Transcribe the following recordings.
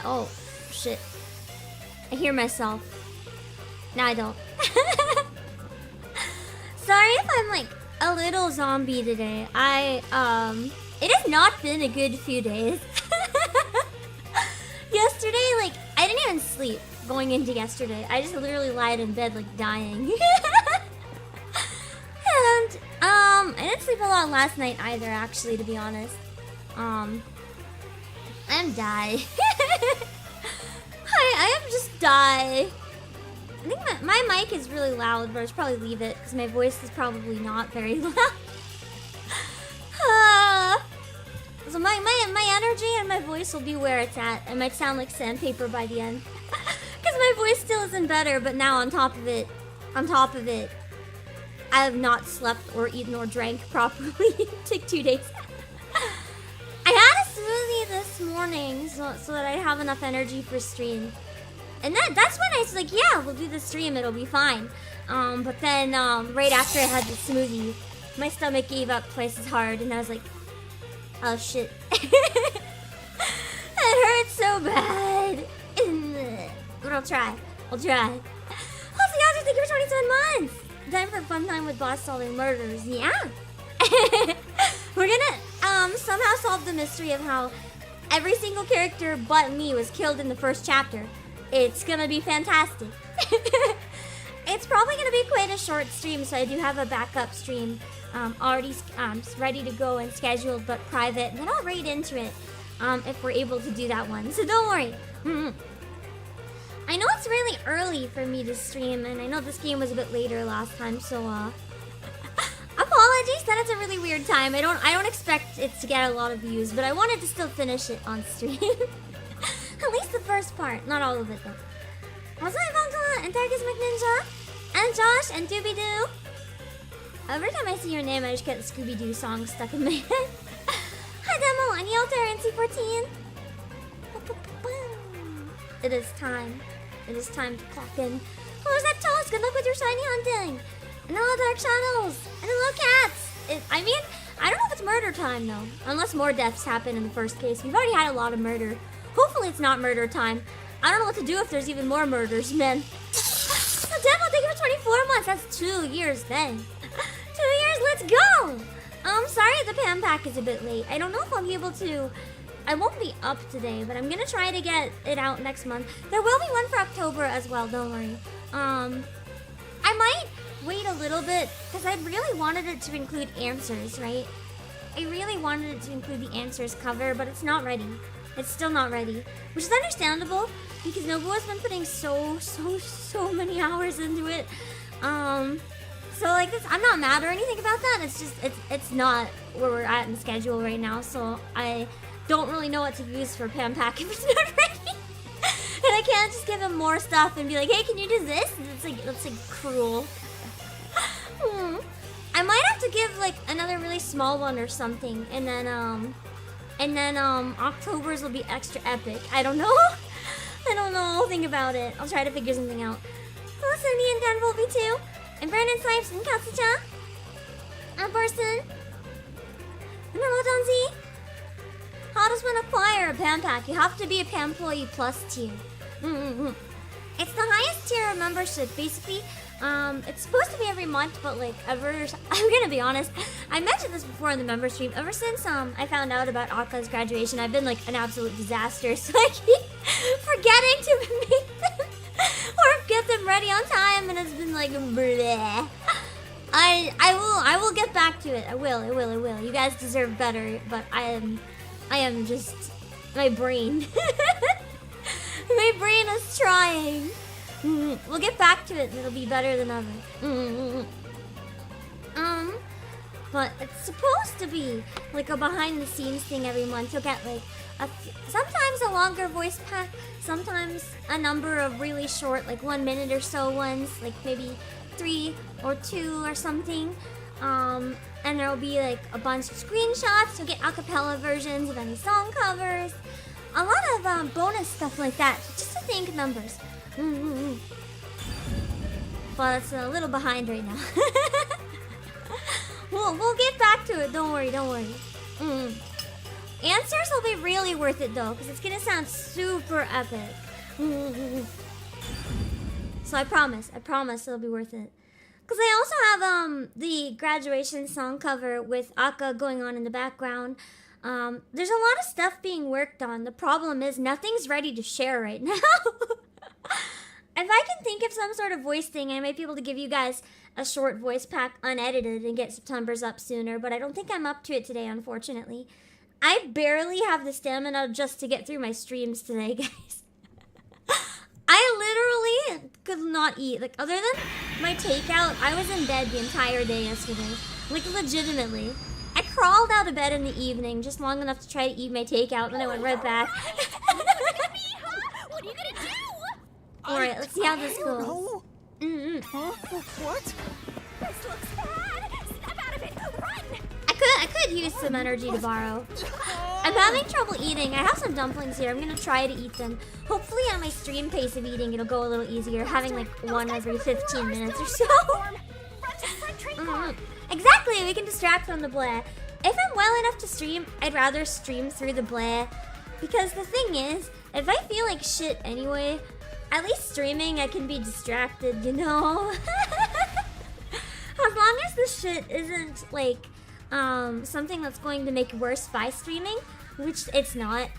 Oh, shit. I hear myself. No, I don't. Sorry if I'm like a little zombie today. It has not been a good few days. Yesterday, like, I didn't even sleep going into yesterday. I just literally lied in bed, like, dying. And, I didn't sleep a lot last night either, actually, to be honest. I'm die. I am just die. I think my mic is really loud, but I should probably leave it, because my voice is probably not very loud. So my energy and my voice will be where it's at. I might sound like sandpaper by the end. Because my voice still isn't better, but now on top of it, I have not slept or eaten or drank properly in like 2 days. I had a smoothie this morning so that I have enough energy for stream. And that's when I was like, yeah, we'll do the stream, it'll be fine. But then right after I had the smoothie, my stomach gave up twice as hard, and I was like, oh shit. It hurts so bad. But I'll try. How's thank you for 27 months. Time for fun time with boss solving murders. Yeah. We're gonna somehow solve the mystery of how every single character but me was killed in the first chapter. It's gonna be fantastic. It's probably gonna be quite a short stream, so I do have a backup stream already ready to go and scheduled but private. And then I'll raid into it if we're able to do that one. So don't worry. I know it's really early for me to stream, and I know this game was a bit later last time, so apologies that it's a really weird time. I don't expect it to get a lot of views, but I wanted to still finish it on stream. At least the first part, not all of it though. Also, Ivanka and Tarkus McNinja and Josh and Doobie Doo. Every time I see your name, I just get the Scooby Doo song stuck in my head. Hi Demo and Yelter and C14. It is time. It is time to clock in. Hello, that Toast. Good luck with your shiny hunting. And hello, Dark Shadows. And hello, Cats. I mean, I don't know if it's murder time, though. Unless more deaths happen in the first case. We've already had a lot of murder. Hopefully it's not murder time. I don't know what to do if there's even more murders, man. Oh, Devil, thank you for 24 months. That's 2 years then. 2 years, let's go. Sorry the Pam pack is a bit late. I don't know if I'll be able to... I won't be up today, but I'm gonna try to get it out next month. There will be one for October as well, don't worry. I might wait a little bit, because I really wanted it to include answers, right? I really wanted it to include the answers cover, but it's not ready. It's still not ready, which is understandable, because Nobu has been putting so many hours into it. So like this, I'm not mad or anything about that. It's just, it's not where we're at in the schedule right now, so I don't really know what to use for Pam Pack if it's not ready. And I can't just give him more stuff and be like, hey, can you do this? That's like cruel. I might have to give like another really small one or something, and then October's will be extra epic. I don't know. I don't know. I'll think about it. I'll try to figure something out. Hello, Cindy and Dan Volby too, and Brandon Snipes and Katsucha, and Person, and hello, Donzi. How does one acquire a Pam Pack? You have to be a Pamployee Plus tier. It's the highest tier of membership. Basically, it's supposed to be every month, but like I'm gonna be honest, I mentioned this before in the member stream. Ever since I found out about Aka's graduation, I've been like an absolute disaster. So I keep forgetting to make them or get them ready on time, and it's been like bleh. I will get back to it. I will. You guys deserve better, but I am just my brain. My brain is trying. We'll get back to it and it'll be better than ever. But it's supposed to be like a behind the scenes thing every month. You'll get like sometimes a longer voice pack, sometimes a number of really short, like 1 minute or so ones, like maybe 3 or 2 or something. And there'll be like a bunch of screenshots. You'll get a cappella versions of any song covers. A lot of bonus stuff like that, just to think numbers. But it's a little behind right now. We'll get back to it. Don't worry. Answers will be really worth it though, because it's gonna sound super epic. So I promise it'll be worth it. Because I also have the graduation song cover with Akka going on in the background. There's a lot of stuff being worked on. The problem is nothing's ready to share right now. If I can think of some sort of voice thing, I might be able to give you guys a short voice pack unedited and get September's up sooner, but I don't think I'm up to it today, unfortunately. I barely have the stamina just to get through my streams today, guys. I literally could not eat. Like, other than my takeout, I was in bed the entire day yesterday. Like, legitimately. I crawled out of bed in the evening just long enough to try to eat my takeout, and then I went right back. What are you gonna do? Alright, let's see how this goes. Huh? What? This looks bad. Snap out of it. Run. I could use some energy to borrow. I'm having trouble eating. I have some dumplings here. I'm gonna try to eat them. Hopefully on my stream pace of eating, it'll go a little easier. Having like one every 15 minutes or so. Exactly, we can distract from the bleh. If I'm well enough to stream, I'd rather stream through the bleh. Because the thing is, if I feel like shit anyway, at least streaming I can be distracted, you know? As long as the shit isn't like something that's going to make it worse by streaming, which it's not.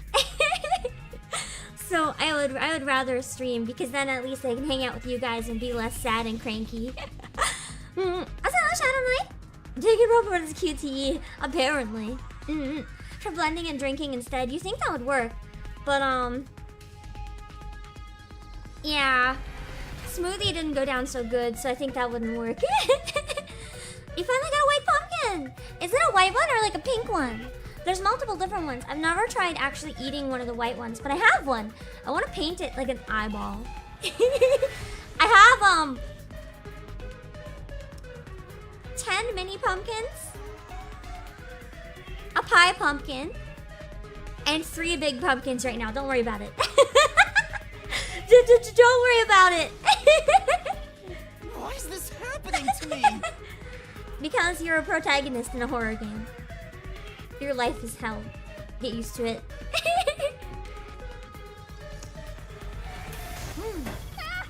So I would rather stream, because then at least I can hang out with you guys and be less sad and cranky. Shadow Knight? Dangan Ronpa is QTE, apparently. For blending and drinking instead. You think that would work, but yeah. Smoothie didn't go down so good, so I think that wouldn't work. You finally got a white pumpkin! Is it a white one or like a pink one? There's multiple different ones. I've never tried actually eating one of the white ones, but I have one. I want to paint it like an eyeball. I have 10 mini pumpkins, a pie pumpkin, and 3 big pumpkins right now. Don't worry about it. Don't worry about it. Why is this happening to me? Because you're a protagonist in a horror game. Your life is hell. Get used to it.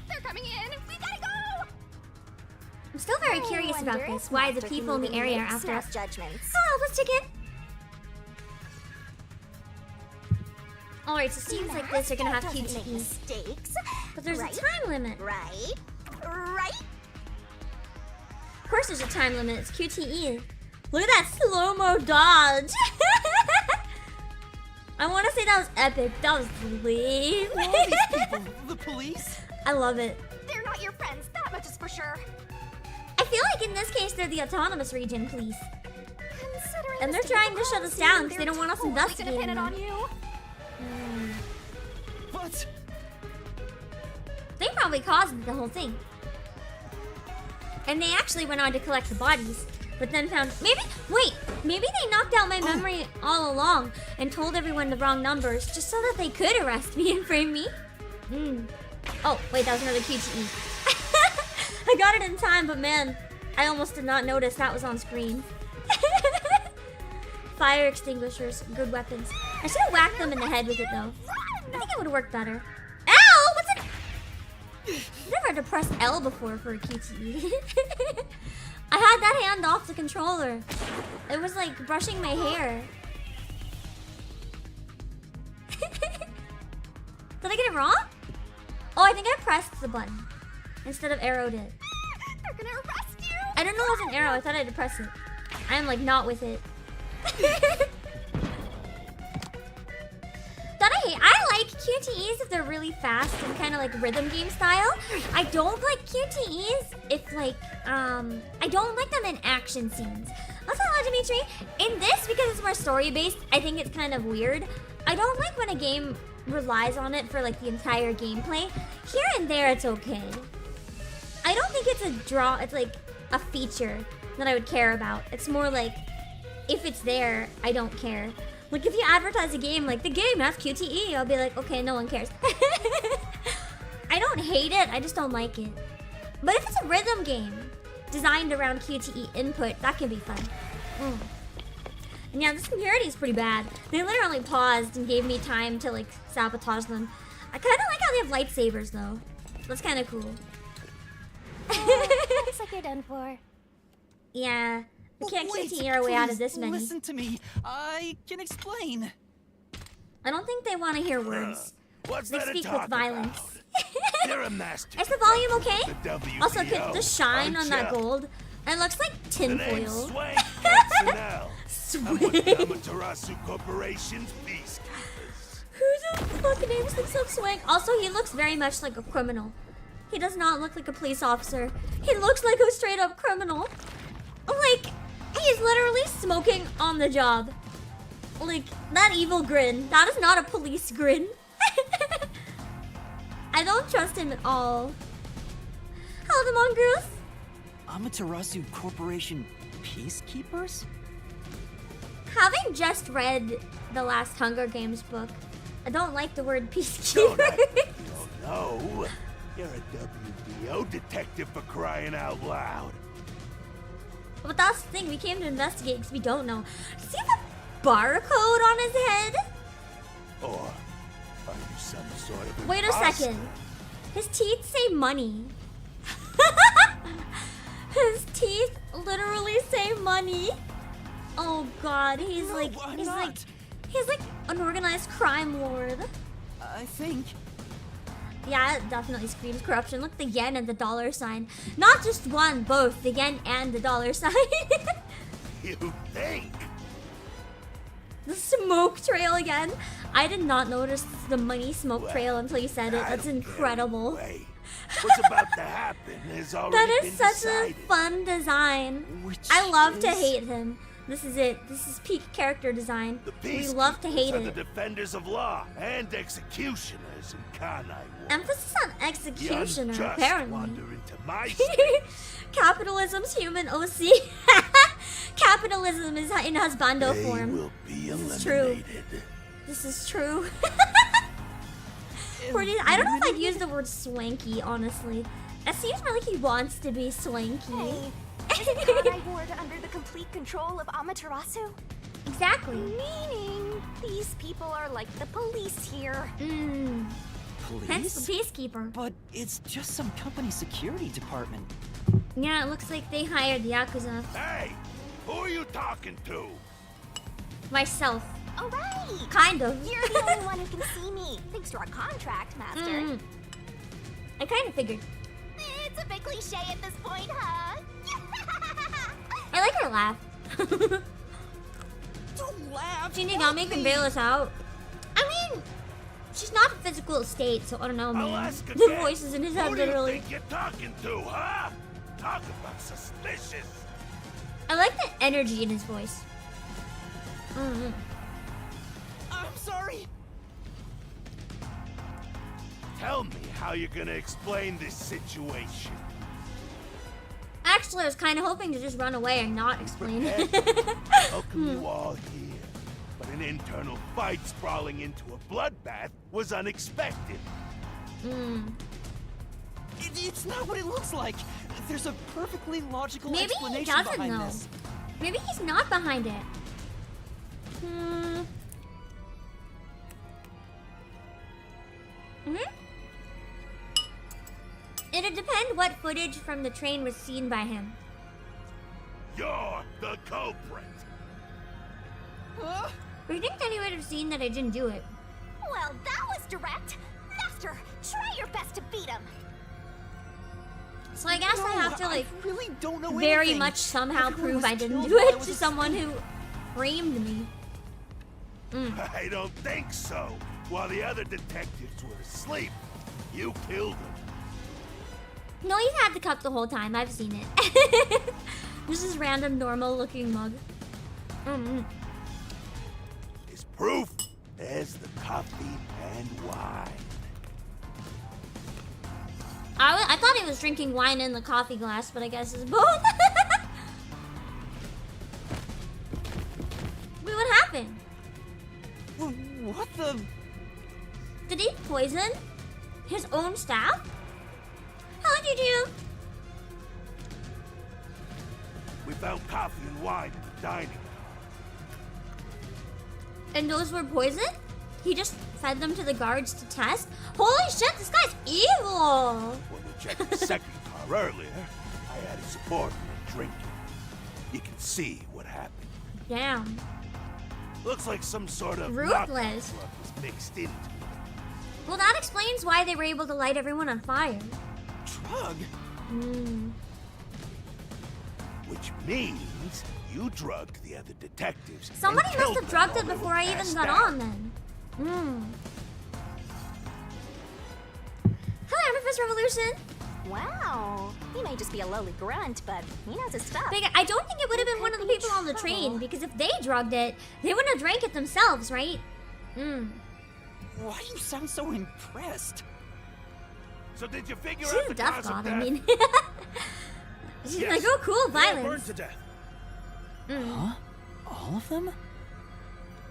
They're coming in. We gotta go. I'm still very curious about this. Why the people in the area are after us. Judgments. Oh, let's check in. Alright, so scenes like this are gonna have QTEs. Mistakes. But there's a time limit. Right. Of course there's a time limit. It's QTE. Look at that slow-mo dodge. I want to say that was epic. That was lame. Who are these people? The police? I love it. They're not your friends. That much is for sure. I feel like in this case they're the autonomous region police. Considering And they're trying to shut us down because they don't want us investigating pin it them. on you. What? They probably caused the whole thing. And they actually went on to collect the bodies, but then found maybe they knocked out my memory all along and told everyone the wrong numbers just so that they could arrest me and frame me. Oh, wait, that was another QTE. I got it in time, but man, I almost did not notice that was on screen. Fire extinguishers, good weapons. I should have whacked them in the head with it though. I think it would have worked better. Ow! What's it? I've never had to press L before for a QTE. I had that hand off the controller. It was like brushing my hair. Did I get it wrong? Oh, I think I pressed the button instead of arrowed it. They're gonna arrest you. I didn't know it was an arrow. I thought I had to press it. I am like not with it. I like QTEs if they're really fast and kind of like rhythm game style. I don't like QTEs if like I don't like them in action scenes. Also, Dimitri, in this, because it's more story based, I think it's kind of weird. I don't like when a game relies on it for like the entire gameplay. Here and there, it's okay. I don't think it's a draw. It's like a feature that I would care about. It's more like if it's there, I don't care. Like if you advertise a game like the game has QTE, I'll be like, okay, no one cares. I don't hate it, I just don't like it. But if it's a rhythm game designed around QTE input, that can be fun. And yeah, the security is pretty bad. They literally paused and gave me time to like sabotage them. I kind of like how they have lightsabers though. That's kind of cool. Looks like you're done for. Yeah, we can't QT our way out of this many. Listen to me. I can explain. I don't think they want to hear words. What's They that speak to with talk violence. about? You're a master. Is the volume okay? The WBO, Also, the shine on that aren't ya? gold. It looks like The name's tinfoil. Swank Personnel. I'm with Swank. Amaterasu Corporation's peacekeepers. Who the fuck names himself Swank? Also, he looks very much like a criminal. He does not look like a police officer. He looks like a straight up criminal. Like, he's literally smoking on the job. Like, that evil grin. That is not a police grin. I don't trust him at all. Hello, the mongoose. Amaterasu Corporation peacekeepers? Having just read the last Hunger Games book, I don't like the word Don't peacekeeper. act like you don't know. You're a WBO detective for crying out loud. But that's the thing, we came to investigate because we don't know. Does he have a barcode on his head? Or are you some sort of Wait a imposter? second. His teeth say money. His teeth literally say money. Oh god, he's No, like I'm he's like not. he's like an organized crime lord. I think. Yeah, it definitely screams corruption. Look, the yen and the dollar sign. Not just one, both the yen and the dollar sign. You think? The smoke trail again. I did not notice the money smoke Well, trail until you said it. I That's don't incredible. care anyway. What's about to happen has already That been is such decided. a fun design. Which I love to is- hate him. This is it. This is peak character design. The We love to hate peacekeepers are it. the defenders of law and executioners in Kanai War. Emphasis on The executioner, unjust apparently. wander into my state. Capitalism's human OC. Capitalism is in husbando They form. will be This is eliminated. true. This is true. I don't know if I'd use the word swanky, honestly. It seems more like he wants to be swanky. Hey, isn't Kanai Ward under the complete control of Amaterasu? Exactly. Meaning, these people are like the police here. Hence the Police? peacekeeper. But it's just some company security department. Yeah, it looks like they hired the Yakuza. Hey, who are you talking to? Myself. All right. Kind of. You're the only one who can see me, thanks to our contract, Master. Mm. I kind of figured. It's a bit cliche at this point, huh? I like her laugh. Don't laugh. Shinigami can bail us out. I mean, she's not in physical state, so I don't know, I'll man. ask The again. voice is in his head, Who do you literally. think you're talking to, huh? Talk about suspicious. I like the energy in his voice. Mm. I'm sorry. Tell me how you're gonna explain this situation. Actually, I was kind of hoping to just run away and not explain it. Welcome you all here. But an internal fight sprawling into a bloodbath was unexpected. It's not what it looks like. There's a perfectly logical Maybe he explanation doesn't behind know. this. Maybe he's not behind it. It'd depend what footage from the train was seen by him. You're the culprit. Huh? But you think that he would have seen that I didn't do it? Well, that was direct. Master, try your best to beat him. So I guess I have to like I really don't know very anything. much somehow Everyone prove was I didn't killed do while I it was to asleep. someone who framed me. I don't think so. While the other detectives were asleep, you killed them. No, he's had the cup the whole time. I've seen it. This is random, normal-looking mug. As proof, there's the coffee and wine. I thought he was drinking wine in the coffee glass, but I guess it's both. Wait, what happened? What the? Did he poison his own staff? How did you do? We found coffee and wine in the dining hall. And those were poison? He just fed them to the guards to test? Holy shit, this guy's evil! When we checked the second car earlier, I added some more to drink. You can see what happened. Damn. Looks like some sort of Ruthless. knockoff drug was mixed into it. Well, that explains why they were able to light everyone on fire. Drug? Which means you drugged the other detectives. and Somebody must killed have them drugged while it they before were I even passed got out. on then. Hello, Amethyst Revolution. Wow. He may just be a lowly grunt, but he knows his stuff. Big, I don't think it would have been one of the people on the train, because if they drugged it, they wouldn't have drank it themselves, right? Why do you sound so impressed? So did you figure She's out a the death cause god, of I death? mean. She's Yes. like, oh cool, They all burned violence. to death. Huh? All of them?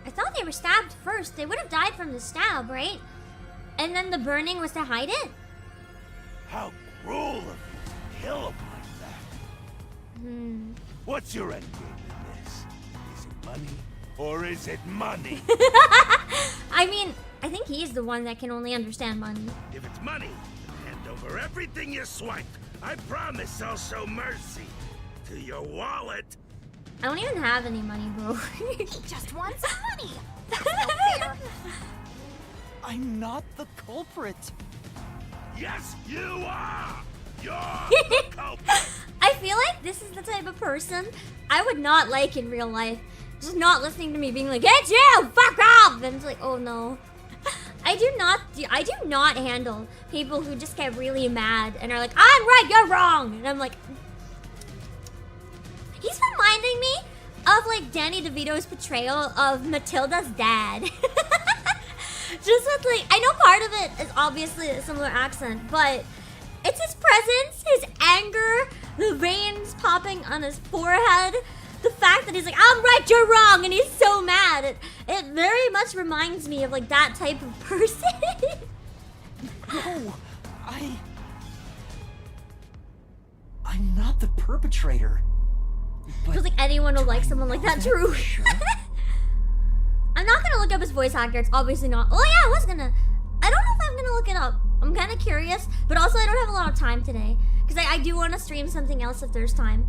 I thought they were stabbed first. They would have died from the stab, right? And then the burning was to hide it? How cruel of you to kill them like that. What's your end game in this? Is it money or is it money? I mean, I think he's the one that can only understand money. If it's money, hand over everything you swiped. I promise I'll show mercy to your wallet. I don't even have any money, bro. He just wants some money. That's no fair. I'm not the culprit. Yes, you are. You're the culprit. I feel like this is the type of person I would not like in real life. Just not listening to me being like, it's you, fuck off! And it's like, oh no. I do not handle people who just get really mad and are like, I'm right, you're wrong! And I'm like, he's reminding me of like Danny DeVito's portrayal of Matilda's dad. Just with like, I know part of it is obviously a similar accent, but it's his presence, his anger, the veins popping on his forehead, the fact that he's like, I'm right, you're wrong, and he's so mad. It very much reminds me of like that type of person. No, I'm not the perpetrator. But Feels like anyone will do like I someone like know that too. for sure? I'm not gonna look up his voice actor, it's obviously not. Oh yeah, I was gonna. I don't know if I'm gonna look it up. I'm kinda curious, but also I don't have a lot of time today. Because I do want to stream something else if there's time.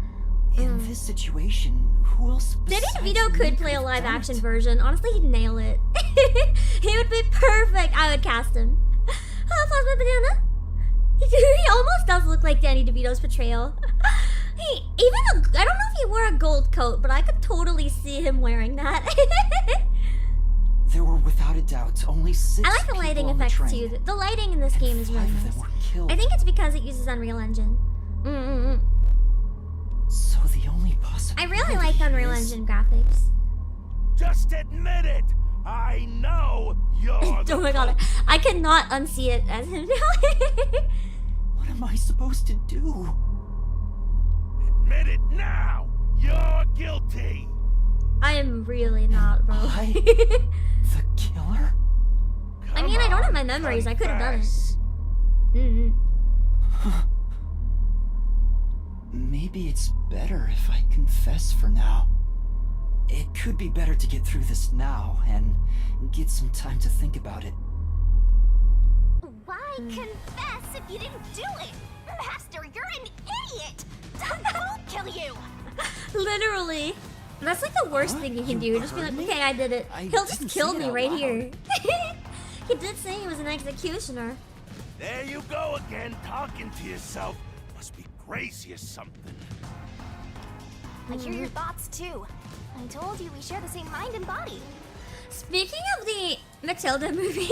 In this situation, who else? Danny besides DeVito me could play a have live done action it? version. Honestly, he'd nail it. He would be perfect. I would cast him. Oh, Plasma Banana. He almost does look like Danny DeVito's portrayal. I don't know if he wore a gold coat, but I could totally see him wearing that. There were without a doubt only 6 I like the people lighting on the effects train, too. The lighting in this and game is really 5 of nice. them were killed. I think it's because it uses Unreal Engine. So the only possibility I really like Unreal is- Engine graphics. Just admit it. I know you're the Oh my god, culprit. I cannot unsee it as him now. What am I supposed to do? Admit it now. You're guilty. I am really not, bro. The killer? I mean, I don't have my memories. I could have done it. Confess. Maybe it's better if I confess for now. It could be better to get through this now and get some time to think about it. Why confess if you didn't do it? Master, you're an idiot! I won't kill you! Literally. That's like the worst Huh? thing you can You do. Just be like, heard me? okay, I did it. I He'll just didn't kill say it me out right loud. here. He did say he was an executioner. There you go again, talking to yourself. Must be crazy or something. I hear your thoughts too. I told you we share the same mind and body. Speaking of the Matilda movie,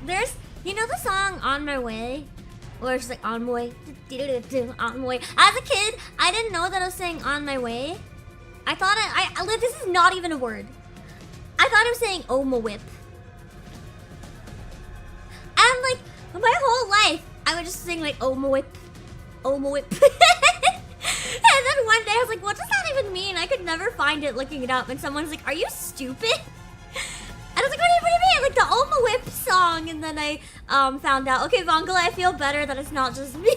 there's, you know the song On My Way? Where it's like, on my way, on my way. As a kid, I didn't know that I was saying on my way. I thought this is not even a word. I thought I was saying oh my whip. And like, my whole life, I would just sing like oh my whip, oh my whip. And then one day I was like, what does that even mean? I could never find it looking it up. And someone's like, are you stupid? And I was like, what do you mean? Like the Oma Whip song. And then I found out, okay, Vongala, I feel better that it's not just me.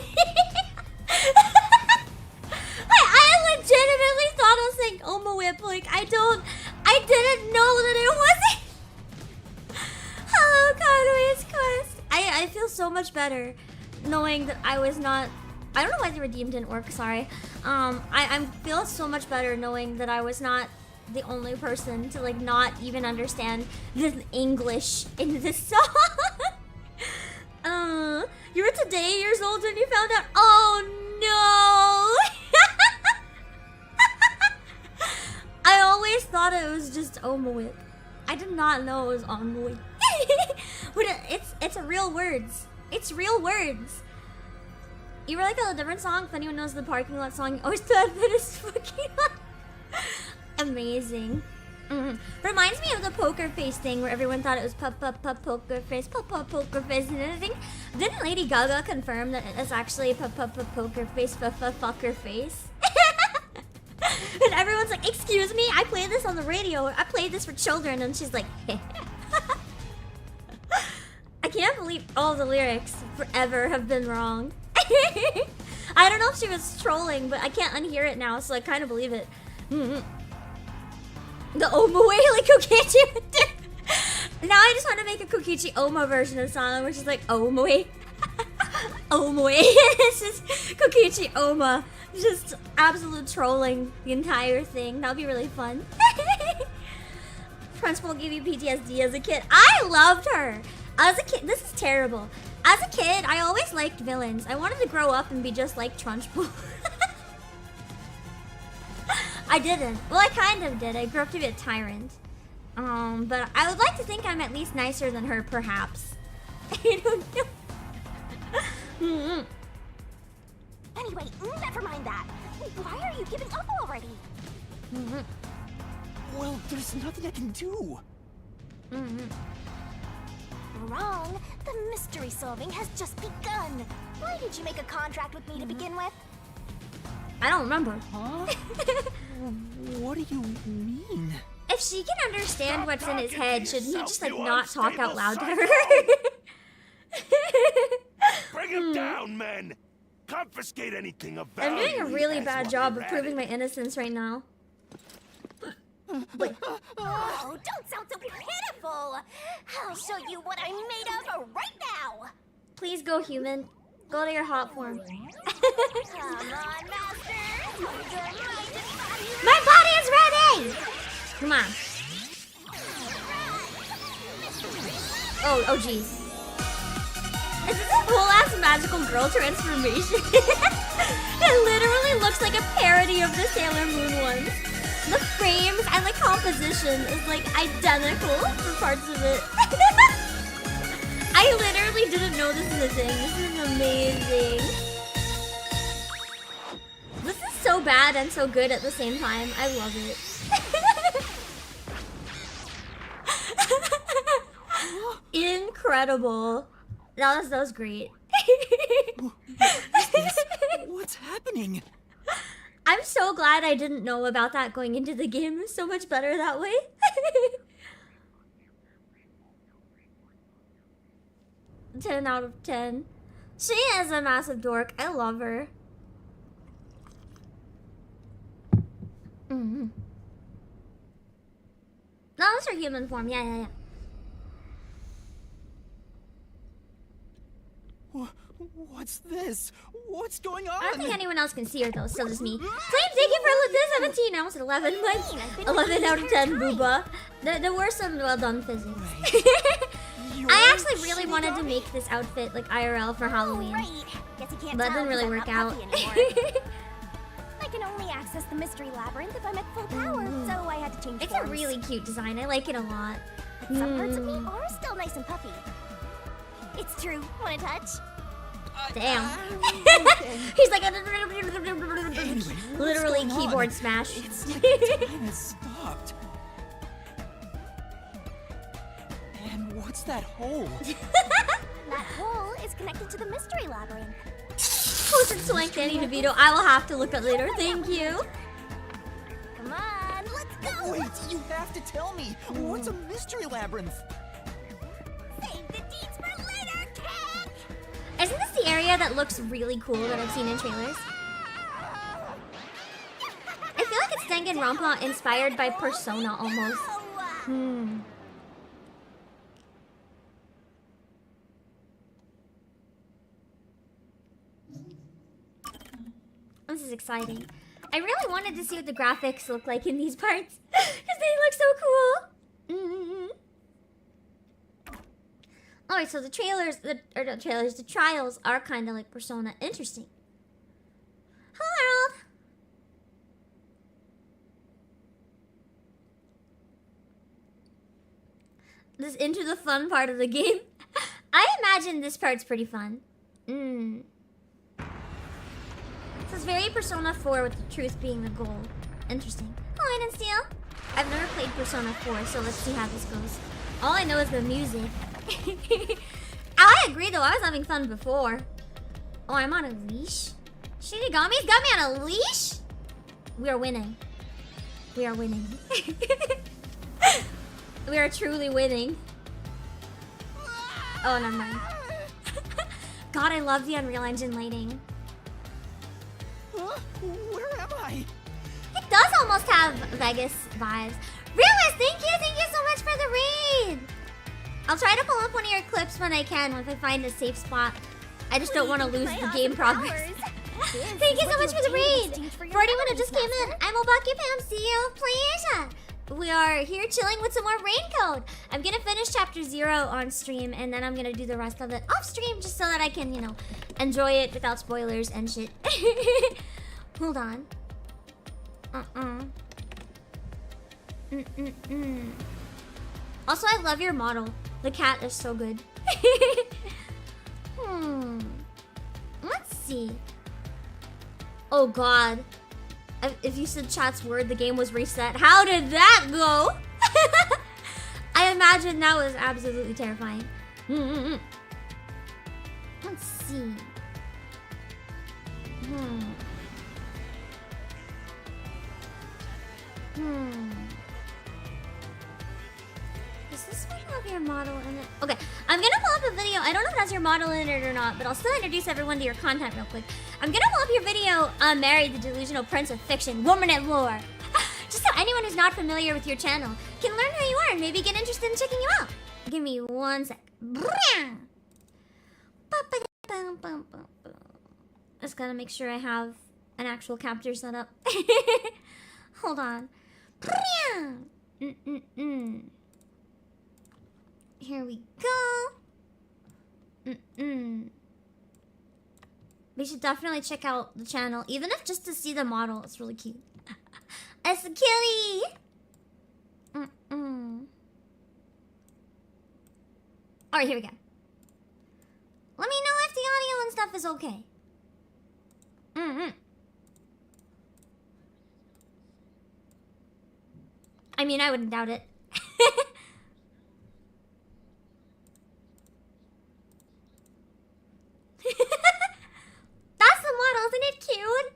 I legitimately thought I was saying Oma Whip. Like, I didn't know so much better knowing that I was not. I don't know why the redeem didn't work. Sorry. I feel so much better knowing that I was not the only person to like not even understand the English in this song. You were today years old when you found out. Oh no! I always thought it was just Omoit. I did not know it was Omoit. But it's a real words. It's real words. You were like a different song. If anyone knows the parking lot song, you always thought that it's fucking amazing. Reminds me of the poker face thing where everyone thought it was pop poker face, pop poker face, and everything. Didn't Lady Gaga confirm that it's actually pop poker face, fucker face? And everyone's like, excuse me, I played this on the radio. I played this for children, and she's like, I can't believe all the lyrics forever have been wrong. I don't know if she was trolling, but I can't unhear it now, so I kind of believe it. The Omoe, like Kokichi. Now I just want to make a Kokichi Oma version of the song, which is like Omoe. Omoe. It's just Kokichi Oma. Just absolute trolling the entire thing. That would be really fun. Principal gave you PTSD as a kid. I loved her. As a kid, this is terrible. As a kid, I always liked villains. I wanted to grow up and be just like Trunchbull. I didn't. Well, I kind of did. I grew up to be a tyrant. But I would like to think I'm at least nicer than her, perhaps. I don't know. Anyway, never mind that. Why are you giving up already? Well, there's nothing I can do. Wrong. The mystery solving has just begun. Why did you make a contract with me to begin with? I don't remember. Huh? What do you mean? If she can understand what's in his head, shouldn't he just like not talk out loud to her? Bring him down, men! Confiscate anything of value. I'm doing a really he has bad while job you're of at proving it. my innocence right now. Wait. Oh, don't sound so pitiful. I'll show you what I'm made of right now. Please go, human. Go to your hot form. Come on, master. My body is ready! Come on. Oh jeez. Is this a whole ass magical girl transformation? It literally looks like a parody of the Sailor Moon one. The frames and the composition is like identical for parts of it. I literally didn't know this was a thing. This is amazing. This is so bad and so good at the same time. I love it. Incredible. That was great. What's happening? I'm so glad I didn't know about that going into the game. It was so much better that way. 10 out of 10. She is a massive dork. I love her. No, that's her human form. Yeah. What's this? What's going on? I don't think anyone else can see her though, still just me. Flame, thank you for 17. I almost said 11, but 11 out of 10, booba. There were some well done physics. I actually really wanted to make this outfit like IRL for Halloween. Right. Guess you can't But it tell didn't really 'cause I'm work not out. puffy anymore. I can only access the mystery labyrinth if I'm at full power, so I had to change It's forms. a really cute design. I like it a lot. But some parts of me are still nice and puffy. It's true. Want to touch? Damn. Okay. He's like Anyway, literally what's going keyboard on? smash. It's like time has stopped. And what's that hole? That hole is connected to the mystery labyrinth. Posted Swank Danny DeVito. I will have to look at later. Thank you. Come on, let's go! Wait, you have to tell me. What's a mystery labyrinth? Save the deeds for later, kid! Isn't this the area that looks really cool that I've seen in trailers? I feel like it's Dangan Ronpa inspired by Persona almost. is exciting. I really wanted to see what the graphics look like in these parts because they look so cool. Alright, so the trials are kind of like Persona. Interesting. Hello, Harold. This into the fun part of the game. I imagine this part's pretty fun. This is very Persona 4 with the truth being the goal. Interesting. Hello, Hidden Steel. I've never played Persona 4, so let's see how this goes. All I know is the music. I agree though, I was having fun before. Oh, I'm on a leash? Shinigami's got me on a leash? We are winning. We are winning. We are truly winning. Oh, never mind. God, I love the Unreal Engine lighting. Huh? Where am I? It does almost have Vegas vibes. Realist, thank you so much for the raid. I'll try to pull up one of your clips when I can, if I find a safe spot. I just don't want to lose the game progress. Thank you so much for the raid. For anyone who just came in, I'm Obake Pam, CEO of Playasia. We are here chilling with some more raincoat. I'm gonna finish chapter 0 on stream, and then I'm gonna do the rest of it off stream, just so that I can, you know, enjoy it without spoilers and shit. Hold on. Also, I love your model. The cat is so good. Let's see. Oh god. If you said chat's word, the game was reset. How did that go? I imagine that was absolutely terrifying. Let's see. Does this one have your model in it? Okay, I'm gonna pull up a video. I don't know if it has your model in it or not, but I'll still introduce everyone to your content real quick. I'm gonna pull up your video, Mary, the Delusional Prince of Fiction, Woman at Lore. Just so anyone who's not familiar with your channel can learn who you are and maybe get interested in checking you out. Give me 1 sec. Just gotta make sure I have an actual capture set up. Hold on. Here we go. We should definitely check out the channel, even if just to see the model. It's really cute. It's a kitty. Alright, here we go. Let me know if the audio and stuff is okay. I mean, I wouldn't doubt it. That's the model, isn't it cute?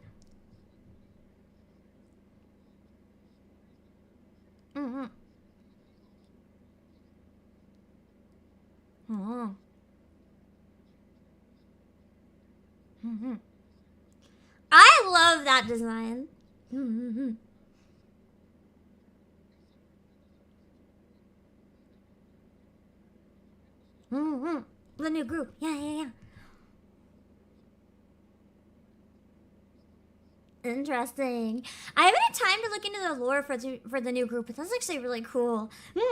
I love that design. The new group. Yeah. Interesting. I haven't had time to look into the lore for the new group, but that's actually really cool. Thank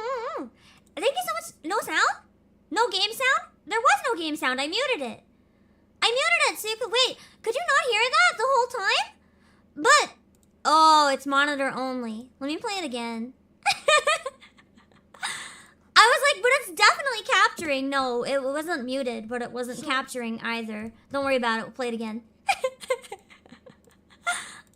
you so much. No sound? No game sound? There was no game sound. I muted it. So you could wait. Could you not hear that the whole time? But oh, it's monitor only. Let me play it again. I was like, but it's definitely capturing. No, it wasn't muted, but it wasn't capturing either. Don't worry about it. We'll play it again.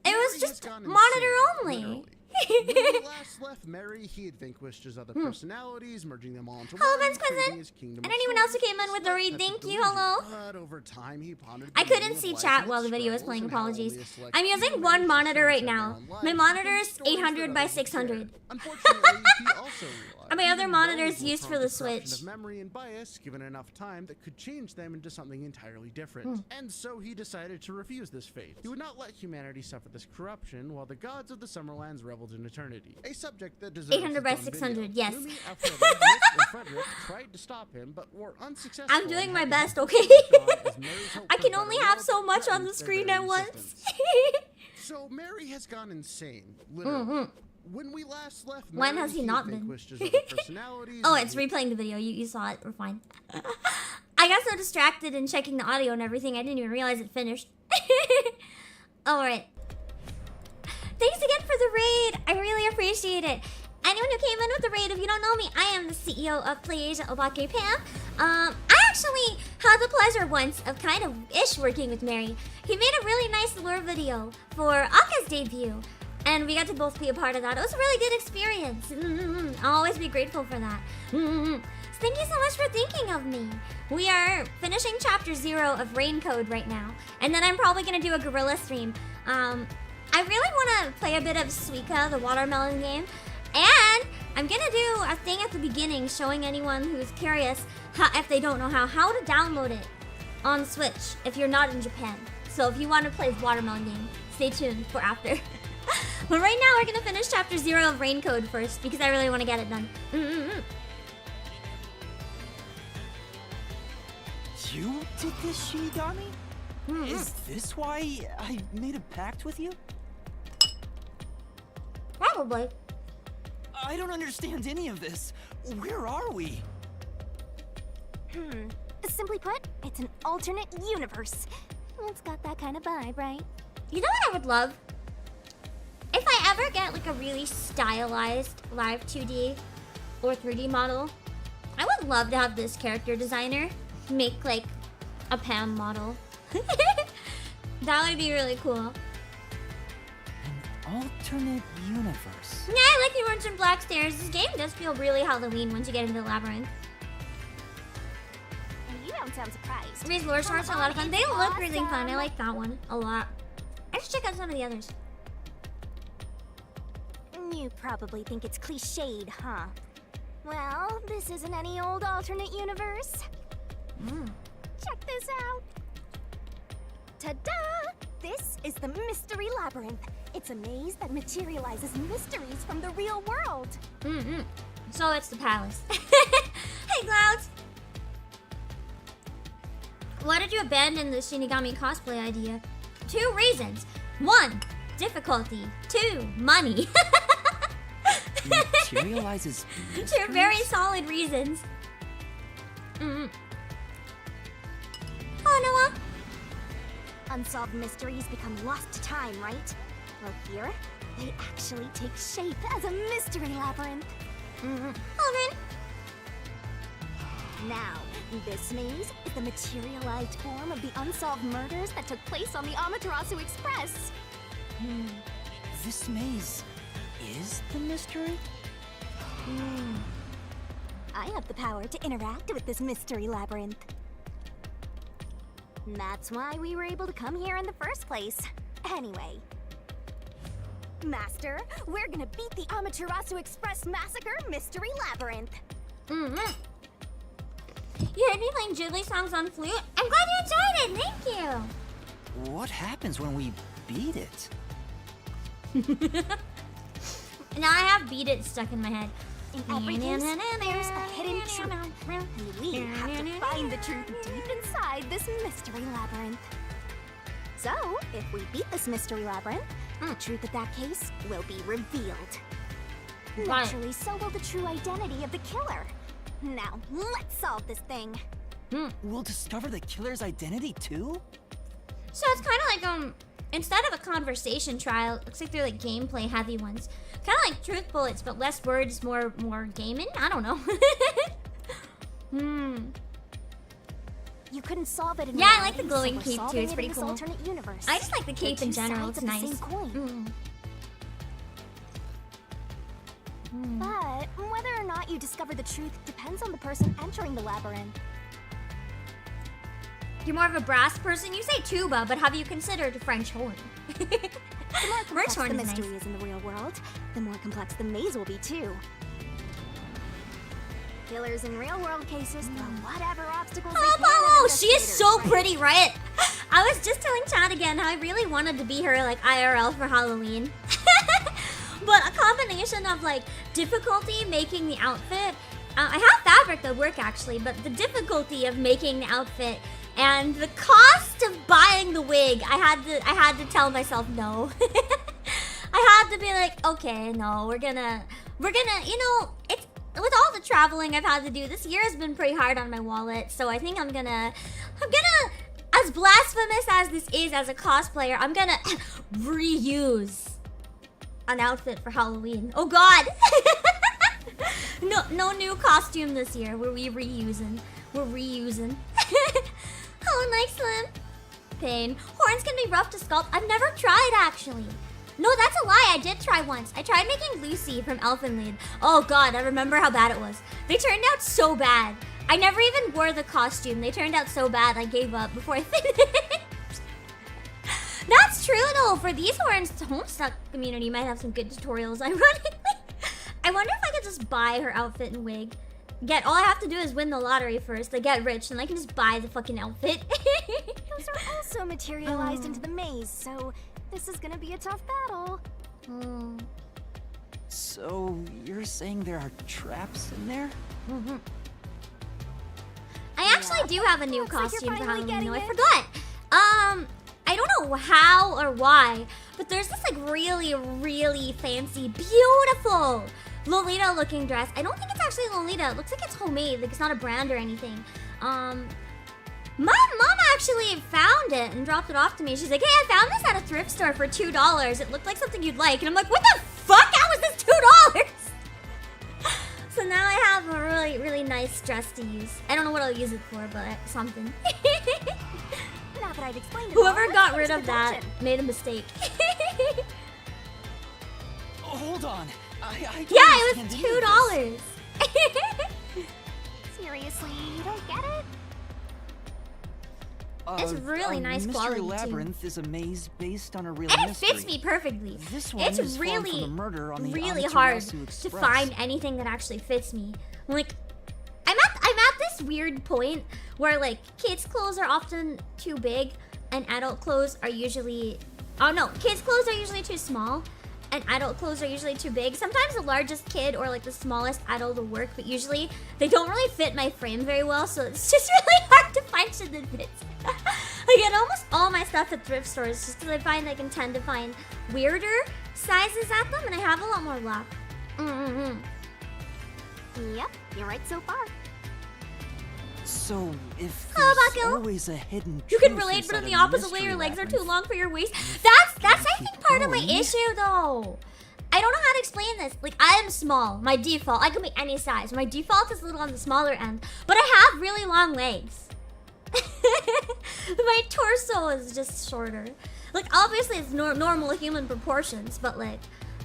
It was just monitor only. When he last left Mary, he had vanquished his other personalities, merging them all into hello, one, Vince Cousin. his kingdom And of anyone else who swords, came in with the read, despite thank the you, delusion. hello. But over time, he pondered I the couldn't meaning see of chat life, while the its video was struggles, playing, and how apologies. only a select I'm few using men one can monitor right transcend now. their own My lives monitor and is stories that 800 by others have 600. shared. Unfortunately, he also realized And my other even monitor's those were used prone for the to corruption Switch. of memory and bias, given enough time, that could change them into something entirely different. And so he decided to refuse this fate. He would not let humanity suffer this corruption, while the gods of the Summerlands reveled in eternity. A subject that deserves 800 by its own 600, video. yes. Lumi, Alfredo, Nick, and Frederick tried to stop him, but were unsuccessful. I'm doing and my had to best, help okay? Sean as Mary's hope I for can a only better have world so much on threatened the their screen very at once. existence. So Mary has gone insane, literally. When we last left, When Mary, has he not been? vanquished his other personalities. Oh, it's replaying the video. You saw it. We're fine. I got so distracted in checking the audio and everything, I didn't even realize it finished. Alright. Thanks again for the raid. I really appreciate it. Anyone who came in with the raid, if you don't know me, I am the CEO of Playasia, Obake Pam. I actually had the pleasure once of kind of working with Mary. He made a really nice lore video for Aka's debut, and we got to both be a part of that. It was a really good experience. I'll always be grateful for that. So thank you so much for thinking of me. We are finishing chapter 0 of Rain Code right now, and then I'm probably gonna do a guerrilla stream. I really want to play a bit of Suika, the watermelon game. And I'm gonna do a thing at the beginning showing anyone who's curious, if they don't know how to download it on Switch if you're not in Japan. So if you want to play the watermelon game, stay tuned for after. But right now we're gonna finish chapter 0 of Rain Code first because I really want to get it done. You did this, Shinigami? Is this why I made a pact with you? Probably. I don't understand any of this. Where are we? Simply put, it's an alternate universe. It's got that kind of vibe, right? You know what I would love? If I ever get like a really stylized live 2D or 3D model, I would love to have this character designer make like a Pam model. That would be really cool. An alternate universe. Yeah, I like the orange and black stairs. This game does feel really Halloween once you get into the labyrinth. And you don't sound surprised. These lore shorts are a lot of fun. They look really fun. I like that one a lot. I should check out some of the others. You probably think it's cliched, huh? Well, this isn't any old alternate universe. Check this out. Ta-da! This is the Mystery Labyrinth. It's a maze that materializes mysteries from the real world. So it's the palace. Hey, Clouds! Why did you abandon the Shinigami cosplay idea? 2 reasons. 1, difficulty. 2, money. Materializes. 2 very solid reasons. Oh, Noah. Unsolved mysteries become lost to time, right? Well, here, they actually take shape as a mystery labyrinth. Alvin. Now, this maze is the materialized form of the unsolved murders that took place on the Amaterasu Express. This maze is the mystery? I have the power to interact with this mystery labyrinth. That's why we were able to come here in the first place. Anyway, Master, we're gonna beat the Amaterasu Express Massacre Mystery Labyrinth. You heard me playing Ghibli songs on flute? I'm glad you enjoyed it. Thank you. What happens when we beat it? Now I have Beat It stuck in my head. In every case, there's a hidden truth, and we have to find the truth deep inside this mystery labyrinth. So, if we beat this mystery labyrinth, the truth of that case will be revealed. Naturally, so will the true identity of the killer. Now, let's solve this thing. We'll discover the killer's identity too? So it's kind of like, instead of a conversation trial, it looks like they're like gameplay heavy ones. Kind of like truth bullets, but less words, more gaming? I don't know. You couldn't solve it in Yeah, I like reality, the glowing so we're cape too, solving it's it pretty in this cool. alternate universe. I just like the cape They're in two general, sides it's of the nice. same coin. But whether or not you discover the truth depends on the person entering the labyrinth. You're more of a brass person? You say tuba, but have you considered French horn? The more complex horn the is nice. mystery is in the real world, the more complex the maze will be too. Killers in real-world cases throw whatever obstacles they can at Oh, she is investigators, so right? pretty, right? I was just telling Chad again how I really wanted to be her like IRL for Halloween. But a combination of like difficulty making the outfit. I have fabric that work actually, but the difficulty of making the outfit And the cost of buying the wig, I had to tell myself no. I had to be like, okay, no, we're gonna, you know, it's with all the traveling I've had to do. This year has been pretty hard on my wallet, so I think I'm gonna, as blasphemous as this is as a cosplayer, I'm gonna reuse an outfit for Halloween. Oh God! No new costume this year. We're reusing. Oh, nice Slim. Pain. Horns can be rough to sculpt. I've never tried actually. No, that's a lie. I did try once. I tried making Lucy from Elfenlied. Oh God, I remember how bad it was. They turned out so bad. I never even wore the costume. They turned out so bad I gave up before I finished. That's true though. For these horns, the Homestuck community might have some good tutorials, ironically. I wonder if I could just buy her outfit and wig. All I have to do is win the lottery first. I get rich and I can just buy the fucking outfit. Those are also materialized into the maze, so this is gonna be a tough battle. So, you're saying there are traps in there? I actually do have a new Looks like you're costume for finally Halloween getting though. I it. forgot. I don't know how or why, but there's this like really, really fancy, beautiful Lolita looking dress. I don't think it's actually Lolita. It looks like it's homemade. Like it's not a brand or anything. My mom actually found it and dropped it off to me. She's like, hey, I found this at a thrift store for $2. It looked like something you'd like. And I'm like, what the fuck? How was this $2? So now I have a really, really nice dress to use. I don't know what I'll use it for, but something. Now that I've explained it Whoever all, let's got get rid to of that deduction. made a mistake. Hold on. I don't Yeah, it understand any of was this. $2. Seriously, you don't get it? It's really nice Mystery quality, too. Labyrinth is a maze based on a real And it mystery. fits me perfectly. This one It's is formed from really, the murder on the really Amaterasu hard to Express. find anything that actually fits me. Like, I'm at this weird point where like kids' clothes are often too big, and adult clothes are usually, oh no, kids' clothes are usually too small, and adult clothes are usually too big. Sometimes the largest kid or like the smallest adult will work, but usually they don't really fit my frame very well, so it's just really hard to find shit that fits. I get almost all my stuff at thrift stores just because I find I can tend to find weirder sizes at them, and I have a lot more luck. Yep, you're right so far. So, if Hello, there's Bucko. always a hidden You can truth relate, but in inside the a opposite way, mystery your legs are too labyrinth, long for your waist. That's I keep think part of my going. issue though. I don't know how to explain this. Like I am small. My default, I can be any size. My default is a little on the smaller end, but I have really long legs. My torso is just shorter. Like obviously it's normal human proportions, but like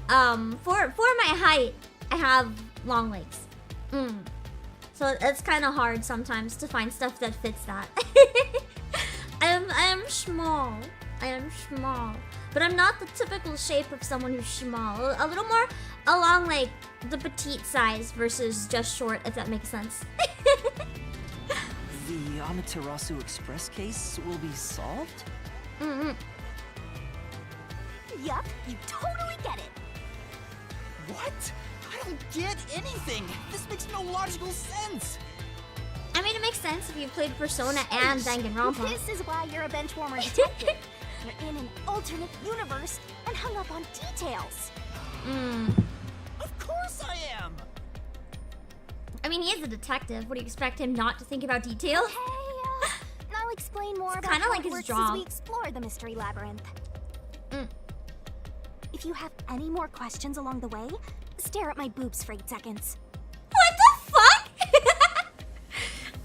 for my height, I have long legs. So it's kind of hard sometimes to find stuff that fits that. I am small. I am small. But I'm not the typical shape of someone who's small. A little more along like the petite size versus just short, if that makes sense. The Amaterasu Express case will be solved? Yup, you totally get it. What? I don't get anything. This makes no logical sense. I mean, it makes sense if you've played Persona and Dangan Ronpa. This is why you're a benchwarmer detective. You're in an alternate universe and hung up on details. Of course I am. I mean, he is a detective. What do you expect him not to think about detail? Hey, I'll explain more about kinda how like it his works job. as we explore the Mystery Labyrinth. If you have any more questions along the way, stare at my boobs for 8 seconds. What the fuck?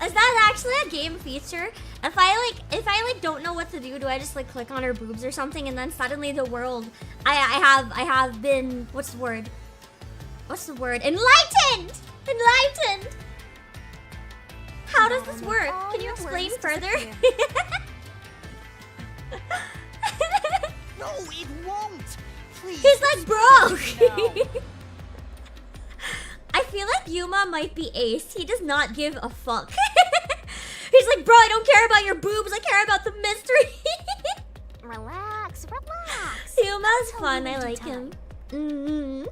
Is that actually a game feature? If I don't know what to do I just like click on her boobs or something, and then suddenly the world, I have been, what's the word? Enlightened! Enlightened! How does this Now work? all Can you your explain worries further? disappear. No, it won't. Please. He's like, bro! No. I feel like Yuma might be ace. He does not give a fuck. He's like, bro, I don't care about your boobs. I care about the mystery. Relax, relax. Yuma's I'll fun. tell you I in like due him.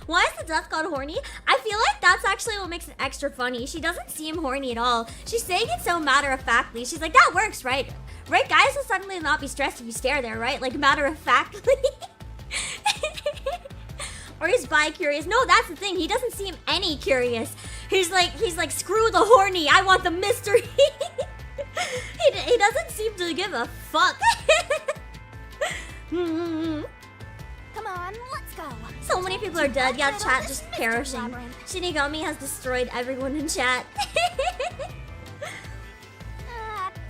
Why is the death god horny? I feel like that's actually what makes it extra funny. She doesn't seem horny at all. She's saying it so matter-of-factly. She's like, that works, right? Right, guys will suddenly not be stressed if you stare there, right? Like, matter-of-factly. Or he's bi-curious. No, that's the thing. He doesn't seem any curious. He's like, screw the horny. I want the mystery. He doesn't seem to give a fuck. Come on, let's go. So many people are dead. Yeah, chat just Mystery perishing. Labyrinth. Shinigami has destroyed everyone in chat.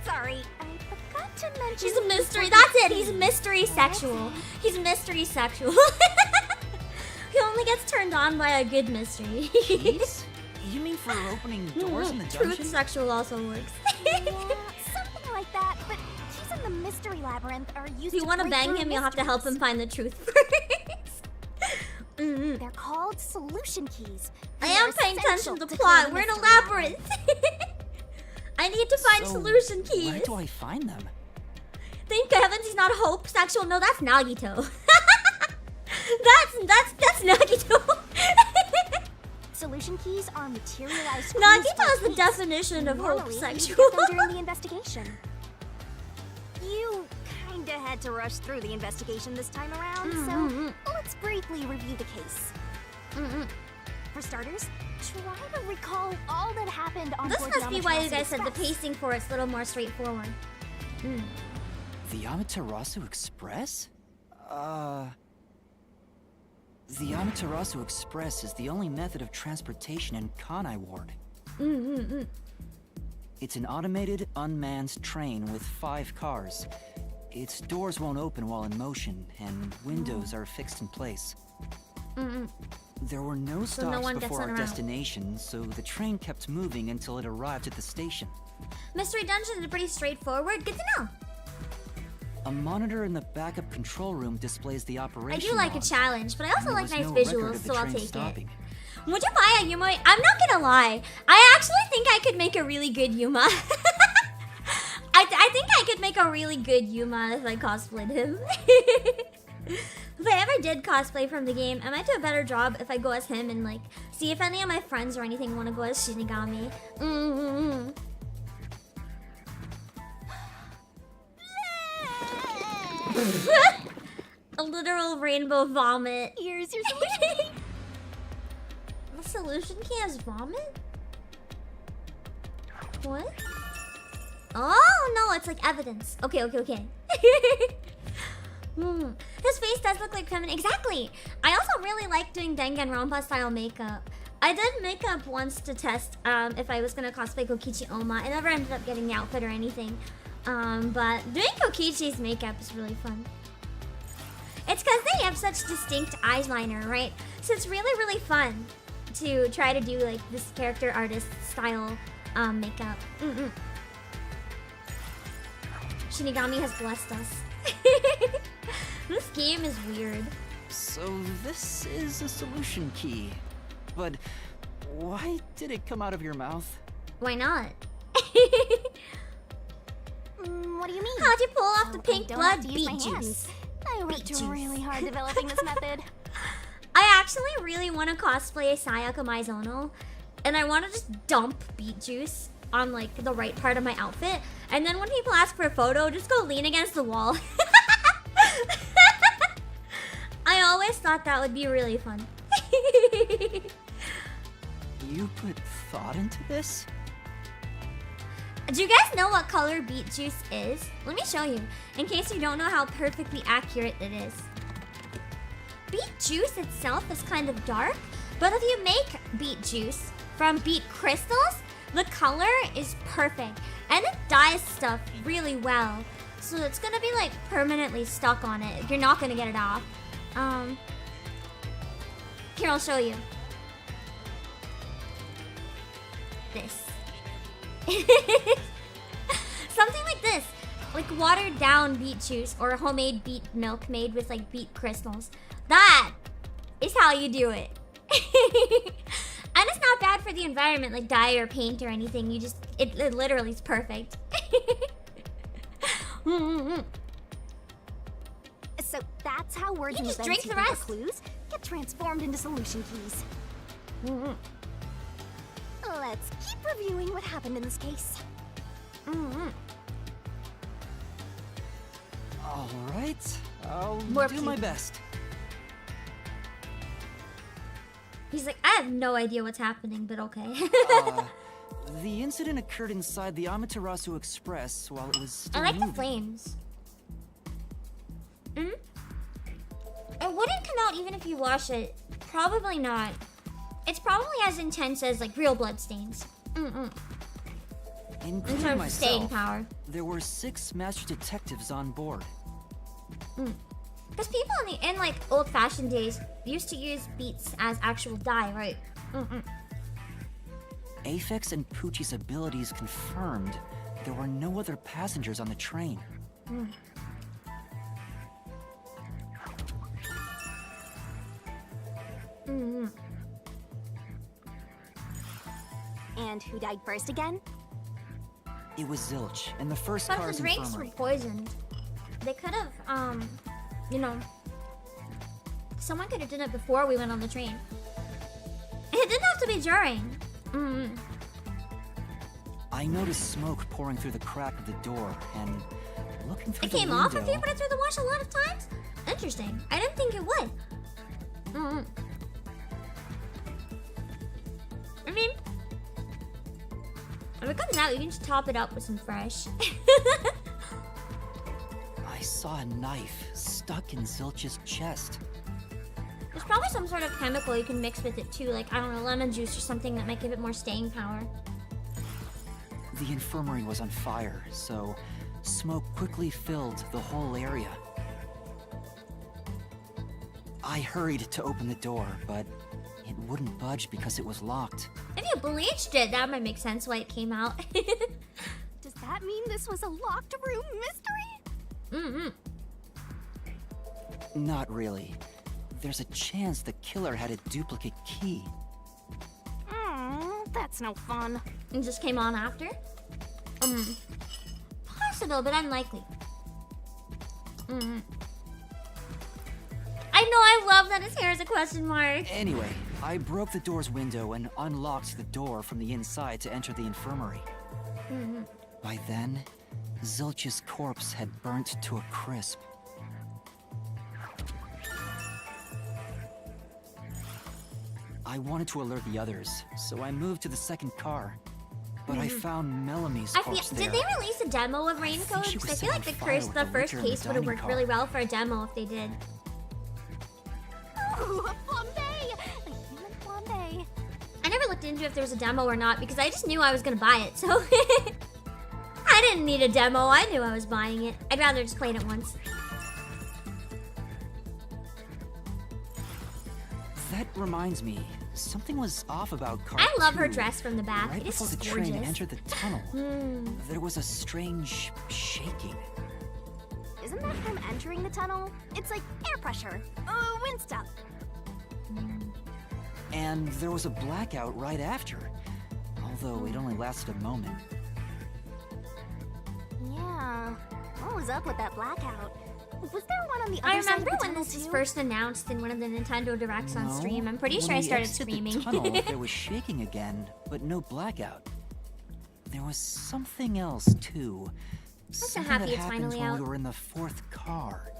Sorry, I forgot to mention. He's a mystery. That's it. He's mystery sexual. He's mystery sexual. He only gets turned on by a good mystery. Keys? You mean for opening doors in the dungeon? Truth sexual also works. Yeah, something like that, but keys in the mystery labyrinth are used If you to want to break bang through him, you'll have to help him mysteries. find the truth first. They're called solution keys. I and am they're paying essential attention to the clear plot. the We're in a mystery labyrinth. I need to find So, solution Where keys. do I find them? Thank heavens he's not hope sexual. No, that's Nagito. that's Nagito. Solution keys are materialized. clues Nagito for is the keys. definition of hope Normally, you sexual. get them during the investigation. You kinda had to rush through the investigation this time around, so let's briefly review the case. For starters, try to recall all that happened on This board must the be why you Amaterasu guys said the Express. pacing for it's a little more straightforward. The Amaterasu Express? The Amaterasu Express is the only method of transportation in Kanai Ward. It's an automated, unmanned train with 5 cars. Its doors won't open while in motion, and windows are fixed in place. There were no stops no one gets before on our around. destination, so the train kept moving until it arrived at the station. Mystery dungeons are pretty straightforward. Good to know. A monitor in the backup control room displays the I operation do like a log, challenge, but I also and there like was nice no record visuals, of the so I'll train take stopping. it. Would you buy a Yuma? I'm not gonna lie. I actually think I could make a really good Yuma. I think I could make a really good Yuma if I cosplayed him. If I ever did cosplay from the game, I might do a better job if I go as him and like see if any of my friends or anything want to go as Shinigami. A literal rainbow vomit. Here's your solution. The solution key has vomit? What? Oh no, it's like evidence. Okay. His face does look like feminine. Exactly. I also really like doing Dangan Ronpa style makeup. I did makeup once to test if I was gonna cosplay Kokichi Oma. I never ended up getting the outfit or anything. But doing Kokichi's makeup is really fun. It's because they have such distinct eyeliner, right? So it's really, really fun to try to do like this character artist style makeup. Shinigami has blessed us. This game is weird. So this is a solution key. But why did it come out of your mouth? Why not? What do you mean? How'd you pull off the I pink don't blood have to use beet my juice? hands. I worked juice. really hard developing this method. I actually really want to cosplay Sayaka Maizono, and I want to just dump beet juice on like the right part of my outfit, and then when people ask for a photo, just go lean against the wall. I always thought that would be really fun. You put thought into this? Do you guys know what color beet juice is? Let me show you, in case you don't know how perfectly accurate it is. Beet juice itself is kind of dark, but if you make beet juice from beet crystals, the color is perfect, and it dyes stuff really well. So it's gonna be like permanently stuck on it. You're not gonna get it off. Here, I'll show you. This. Something like this. Like watered down beet juice or homemade beet milk made with like beet crystals. That is how you do it. And it's not bad for the environment, like dye or paint or anything. You just, it literally is perfect. So that's how words You move just them drink to the give rest. clues. get transformed into solution keys. Let's keep reviewing what happened in this case. All right, I'll More do my people. best. He's like, I have no idea what's happening, but okay. The incident occurred inside the Amaterasu Express while it was still I like the moving. flames. It wouldn't come out even if you wash it. Probably not. It's probably as intense as like real blood stains. In Including terms of staying myself, power. there were 6 master detectives on board. Because people in like old-fashioned days used to use beets as actual dye, right? Aphex and Poochie's abilities confirmed there were no other passengers on the train. And who died first again? It was Zilch, and the first But car's the drinks were infirmary. poisoned. They could have, you know, someone could have done it before we went on the train. It didn't have to be during. I noticed smoke pouring through the crack of the door, and looking through It the came window... off if you put it through the wash a lot of times? Interesting. I didn't think it would. I mean, if it comes out, you can just top it up with some fresh. I saw a knife stuck in Zilch's chest. There's probably some sort of chemical you can mix with it too, like, I don't know, lemon juice or something that might give it more staying power. The infirmary was on fire, so smoke quickly filled the whole area. I hurried to open the door, but it wouldn't budge because it was locked. If you bleached it, that might make sense why it came out. Does that mean this was a locked room mystery? Not really. There's a chance the killer had a duplicate key. That's no fun. It just came on after? Possible, but unlikely. I know, I love that his hair is a question mark. Anyway, I broke the door's window and unlocked the door from the inside to enter the infirmary. By then, Zilch's corpse had burnt to a crisp. I wanted to alert the others, so I moved to the second car. But I found Melamie's corpse there. Did they release a demo of Raincoat? she Because was I feel like set on fire with the the first liquor in the case would have dining worked car. really well for a demo if they did. Ooh, a flambe! A human flambe. I never looked into if there was a demo or not because I just knew I was gonna buy it, so I didn't need a demo. I knew I was buying it. I'd rather just play it once. That reminds me, something was off about car I love her 2. dress from the back. Right It is before the just train gorgeous. entered the tunnel, there was a strange shaking. Isn't that from entering the tunnel? It's like air pressure. Wind stuff. And there was a blackout right after, although it only lasted a moment. Yeah. What was up with that blackout? Was there one on the I other side of remember the when tunnel this was too? first announced in one of the Nintendo Directs on No, stream. I'm pretty when sure I we started exited screaming. The tunnel, there was shaking again, but no blackout. There was something else too. so Something happy that it's happened finally when out. we were in the 4th car.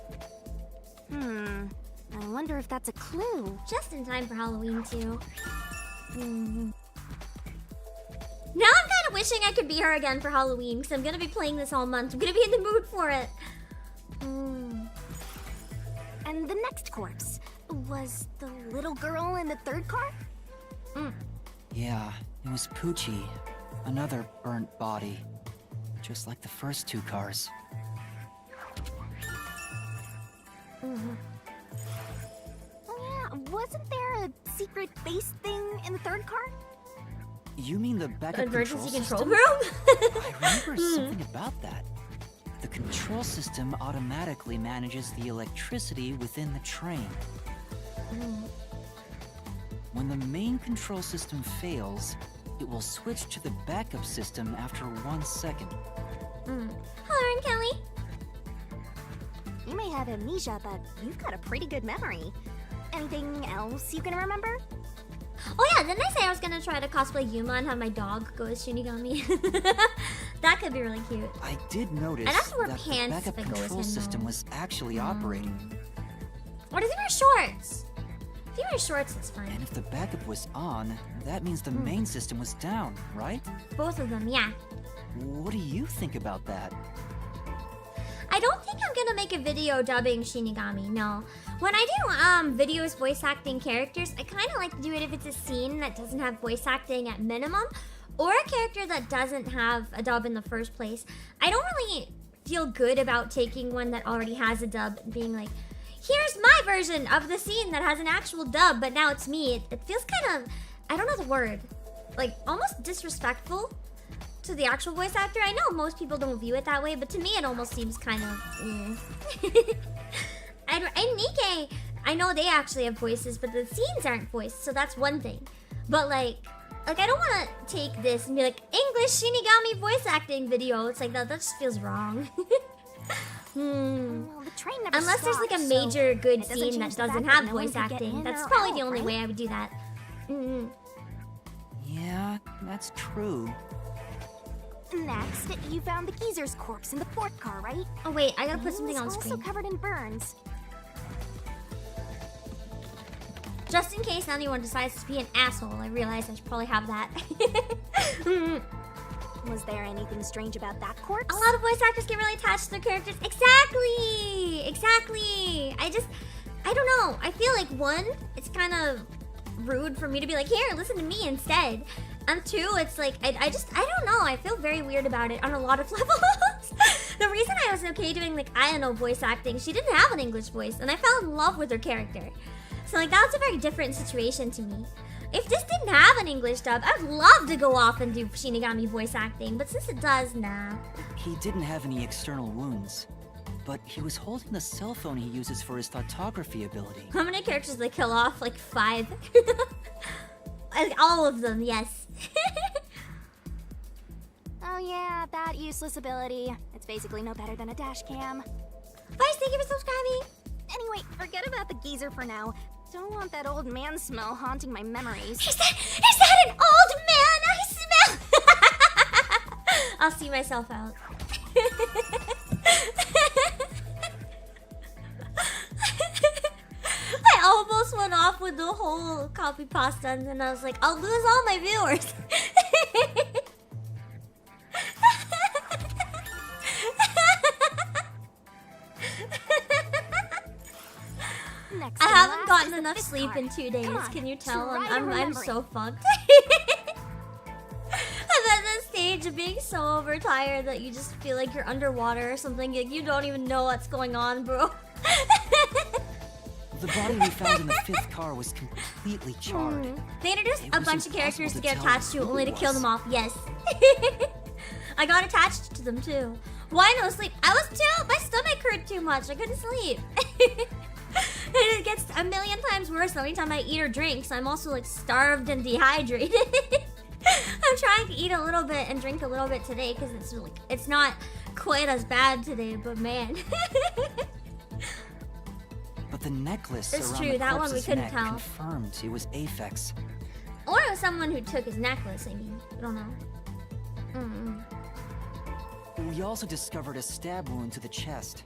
I wonder if that's a clue. Just in time for Halloween too. Now I'm kind of wishing I could be her again for Halloween because I'm gonna be playing this all month. I'm gonna be in the mood for it. And the next corpse was the little girl in the third car? Yeah, it was Poochie, another burnt body, just like the first 2 cars. Oh yeah, wasn't there a secret base thing in the third car? You mean the backup Emergency control system? room? I remember something about that. The control system automatically manages the electricity within the train. When the main control system fails, it will switch to the backup system after 1 second. Hello, Erin Kelly. You may have amnesia, but you've got a pretty good memory. Anything else you can remember? Oh yeah, didn't I say I was gonna try to cosplay Yuma and have my dog go as Shinigami? That could be really cute. I did notice I'd have to wear that the pants backup if I go with control him, system though. was actually operating. Or does he wear shorts? If he wears shorts, it's fine. And if the backup was on, that means the main system was down, right? Both of them, yeah. What do you think about that? I don't think I'm gonna make a video dubbing Shinigami, no. When I do videos voice acting characters, I kind of like to do it if it's a scene that doesn't have voice acting at minimum, or a character that doesn't have a dub in the first place. I don't really feel good about taking one that already has a dub and being like, here's my version of the scene that has an actual dub, but now it's me. It feels kind of, I don't know the word, like almost disrespectful to the actual voice actor. I know most people don't view it that way, but to me it almost seems kind of and Nikkei, I know they actually have voices, but the scenes aren't voiced, so that's one thing. But like I don't want to take this and be like, English Shinigami voice acting video. It's like, that just feels wrong. Well, the train never Unless there's like a stops, major so good it doesn't scene change that the doesn't fact have that no one voice can get acting. in That's or probably out, the only right? way I would do that. Yeah, that's true. Next, you found the geezer's corpse in the fourth car, right? Oh wait, I gotta put He something was on also screen. covered in burns. Just in case anyone decides to be an asshole, I realize I should probably have that. Was there anything strange about that corpse? A lot of voice actors get really attached to their characters. Exactly! Exactly! I don't know. I feel like one, it's kind of rude for me to be like, here, listen to me instead. And two, it's like, I don't know. I feel very weird about it on a lot of levels. The reason I was okay doing like, I don't know, voice acting, she didn't have an English voice and I fell in love with her character. So like, that was a very different situation to me. If this didn't have an English dub, I'd love to go off and do Shinigami voice acting, but since it does, nah. He didn't have any external wounds, but he was holding the cell phone he uses for his photography ability. How many characters did they kill off? Like 5? All of them, yes. Oh yeah, that useless ability. It's basically no better than a dash cam. Vice, thank you for subscribing. Anyway, forget about the geezer for now. Don't want that old man smell haunting my memories. Is that an old man I smell? I'll see myself out. I almost went off with the whole copy pasta and then I was like, I'll lose all my viewers. Next I and haven't last gotten is the enough fifth sleep car. in 2 days. Come on, Can you tell? try to I'm remember so it. fucked. I'm at the stage of being so overtired that you just feel like you're underwater or something. Like you don't even know what's going on, bro. The body we found in the fifth car was completely charred. They introduced It a was bunch of characters to impossible to get tell attached to, who only to it kill was. them off. Yes. I got attached to them too. Why no sleep? I was too. My stomach hurt too much. I couldn't sleep. And it gets a million times worse every time I eat or drink. So I'm also like starved and dehydrated. I'm trying to eat a little bit and drink a little bit today because it's not quite as bad today. But man. But the necklace It's around true, the that one we corpse's couldn't neck tell. confirmed it was Aphex. Or it was someone who took his necklace. I mean, I don't know. We also discovered a stab wound to the chest.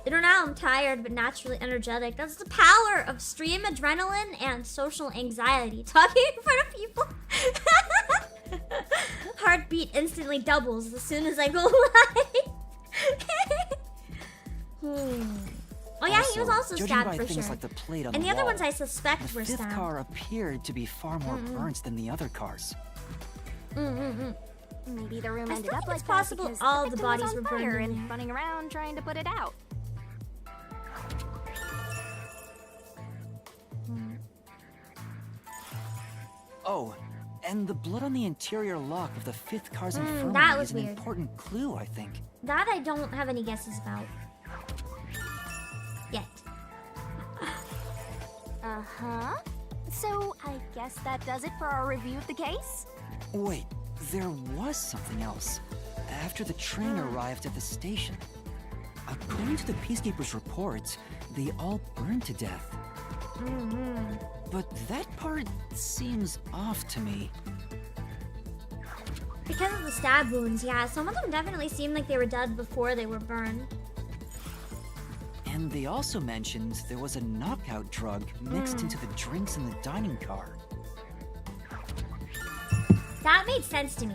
I don't know, I'm tired but naturally energetic. That's the power of stream adrenaline and social anxiety. Talking in front of people. Heartbeat instantly doubles as soon as I go live. Oh yeah, he was also judging stabbed by for things sure. like the plate on And the other wall, ones I suspect the were fifth stabbed. car appeared to be far more burns than the other cars. Maybe the room I ended still up think like it's that possible because all the the victim was bodies on were burned fire in and there. running around trying to put it out. Oh, and the blood on the interior lock of the fifth car's that infirmary was is an weird. important clue, I think. That I don't have any guesses about. Yet. Uh-huh. So, I guess that does it for our review of the case? Wait, there was something else. After the train arrived at the station. According to the Peacekeepers' reports, they all burned to death. But that part seems off to me. Because of the stab wounds, yeah. Some of them definitely seemed like they were dead before they were burned. And they also mentioned there was a knockout drug mixed into the drinks in the dining car. That made sense to me.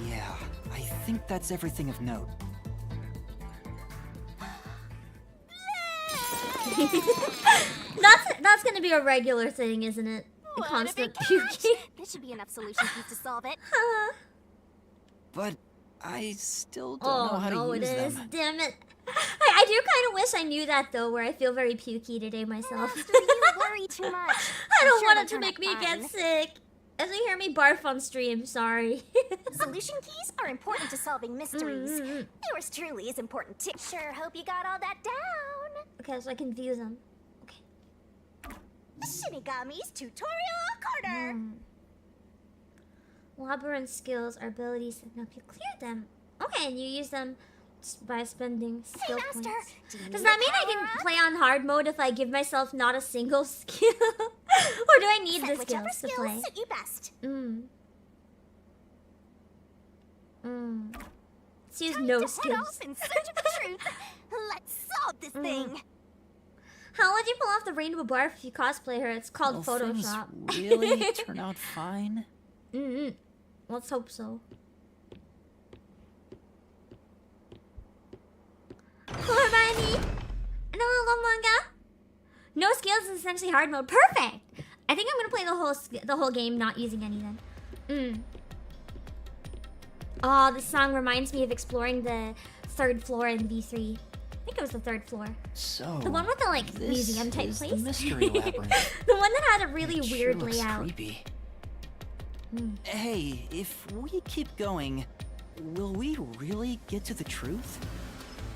Yeah, I think that's everything of note. That's gonna be a regular thing, isn't it? The What a constant big puking. catch. This should be enough solution keys to solve it. But I still don't know how no, to it use is. them. Damn it. I do kind of wish I knew that though, where I feel very pukey today myself. Master, you worry too much. I don't I'm sure want it it'll to turn make out me fine. get sick. As you hear me barf on stream, sorry. Solution keys are important to solving mysteries. Yours truly is important too. Sure hope you got all that down. Okay, so I can view them. Okay. Shinigami's tutorial corner. Labyrinth skills are abilities that help you clear them. Okay, and you use them by spending Hey, skill Master, points. do you Does need that a mean I can power-up? play on hard mode if I give myself not a single skill? Or do I need Set the whichever skills to skills play? suit you best. Let's use Time no to head skills. off in search of the truth. Let's solve this thing. How would you pull off the rainbow barf if you cosplay her? It's called Will Photoshop. things really turn out fine? Let's hope so. Hello, Hermione. No, hello, manga. No skills is essentially hard mode. Perfect. I think I'm gonna play the whole game not using any then. Oh, this song reminds me of exploring the third floor in V3. I think it was the third floor. So The one with the like this museum type is place. the mystery labyrinth. The one that had a really It sure weird looks layout. creepy. Hey, if we keep going, will we really get to the truth?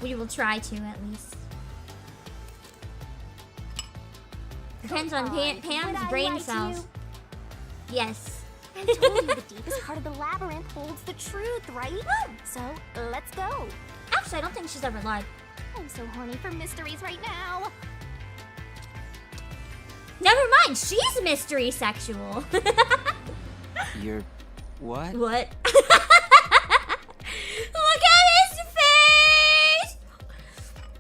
We will try to at least. Depends on Come on, Pam's would I brain lie to cells. you? Yes. I told you the deepest part of the labyrinth holds the truth, right? So, let's go. Actually, I don't think she's ever lied. I'm so horny for mysteries right now. Never mind, she's mystery sexual. You're what? What? Look at his face!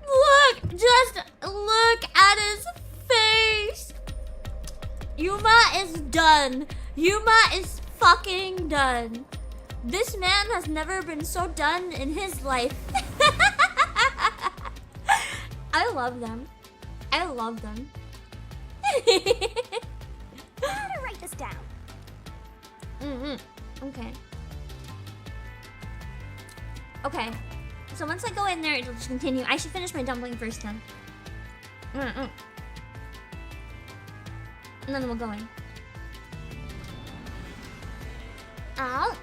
Look, just look at his face! Yuma is done. Yuma is fucking done. This man has never been so done in his life. I love them. I love them. How to write this down? Okay. Okay. So once I go in there, it'll just continue. I should finish my dumpling first then. And then we'll go in. Ow.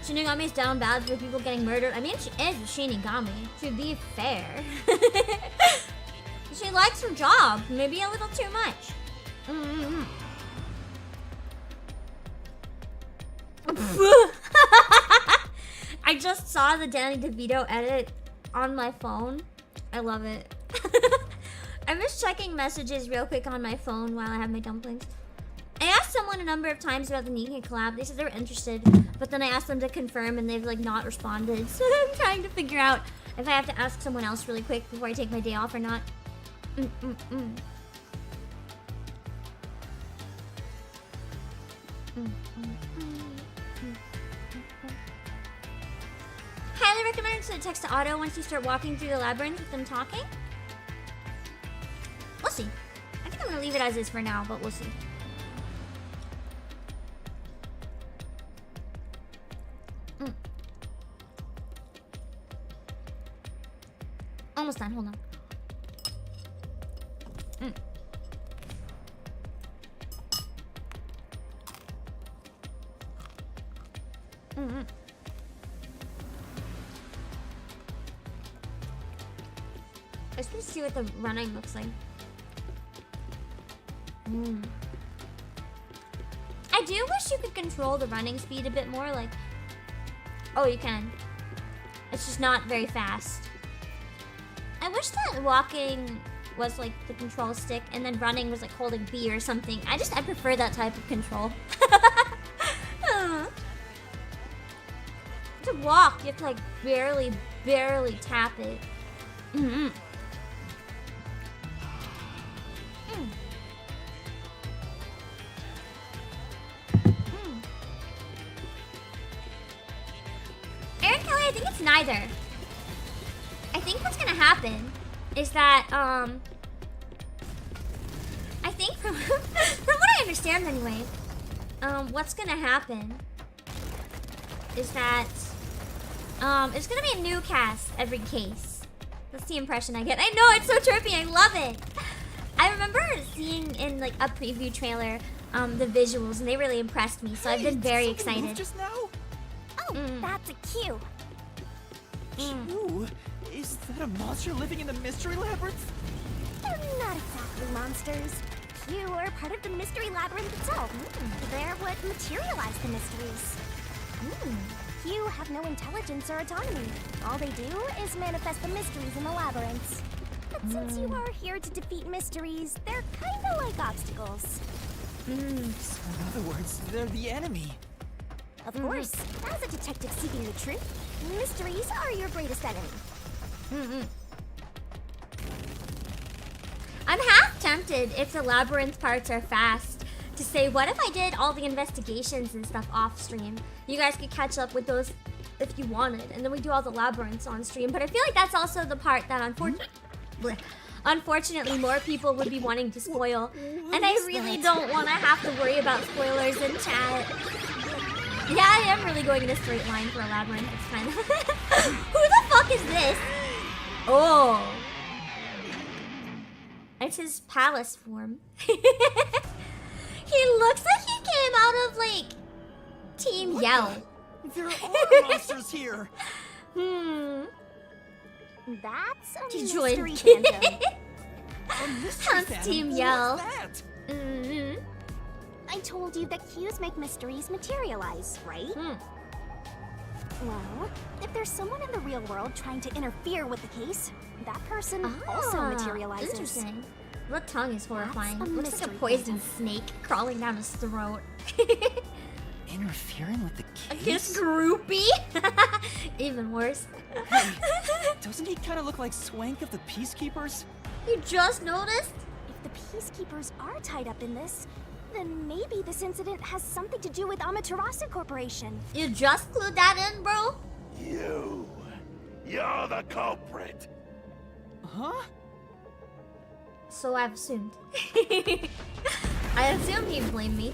Shinigami's down bad for people getting murdered. I mean, she is a Shinigami, to be fair. She likes her job, maybe a little too much. I just saw the Danny DeVito edit on my phone. I love it. I'm just checking messages real quick on my phone while I have my dumplings. I asked someone a number of times about the Nika collab. They said they were interested, but then I asked them to confirm and they've like not responded. So I'm trying to figure out if I have to ask someone else really quick before I take my day off or not. Highly recommend to text to Otto once you start walking through the labyrinth with them talking. We'll see. I think I'm gonna leave it as is for now, but we'll see. Almost done, hold on. just want to see what the running looks like. I do wish you could control the running speed a bit more, like... Oh, you can. It's just not very fast. I wish that walking was like the control stick and then running was like holding B or something. I prefer that type of control. To walk, you have to like barely tap it. Aaron Kelly, I think it's neither. I think what's gonna happen is that, I think from what I understand anyway, what's gonna happen is that, it's gonna be a new cast every case. That's the impression I get. I know, it's so trippy, I love it! I remember seeing in like a preview trailer, the visuals, and they really impressed me, so I've been very excited. Just now? Oh, that's a Q. Q? Is that a monster living in the mystery labyrinth? They're not exactly monsters. Q are part of the mystery labyrinth itself. They're what materialize the mysteries. Q have no intelligence or autonomy. All they do is manifest the mysteries in the labyrinths. But since you are here to defeat mysteries, they're kinda like obstacles. So in other words, they're the enemy. Of course, as a detective seeking the truth, mysteries are your greatest enemy. I'm half tempted, if the labyrinth parts are fast, to say, what if I did all the investigations and stuff off stream? You guys could catch up with those if you wanted, and then we do all the labyrinths on stream. But I feel like that's also the part that unfortunately more people would be wanting to spoil. And I really don't want to have to worry about spoilers in chat. Yeah, I am really going in a straight line for a labyrinth. It's kind of... Who the fuck is this? Oh. It's his palace form. He looks like he came out of, like, Team Yell. There are monsters here. That's a He mystery joined. fandom. Sounds Team Yell. I told you that Qs make mysteries materialize, right? Well, if there's someone in the real world trying to interfere with the case, that person also materializes. Interesting. That tongue is horrifying. That's a Looks like a mystery poison snake crawling down his throat. Interfering with the His case? groupie? Even worse. Hey, doesn't he kind of look like Swank of the Peacekeepers? You just noticed? If the peacekeepers are tied up in this, then maybe this incident has something to do with Amaterasu Corporation. You just clued that in, bro? You're the culprit. Huh? So I've assumed. I assumed he'd blame me.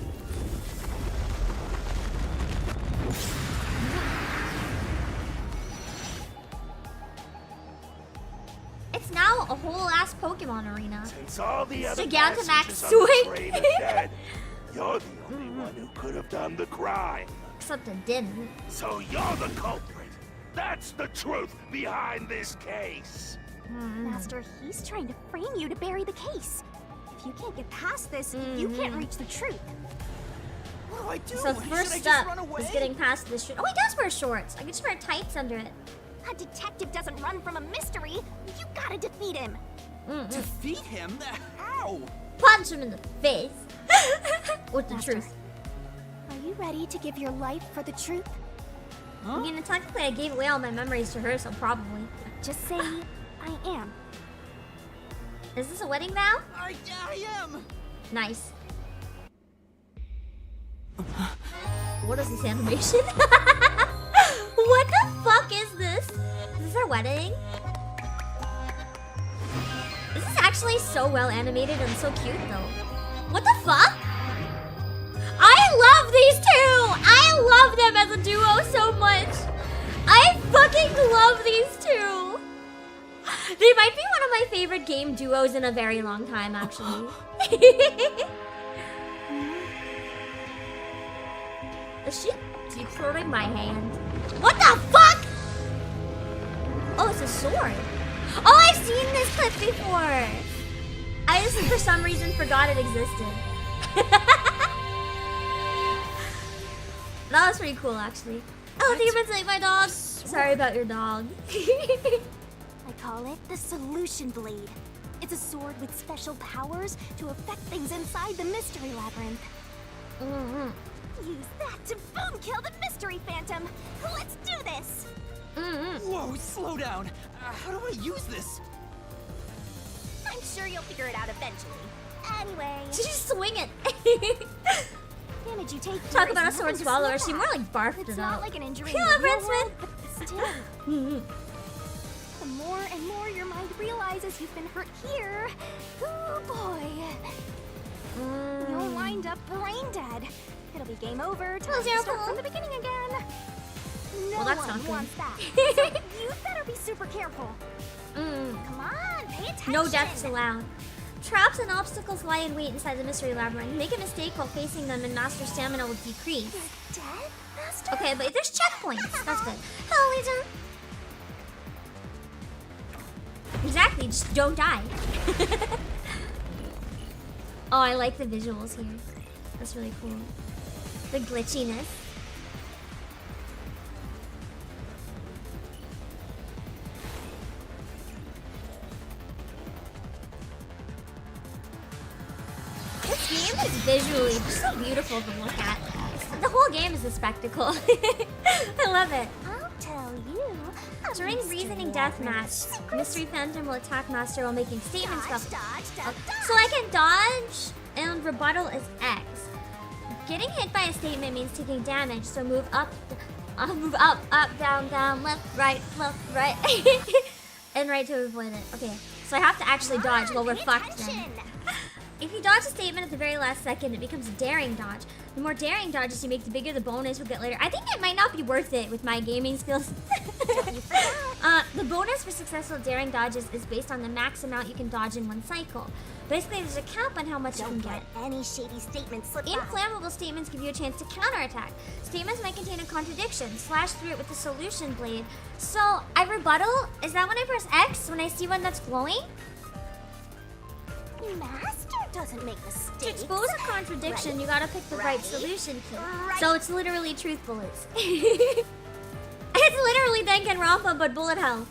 It's now a whole ass Pokemon arena. Since all the other Gigantamax passengers on the Swing. train are dead, you're the only one who could have done the crime. Except it didn't. So you're the culprit. That's the truth behind this case. Master, he's trying to frame you to bury the case. If you can't get past this, you can't reach the truth. What do I do? So Should I first just step run away? is getting past this shit. Oh, he does wear shorts. I can just wear tights under it. A detective doesn't run from a mystery. You gotta defeat him. Defeat him? How? Punch him in the face. With the Master. truth. Are you ready to give your life for the truth? I mean, technically I gave away all my memories to her, so probably. Just say, I am. Is this a wedding vow? I am. Nice. What is this animation? What the fuck is this? Is this our wedding? This is actually so well animated and so cute though. What the fuck? I love these two! I love them as a duo so much! I fucking love these two! They might be one of my favorite game duos in a very long time, actually. Is she deep throating my hand? What the fuck? Oh, it's a sword. Oh, I've seen this clip before. I just for some reason forgot it existed. That was pretty cool, actually. Oh, thank you for saying my dog. Sorry about your dog. I call it the Solution Blade. It's a sword with special powers to affect things inside the Mystery Labyrinth. Use that to boom kill the Mystery Phantom. Let's do this. Whoa, slow down. How do I use this? I'm sure you'll figure it out eventually. Anyway, Just swing it. damage you take. Talk here about a is sword nothing to swallower. sniff She at. more like barfed It's it not out. like an injury Kill in the her, real Prince world, but still. The more and more your mind realizes you've been hurt here, oh boy, you'll wind up brain dead. It'll be game over. Time to zero start pull. from the beginning again. No Well, that's one not good. wants that. So you better be super careful. Come on, pay attention. No deaths allowed. Traps and obstacles lie in wait inside the mystery labyrinth. Make a mistake while facing them and master stamina will decrease. You're dead, Master? Okay, but there's checkpoints. That's good. Hello, Lisa. Exactly, just don't die. Oh, I like the visuals here. That's really cool. The glitchiness. This game is visually just so beautiful to look at. The whole game is a spectacle. I love it. I'll tell you. a During mystery reasoning labyrinth deathmatch, secret. Mystery Phantom will attack Master while making statements Dodge, about dodge, dodge, dodge. So I can dodge and rebuttal is X. Getting hit by a statement means taking damage, so move up, down, left, right, and right to avoid it. Okay, so I have to actually dodge while we're Pay fucked then. attention. If you dodge a statement at the very last second, it becomes a daring dodge. The more daring dodges you make, the bigger the bonus you'll get later. I think it might not be worth it with my gaming skills. The bonus for successful daring dodges is based on the max amount you can dodge in one cycle. Basically, there's a cap on how much you Don't can let get. any shady statements slip by. Inflammable statements give you a chance to counterattack. Statements might contain a contradiction. Slash through it with the solution blade. So, I rebuttal? Is that when I press X when I see one that's glowing? Master doesn't make To mistakes. expose a contradiction, you gotta pick the right solution key. Right. So it's literally truth bullets. It's literally Dangan Ronpa, but bullet hell.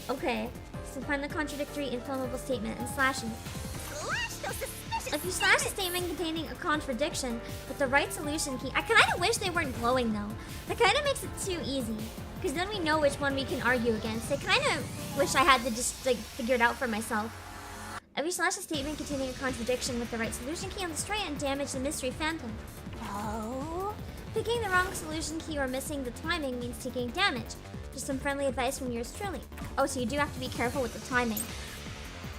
Okay, so find the contradictory inflammable statement and slash it. Slash those suspicious If you slash a statement containing a contradiction with the right solution key, I kind of wish they weren't glowing though. That kind of makes it too easy. Because then we know which one we can argue against. I kind of wish I had to just like figure it out for myself. If you slash a statement containing a contradiction with the right solution key, destroy it and damage the mystery phantom. No. Picking the wrong solution key or missing the timing means taking damage. Just some friendly advice from yours truly. Oh, so you do have to be careful with the timing.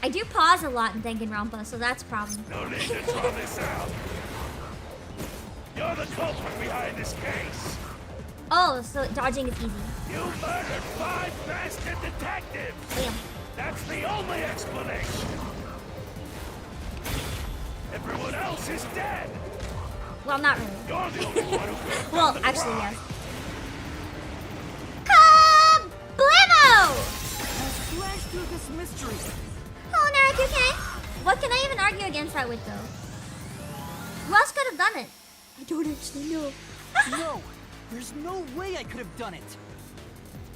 I do pause a lot in Dangan Ronpa, so that's a problem. No need to draw this out. You're the culprit behind this case. Oh, so dodging is easy. You murdered 5 bastard detectives. Bam. That's the only explanation. Everyone else is dead. Well, not really. You're the only one who could have Well, done the actually, crime. yes. Kablamo! Slash through this mystery. Hello, Narek, you okay? What can I even argue against that with, though? Who else could have done it? I don't actually know. No, there's no way I could have done it.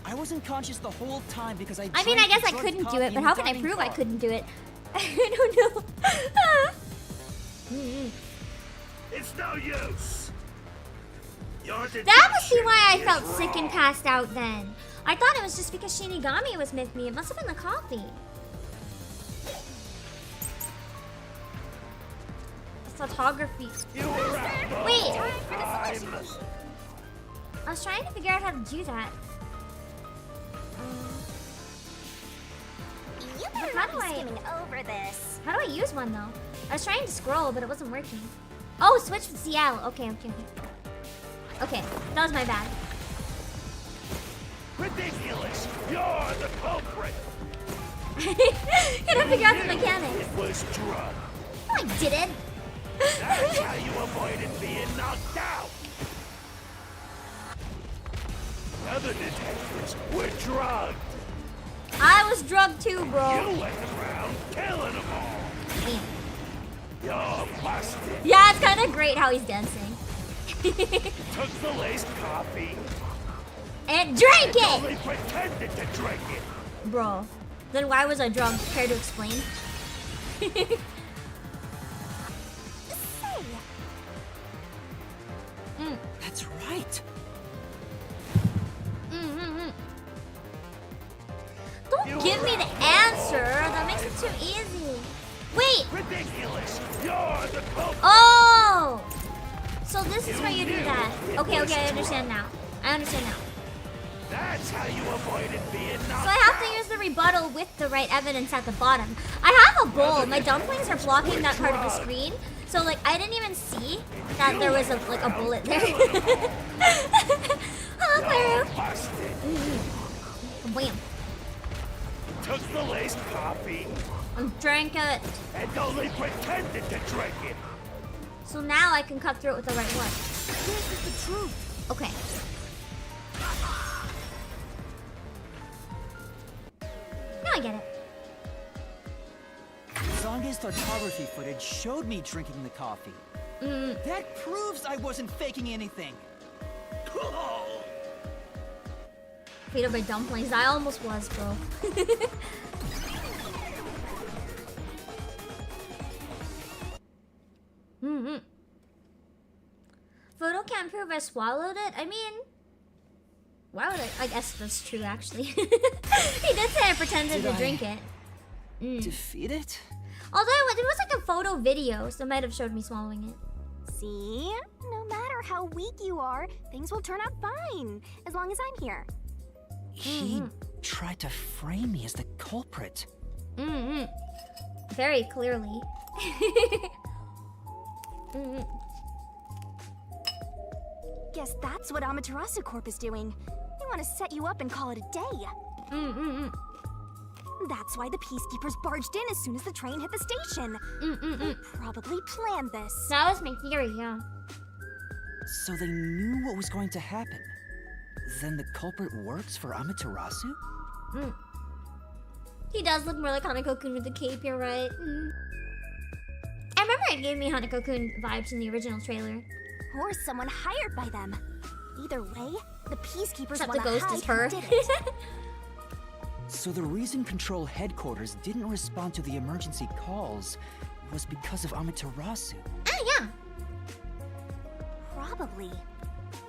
I was unconscious the whole time because I I mean, I drank guess I drugged couldn't do coffee it, in but the how can I dining prove I car. couldn't do it? I don't know. It's no use. Your That must be why I deduction felt is sick and wrong. passed out then. I thought it was just because Shinigami was with me. It must have been the coffee. Photography. You were out the Wait. whole time. I was trying to figure out how to do that. You better How not do be I- skimming over this. How do I use one though? I was trying to scroll, but it wasn't working. Oh, switch with CL. Okay. Okay, that was my bad. Ridiculous. You're the culprit. Gotta figure out the mechanics. It was drug. No, I didn't. That's how you avoided being knocked out. Other detectives were drugged. I was drugged too, bro. You went around killing them all. Damn. You're busted. Yeah, it's kind of great how he's dancing. Took the laced coffee. And drink it! Only pretended to drink it. Bro, then why was I drunk? Care to explain? Say, That's right. Don't give me the answer. That makes it too easy. Wait. Ridiculous. You're the culprit. Oh. So this is where you do that. Okay, I understand now. That's how you avoided being knocked So I have to use the rebuttal with the right evidence at the bottom. I have a bowl. My dumplings are blocking that part of the screen. So like I didn't even see that there was a bullet there. Hello, Claire. busted. Wham. Took the laced coffee Drank it. and only pretended to drink it. So now I can cut through it with the right one. this is the truth. Okay. Now I get it. Zange's photography footage showed me drinking the coffee. That proves I wasn't faking anything. Feed by dumplings. I almost was, bro. Photo can't prove I swallowed it. I mean, why would I guess that's true, actually. He did say I pretended to drink it. Defeat it? Although it was like a photo video, so it might have showed me swallowing it. See? No matter how weak you are, things will turn out fine. As long as I'm here. He tried to frame me as the culprit. Very clearly. Guess that's what Amaterasu Corp is doing. They want to set you up and call it a day. That's why the peacekeepers barged in as soon as the train hit the station. They probably planned this. That was my theory, yeah. So they knew what was going to happen. Then the culprit works for Amaterasu? He does look more like Hanako-kun with the cape, you're right. I remember it gave me Hanako-kun vibes in the original trailer. Or someone hired by them. Either way, the peacekeepers Except want the to ghost hide is her. who did it. So the reason Control Headquarters didn't respond to the emergency calls was because of Amaterasu. Ah, yeah. Probably.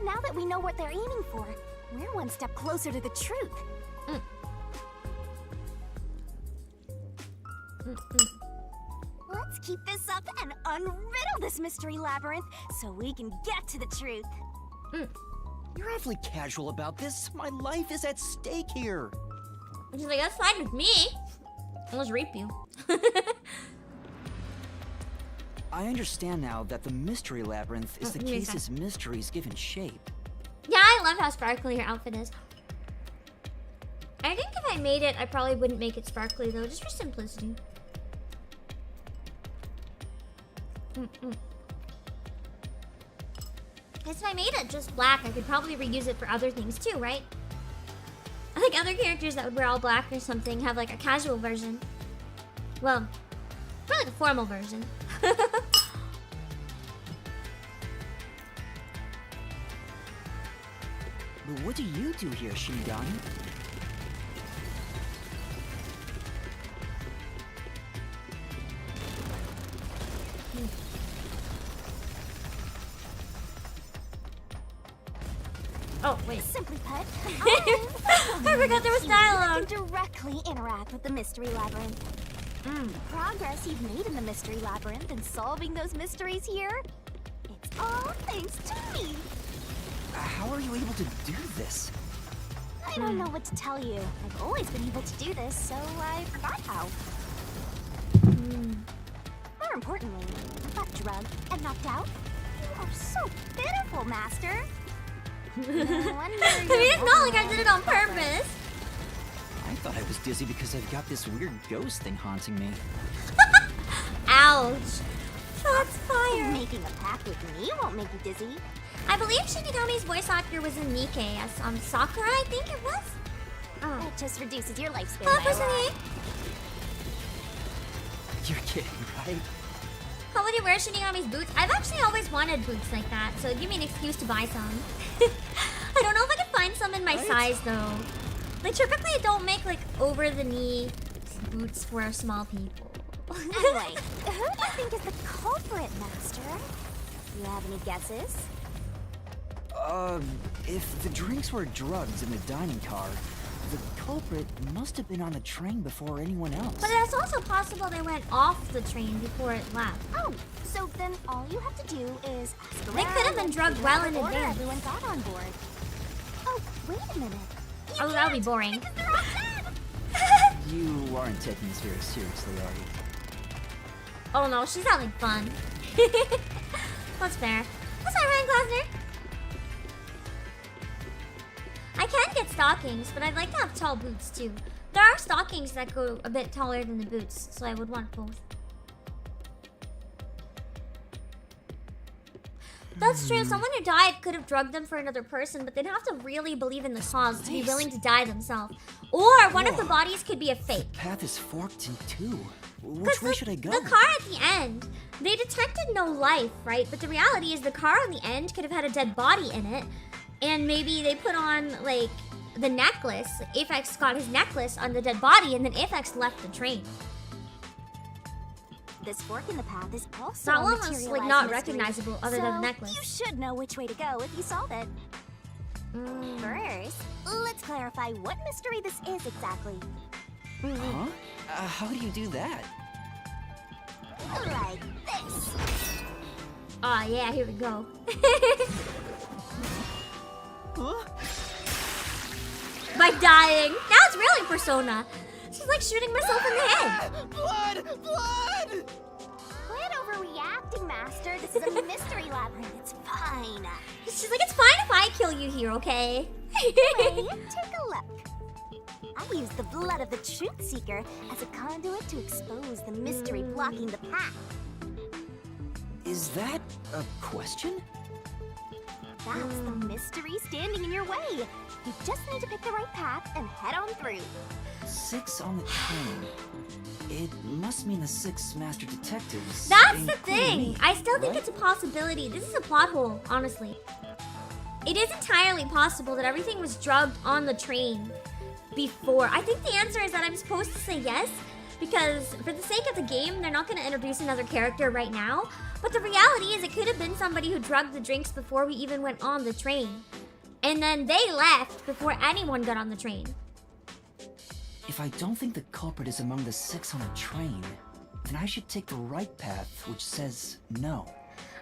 Now that we know what they're aiming for, we're one step closer to the truth. Let's keep this up and unriddle this mystery labyrinth so we can get to the truth. You're awfully casual about this. My life is at stake here. She's like, that's fine with me. I'll just rape you. I understand now that the mystery labyrinth is the makes case's mysteries given shape. Yeah, I love how sparkly her outfit is. I think if I made it, I probably wouldn't make it sparkly though, just for simplicity. Guess if I made it just black, I could probably reuse it for other things too, right? I think other characters that would wear all black or something have like a casual version. Well, probably like a formal version. But what do you do here, Shinigami? Oh, wait. Simply put, I forgot there was dialogue. can directly interact with the mystery labyrinth. The progress you've made in the mystery labyrinth and solving those mysteries here, it's all thanks to me. How are you able to do this? I don't know what to tell you. I've always been able to do this, so I forgot how. More importantly, I got drugged and knocked out. You are so pitiful, Master. I mean, it's not like I did it on purpose. I thought I was dizzy because I've got this weird ghost thing haunting me. Ouch. Shots fired. Making a pact with me won't make you dizzy. I believe Shinigami's voice actor was in Nikkei as Sakura, I think it was. Oh. It just reduces your lifespan Hello, by a lot. Pussy. You're kidding, right? How would you wear Shinigami's boots? I've actually always wanted boots like that, so it'd give me an excuse to buy some. I don't know if I can find some in my size though. Like typically I don't make like over the knee boots for small people. Anyway, who do you think is the culprit, Master? You have any guesses? If the drinks were drugged in the dining car, the culprit must have been on the train before anyone else. But it's also possible they went off the train before it left. Oh, so then all you have to do is ask around. They could have been and drugged figure out well in what order advance. everyone got on board. Oh, wait a minute. Oh, that would be boring. Because they're all dead. You aren't taking this very seriously, are you? Oh no, she's having fun. That's fair. That's all right, Glasner. I can get stockings, but I'd like to have tall boots too. There are stockings that go a bit taller than the boots, so I would want both. That's true. Someone who died could have drugged them for another person, but they'd have to really believe in the cause to be willing to die themselves. Or one of the bodies could be a fake. The path is forked in two. Which way should I go? The car at the end, they detected no life, right? But the reality is the car on the end could have had a dead body in it. And maybe they put on, like, the necklace. Aphex got his necklace on the dead body, and then Aphex left the train. This fork in the path is also That a one was, materialized like, not mystery. recognizable other than the necklace. You should know which way to go if you solve it. First, let's clarify what mystery this is exactly. Huh? How do you do that? Like this. Oh, yeah, here we go. Huh? By dying. Now it's really Persona. She's like shooting myself in the head. Blood! Blood! Quit overreacting, Master. This is a mystery labyrinth. It's fine. She's like, it's fine if I kill you here, okay? Anyway, take a look. I use the blood of the Truth Seeker as a conduit to expose the mystery blocking the path. Is that a question? That's the mystery standing in your way. You just need to pick the right path and head on through. 6 on the train. It must mean the 6 master detectives. That's the including thing. me, I still think right? it's a possibility. This is a plot hole, honestly. It is entirely possible that everything was drugged on the train before. I think the answer is that I'm supposed to say yes, because for the sake of the game, they're not going to introduce another character right now. But the reality is it could have been somebody who drugged the drinks before we even went on the train. And then they left before anyone got on the train. If I don't think the culprit is among the 6 on the train, then I should take the right path, which says no.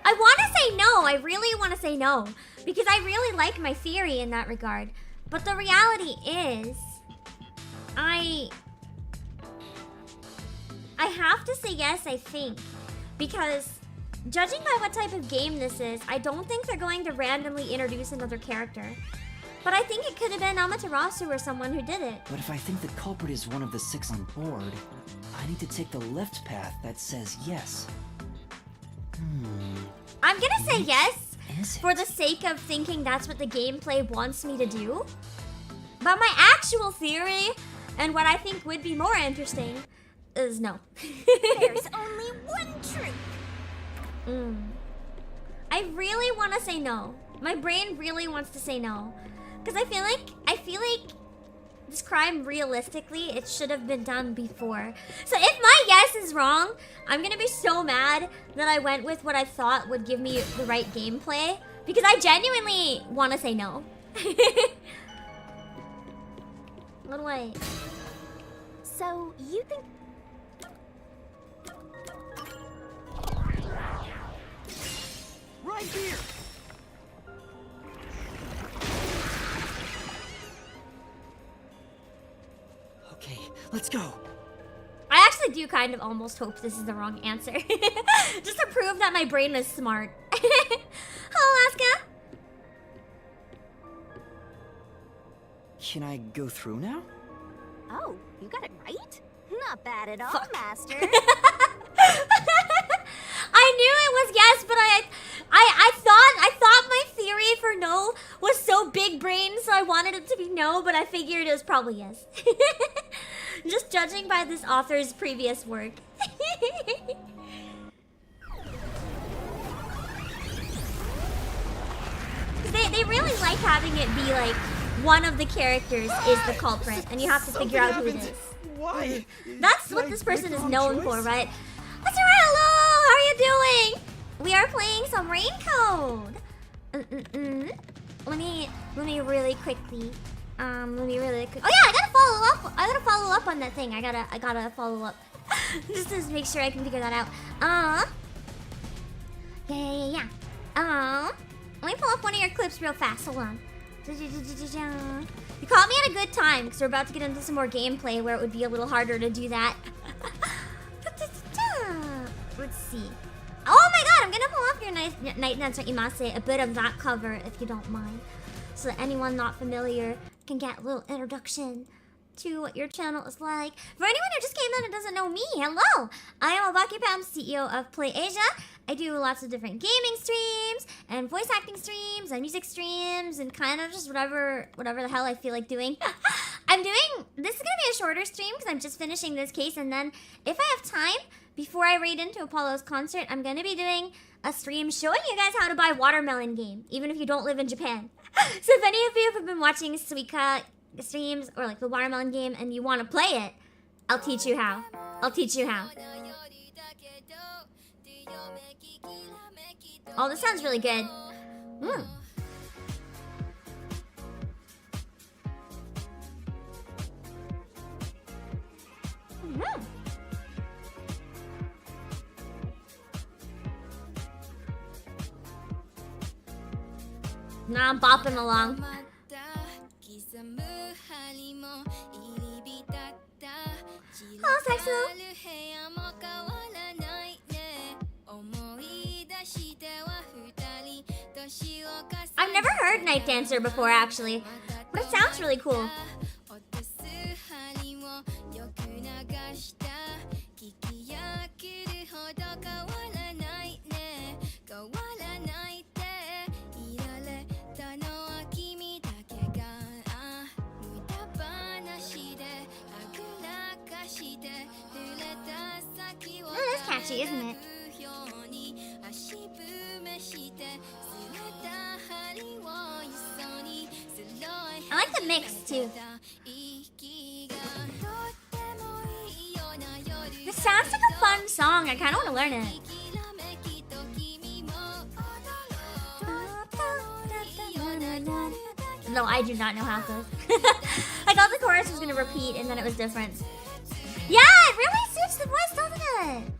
I want to say no. I really want to say no. Because I really like my theory in that regard. But the reality is, I have to say yes, I think. Because judging by what type of game this is, I don't think they're going to randomly introduce another character. But I think it could have been Amaterasu or someone who did it. But if I think the culprit is one of the 6 on board, I need to take the left path that says yes. I'm gonna say yes Is it? for the sake of thinking that's what the gameplay wants me to do. But my actual theory, and what I think would be more interesting, is no. There's only one truth. I really want to say no. My brain really wants to say no. Because I feel like this crime, realistically, it should have been done before. So if my yes is wrong, I'm going to be so mad that I went with what I thought would give me the right gameplay. Because I genuinely want to say no. What do I... So, you think... Right here! Okay, let's go. I actually do kind of almost hope this is the wrong answer. Just to prove that my brain is smart. Hello, Alaska. Can I go through now? Oh, you got it right? Not bad at all, Fuck. Master. I knew it was yes, but I thought my theory for no was so big brain, so I wanted it to be no, but I figured it was probably yes. Just judging by this author's previous work. They really like having it be like one of the characters is the culprit, and you have to figure out who it is. Why? That's what this person is known for, right? That's right, hello! How are you doing? We are playing some Raincoat. Let me really quickly. Oh yeah, I gotta follow up on that thing. I gotta follow up. Just to make sure I can figure that out. Yeah. Let me pull up one of your clips real fast. Hold on. You caught me at a good time because we're about to get into some more gameplay where it would be a little harder to do that. Let's see. Oh my god, I'm gonna pull up your Night Dancer Imase, a bit of that cover if you don't mind. So that anyone not familiar can get a little introduction to what your channel is like. For anyone who just came in and doesn't know me, hello! I am Obake, CEO of Playasia. I do lots of different gaming streams, and voice acting streams, and music streams, and kind of just whatever the hell I feel like doing. This is gonna be a shorter stream because I'm just finishing this case, and then if I have time, before I raid into Apollo's concert, I'm gonna be doing a stream showing you guys how to buy Watermelon Game, even if you don't live in Japan. So if any of you have been watching Suika streams or like the Watermelon Game and you want to play it, I'll teach you how. Oh, this sounds really good. Nah, I'm bopping along. Oh, Saxo. I've never heard Night Dancer before, actually, but it sounds really cool. That's catchy, isn't it? I like the mix too. This sounds like a fun song. I kind of want to learn it. No, I do not know how it goes. I thought the chorus was going to repeat and then it was different. Yeah, it really suits the voice, doesn't it?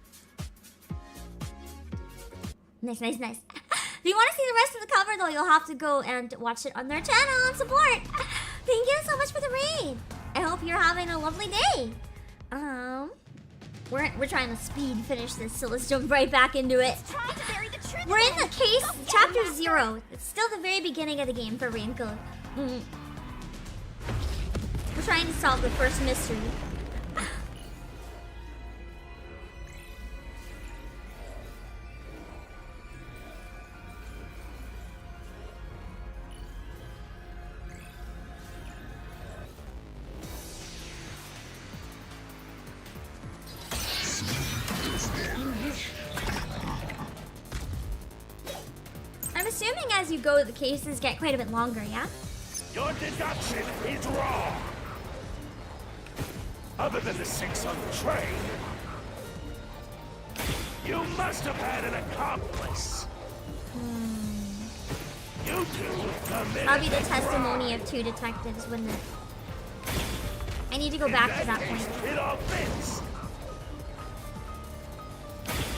Nice. If you want to see the rest of the cover, though, you'll have to go and watch it on their channel and support. Thank you so much for the raid. I hope you're having a lovely day. We're trying to speed finish this, so let's jump right back into it. We're in the case chapter 0. It's still the very beginning of the game for Raincoat. We're trying to solve the first mystery. I'm assuming as you go, the cases get quite a bit longer, yeah? Your deduction is wrong. Other than the 6 on the train, you must have had an accomplice. You two committed. I'll be the testimony of 2 detectives, wouldn't it? I need to go back to that point. It all fits.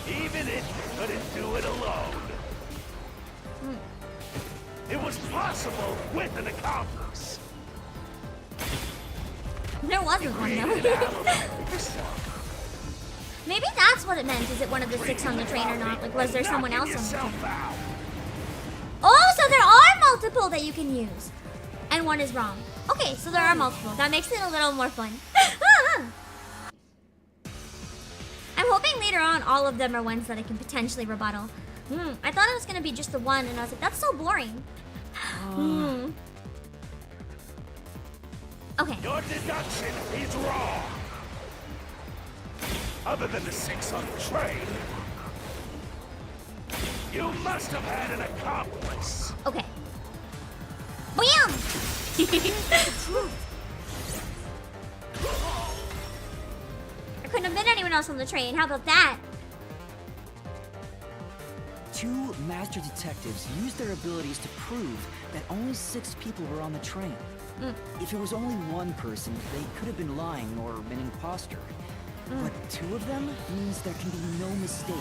Even if you couldn't do it alone. It was possible with an accomplice. There wasn't one, though. Maybe that's what it meant. Is it one of the 6 on the train or not? Like, was there someone else on the train? Oh, so there are multiple that you can use. And one is wrong. Okay, so there are multiple. That makes it a little more fun. I'm hoping later on all of them are ones that I can potentially rebuttal. I thought it was going to be just the one, and I was like, that's so boring. Okay. Your deduction is wrong. Other than the 6 on the train, you must have had an accomplice. Okay. Bam! There couldn't have been anyone else on the train. How about that? 2 master detectives used their abilities to prove that only 6 people were on the train. If it was only 1 person, they could have been lying or an imposter. But 2 of them means there can be no mistake.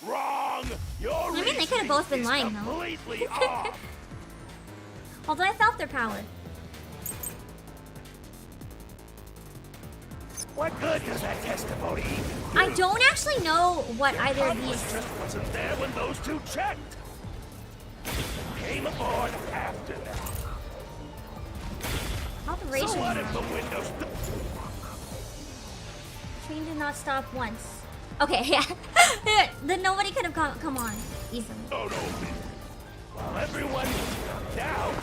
Wrong. Your I mean, they could have both been lying, though. completely off. Although I felt their power. What good does that testimony even do? I don't actually know what either of Accomplice these. just wasn't there when those 2 checked. Came aboard after that. Operation. So what if the windows? Train did not stop once. Okay, yeah. Then nobody could have come on easily. Don't open. While everyone doubt,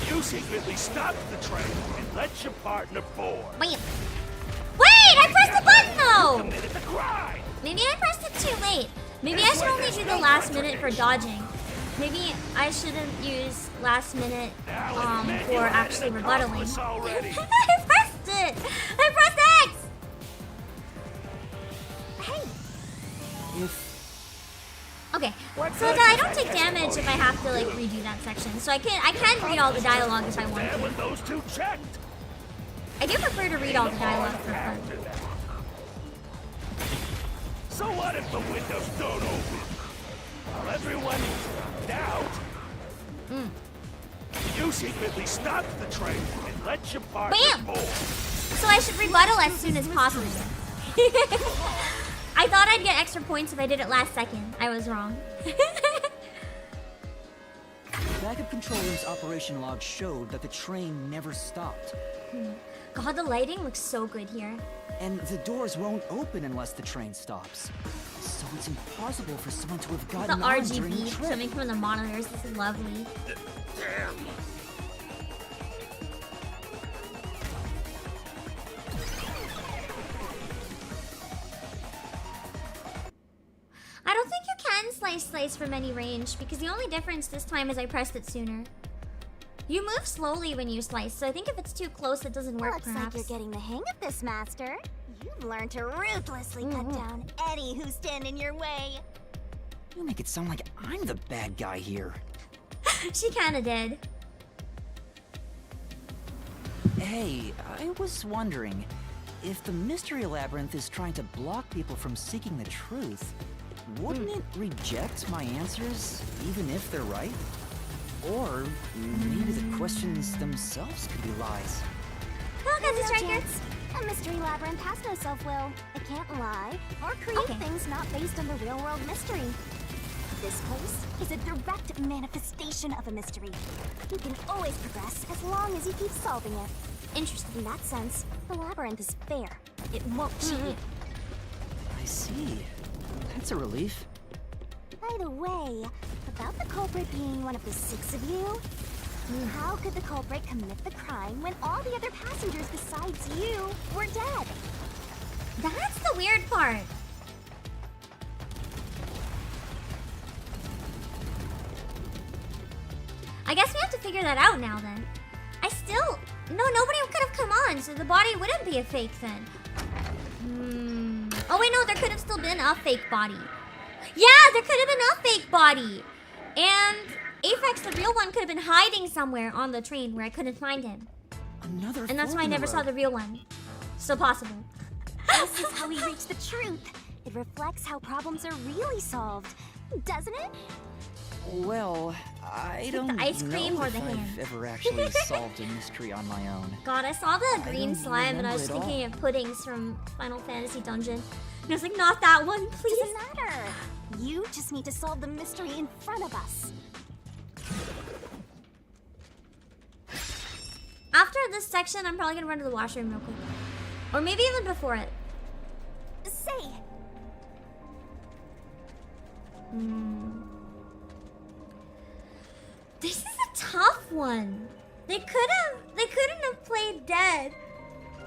you secretly stopped the train and let your partner board. Wait. Wait! I pressed the button though. Committed the crime. Maybe I pressed it too late. Maybe I should only do the last minute for dodging. Maybe I shouldn't use last minute for actually rebuttaling. Already. I pressed it! I pressed X! Hey, Okay, so that I don't take damage if I have to like redo that section. So I can read all the dialogue if I want There to. when those 2 checked. I do prefer to read all the dialogue for fun. After that. So what if the windows don't open? While everyone doubt, you secretly stopped the train and let your partner Bam! board. So I should rebuttal as soon as possible. I thought I'd get extra points if I did it last second. I was wrong. Backup control room's operation log showed that the train never stopped. God, the lighting looks so good here. And the doors won't open unless the train stops. So it's impossible for someone to have The gotten on during the RGB trip. coming from the monitors. This is lovely. Damn. I don't think you can slice from any range because the only difference this time is I pressed it sooner. You move slowly when you slice, so I think if it's too close, it doesn't work. looks like Perhaps. you're getting the hang of this, Master. You've learned to ruthlessly cut down any who stand in your way. You make it sound like I'm the bad guy here. She kinda did. Hey, I was wondering, if the Mystery Labyrinth is trying to block people from seeking the truth, wouldn't it reject my answers, even if they're right? Or maybe the questions themselves could be lies. Welcome to Striker. Chance. A mystery labyrinth has no self-will. It can't lie or create Okay. things not based on the real-world mystery. This place is a direct manifestation of a mystery. You can always progress as long as you keep solving it. Interesting. In that sense, the labyrinth is fair. It won't cheat you. I see. That's a relief. By the way, about the culprit being one of the 6 of you, how could the culprit commit the crime when all the other passengers besides you were dead? That's the weird part. I guess we have to figure that out now then. Nobody could have come on, so the body wouldn't be a fake then. Oh wait, no, there could have still been a fake body. Yeah, there could have been a fake body. And Aphex, the real one, could have been hiding somewhere on the train where I couldn't find him. Another And that's why I fork in the never saw road. the real one. Still possible. This is how we reach the truth. It reflects how problems are really solved, doesn't it? Well, I don't the ice cream know or if the I've hand? ever actually solved a mystery on my own. God, I saw the green don't slime and I was remember it thinking of puddings from Final Fantasy Dungeon. And I was like, not that one, please. Doesn't matter. You just need to solve the mystery in front of us. After this section, I'm probably gonna run to the washroom real quick. Or maybe even before it. Say, This is a tough one. They couldn't have played dead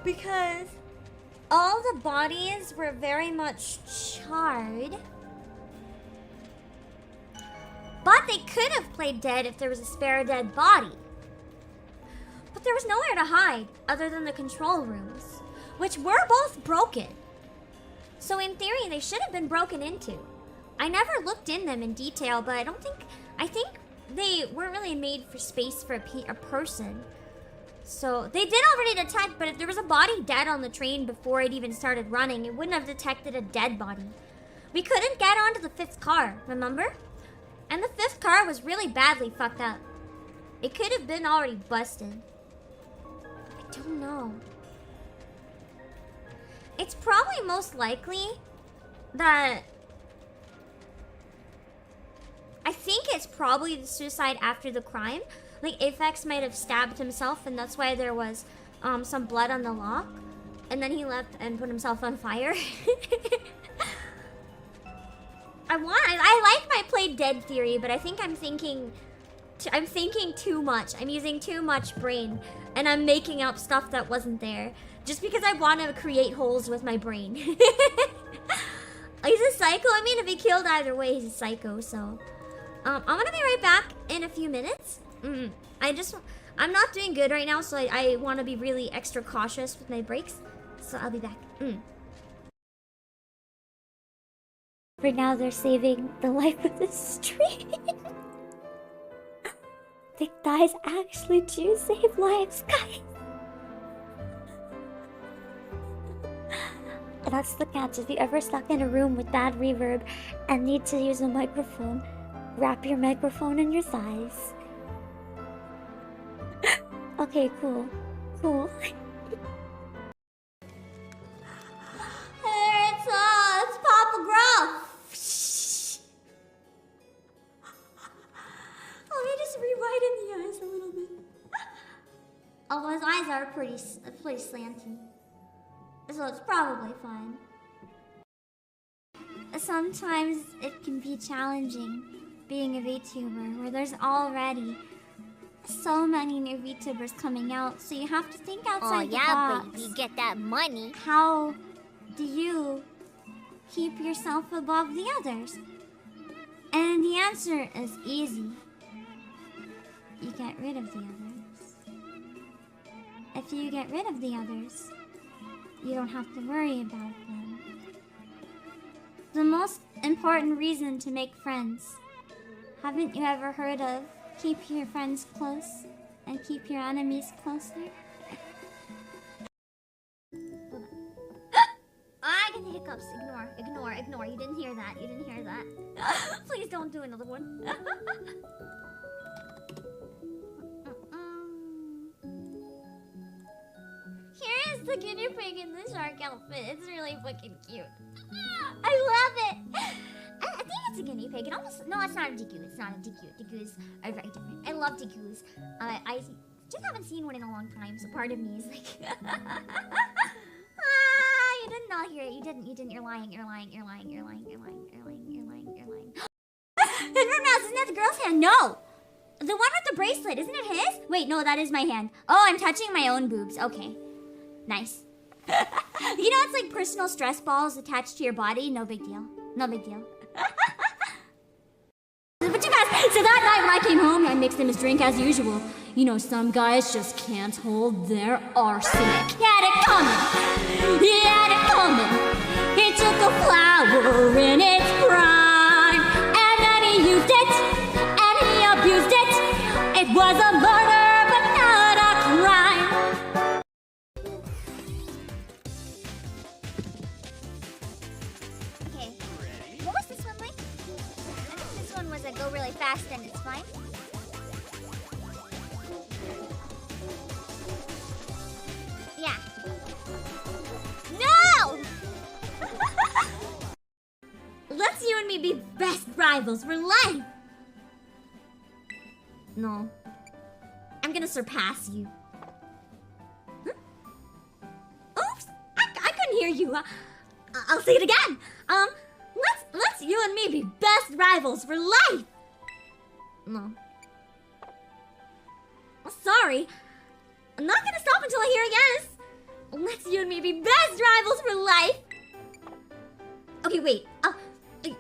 because all the bodies were very much charred. But they could have played dead if there was a spare dead body. But there was nowhere to hide other than the control rooms, which were both broken. So in theory, they should have been broken into. I never looked in them in detail, but I think they weren't really made for space for a person. So they did already detect, but if there was a body dead on the train before it even started running, it wouldn't have detected a dead body. We couldn't get onto the 5th car, remember? And the 5th car was really badly fucked up. It could have been already busted. I don't know. It's probably most likely that... I think it's probably the suicide after the crime. Like, Aphex might have stabbed himself, and that's why there was some blood on the lock. And then he left and put himself on fire. I like my play dead theory, but I think I'm thinking too much. I'm using too much brain, and I'm making up stuff that wasn't there just because I want to create holes with my brain. He's a psycho. I mean, if he killed either way, he's a psycho. So, I'm gonna be right back in a few minutes. I'm not doing good right now, so I want to be really extra cautious with my breaks. So I'll be back. Right now, they're saving the life of this stream. Thick thighs actually do save lives, guys. That's the catch. If you ever stuck in a room with bad reverb and need to use a microphone, wrap your microphone in your thighs. Okay, cool. Cool. It's Papa Gruff. Let me just rewiden the eyes a little bit. Oh, his eyes are pretty slanty, so it's probably fine. Sometimes it can be challenging being a VTuber where there's already so many new VTubers coming out, so you have to think outside the box. But you get that money. How do you keep yourself above the others? And the answer is easy. You get rid of the others. If you get rid of the others, you don't have to worry about them. The most important reason to make friends. Haven't you ever heard of keep your friends close and keep your enemies closer? Hold on. I get the hiccups. Ignore. You didn't hear that. Please don't do another one. Here is the guinea pig in the shark outfit. It's really fucking cute. I love it. I think it's a guinea pig. No, it's not a Deku. It's not a Deku. Dekus are very different. I love Dekus. I just haven't seen one in a long time, so part of me is like, you did not hear it. You didn't. You're lying. And remember, isn't that the girl's hand? No! The one with the bracelet, isn't it his? Wait, no, that is my hand. Oh, I'm touching my own boobs. Okay. Nice. You know, it's like personal stress balls attached to your body. No big deal. But you guys, so that night when I came home, I mixed him his drink as usual. You know, some guys just can't hold their arsenic. He had it coming. He took a flower in its prime, and then he used it, and he abused it. It was a murder, but not a crime. Okay, what was this one like? I think this one was a go really fast and it's fine. Yeah. No! Let's you and me be best rivals for life! No. I'm gonna surpass you. Huh? Oops! I couldn't hear you. I'll say it again. Let's you and me be best rivals for life! No. Sorry. I'm not gonna stop until I hear a yes. Let's you and me be best rivals for life. Okay, wait.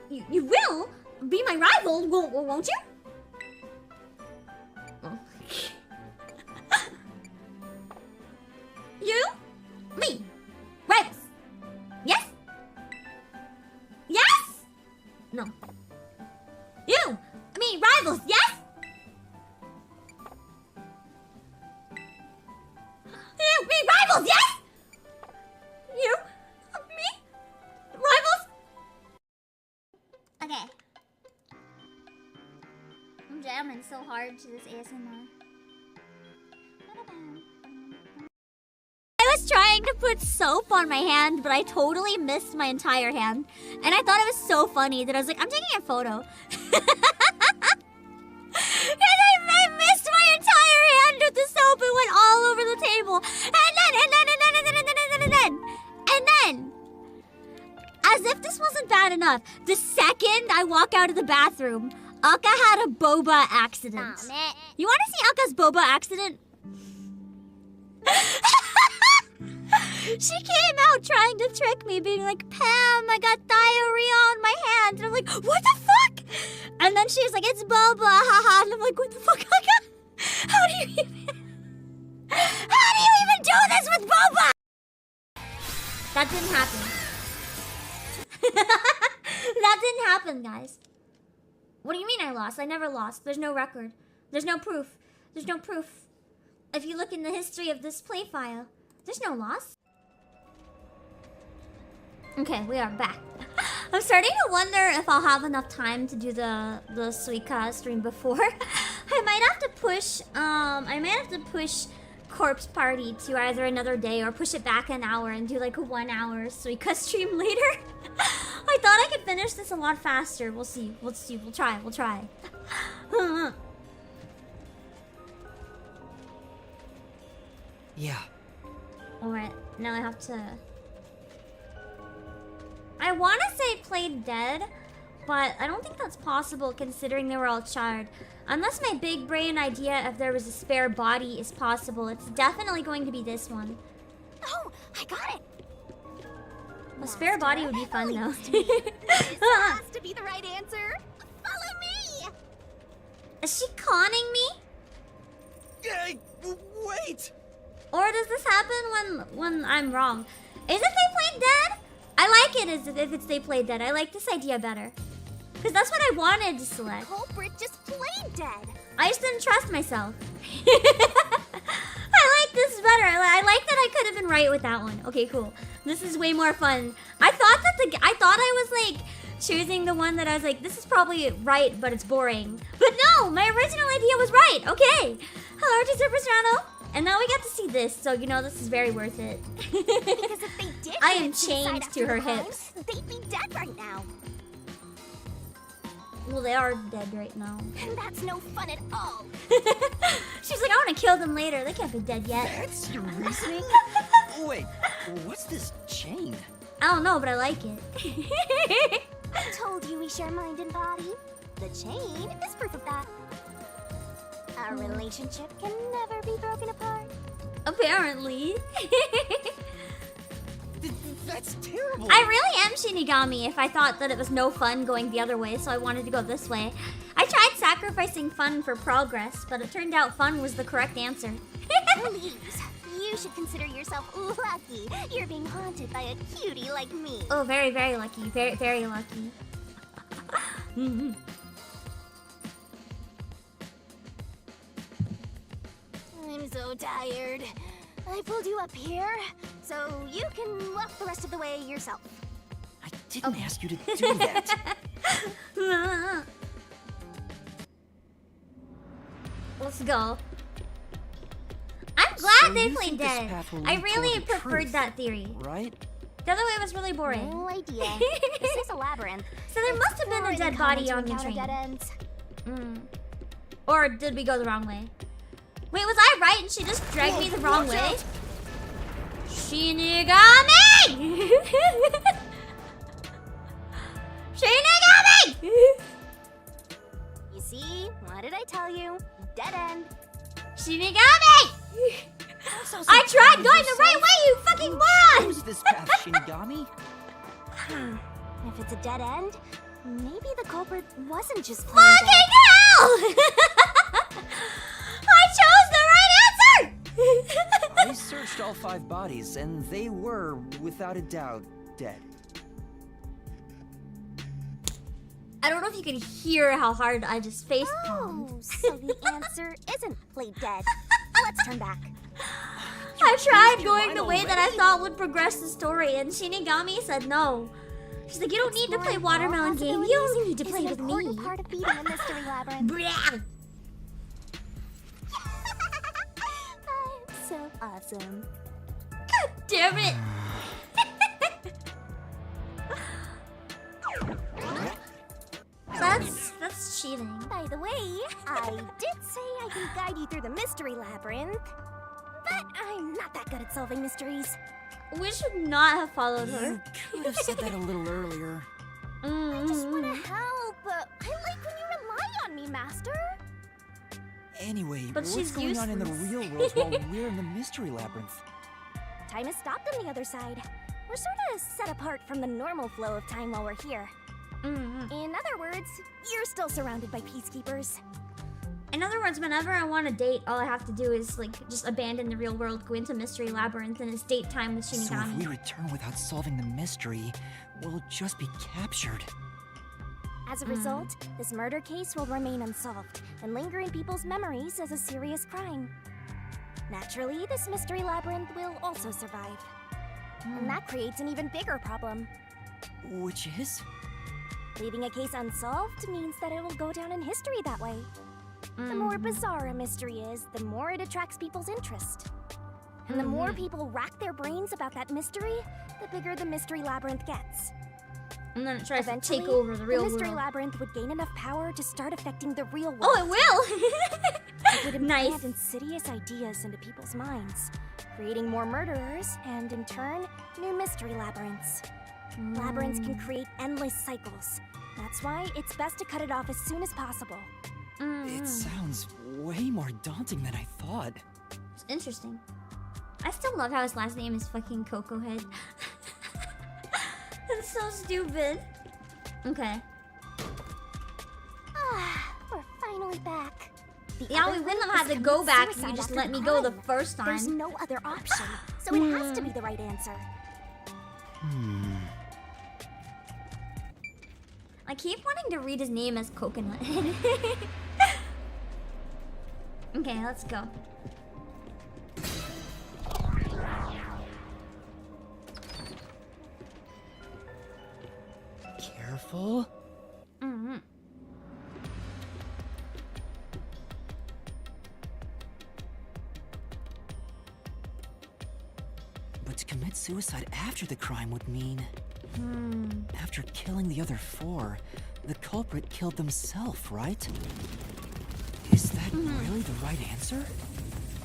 You will be my rival, won't you? Oh. You? Me? Rivals? Yes? Yes? No. You? Me? Rivals? Yes? You? Me? Rivals? Yes? You? Me? Rivals? Okay. I'm jamming so hard to this ASMR. I was trying to put soap on my hand, but I totally missed my entire hand. And I thought it was so funny that I was like, I'm taking a photo. And I missed my entire hand with the soap. It went all over the table. And then, as if this wasn't bad enough, the second I walk out of the bathroom, Akka had a boba accident. You want to see Akka's boba accident? She came out trying to trick me, being like, Pam, I got diarrhea on my hand. And I'm like, what the fuck? And then she was like, it's boba, haha. And I'm like, what the fuck, Akka? How do you even do this with boba? That didn't happen. That didn't happen, guys. What do you mean I lost? I never lost. There's no record. There's no proof. There's no proof. If you look in the history of this play file, there's no loss. Okay, we are back. I'm starting to wonder if I'll have enough time to do the Suika stream before. I might have to push Corpse Party to either another day or push it back an hour and do like a 1 hour Suika stream later. I thought I could finish this a lot faster. We'll see. We'll try. Yeah. Alright, now I have to... I want to say played dead, but I don't think that's possible considering they were all charred. Unless my big brain idea if there was a spare body is possible, it's definitely going to be this one. Oh, I got it. A spare body would be fun though. This has to be the right answer. Follow me. Is she conning me? Hey, wait! Or does this happen when I'm wrong? Is it they played dead? I like it as if it's they played dead. I like this idea better. Because that's what I wanted to select. Culprit just played dead. I just didn't trust myself. I like this better. I like that I could have been right with that one. Okay, cool. This is way more fun. I thought I was like choosing the one that I was like, this is probably right, but it's boring. But no, my original idea was right. Okay. Hello, to Super Strano. And now we get to see this, so you know this is very worth it. Because if they did I am commit suicide chained after to her the crime, hips. they'd be dead right now. Well, they are dead right now. And that's no fun at all. She's like, I want to kill them later. They can't be dead yet. That's your reasoning? Wait, what's this chain? I don't know, but I like it. I told you we share mind and body. The chain is proof of that. Our relationship can never be broken apart. Apparently. That's terrible. I really am Shinigami if I thought that it was no fun going the other way, so I wanted to go this way. I tried sacrificing fun for progress, but it turned out fun was the correct answer. Please, you should consider yourself lucky. You're being haunted by a cutie like me. Oh, very, very lucky. Very, very lucky. I'm so tired. I pulled you up here, so you can walk the rest of the way yourself. I didn't ask you to do that. Let's go. I'm glad So they you played think this dead. path will I lead really toward the preferred truth, that theory. Right? The other way was really boring. No idea. This is a labyrinth. So there must have been a dead body on the train. train. Or did we go the wrong way? Wait, was I right and she just dragged me the wrong way? out. Shinigami! Shinigami! You see? What did I tell you? Dead end. Shinigami! I tried going the right way, you fucking moron! Who's this path, Shinigami? If it's a dead end, maybe the culprit wasn't just playing Fucking hell! I chose the right answer! I searched all 5 bodies, and they were, without a doubt, dead. I don't know if you can hear how hard I just face palmed. Oh, so the answer isn't play dead. Let's turn back. I tried going the way that I thought would progress the story, and Shinigami said no. She's like, you don't need to play Watermelon Game. You only need to play with me. It's an important part of beating a mystery labyrinth. Blah. I'm so awesome. God damn it. That's cheating. By the way, I did say I can guide you through the mystery labyrinth, but I'm not that good at solving mysteries. We should not have followed her. You could have said that a little earlier. I just want to help. I like when you rely on me, Master. Anyway, But what's she's going on in the useless. real world while we're in the mystery labyrinth? Time has stopped on the other side. We're sort of set apart from the normal flow of time while we're here. In other words, you're still surrounded by peacekeepers. In other words, whenever I want to date, all I have to do is like just abandon the real world, go into Mystery Labyrinth, and it's date time with So if we Shinigami. return without solving the mystery, we'll just be captured. As a result, this murder case will remain unsolved and linger in people's memories as a serious crime. Naturally, this mystery labyrinth will also survive. And that creates an even bigger problem. Which is? Leaving a case unsolved means that it will go down in history that way. The more bizarre a mystery is, the more it attracts people's interest. And the more people rack their brains about that mystery, the bigger the mystery labyrinth gets. And then it tries Eventually, to take over the real the mystery world. labyrinth would gain enough power to start affecting the real world. Oh, it will! It would Nice. implant insidious ideas into people's minds, creating more murderers, and in turn, new mystery labyrinths. Labyrinths can create endless cycles. That's why it's best to cut it off as soon as possible. It sounds way more daunting than I thought. It's interesting. I still love how his last name is fucking Coco Head. That's so stupid. Okay. We're finally back. The Yeah, other we wouldn't route have had is to go commit back if suicide you just after let the me go the crime. first There's time. no other option, so it has to be the right answer. I keep wanting to read his name as Coconut Head. Okay, let's go. Careful. But to commit suicide after the crime would mean... After killing the other 4, the culprit killed themselves, right? Is that really the right answer?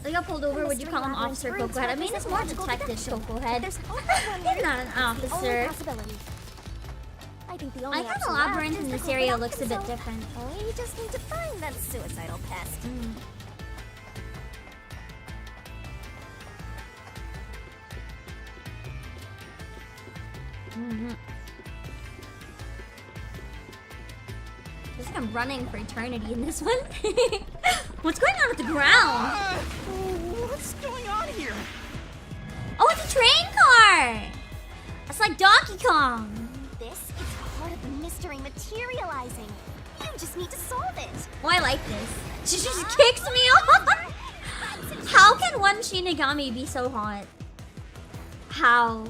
I got pulled over. Would you Mystery call him Labyrinth Officer proves Coco Head? I mean, what it's more logical Detective deduction. Coco Head. There's only one He's not an the only officer. possibility. I think the only I thought the option left labyrinth is in the this area culprit looks a bit himself. different. We just need to find that suicidal pest. Looks like I'm running for eternity in this one. What's going on with the ground? What's going on here? Oh, it's a train car! It's like Donkey Kong. This is part of the mystery materializing. You just need to solve it. Oh, I like this. She just kicks me off. How can one Shinigami be so hot? How?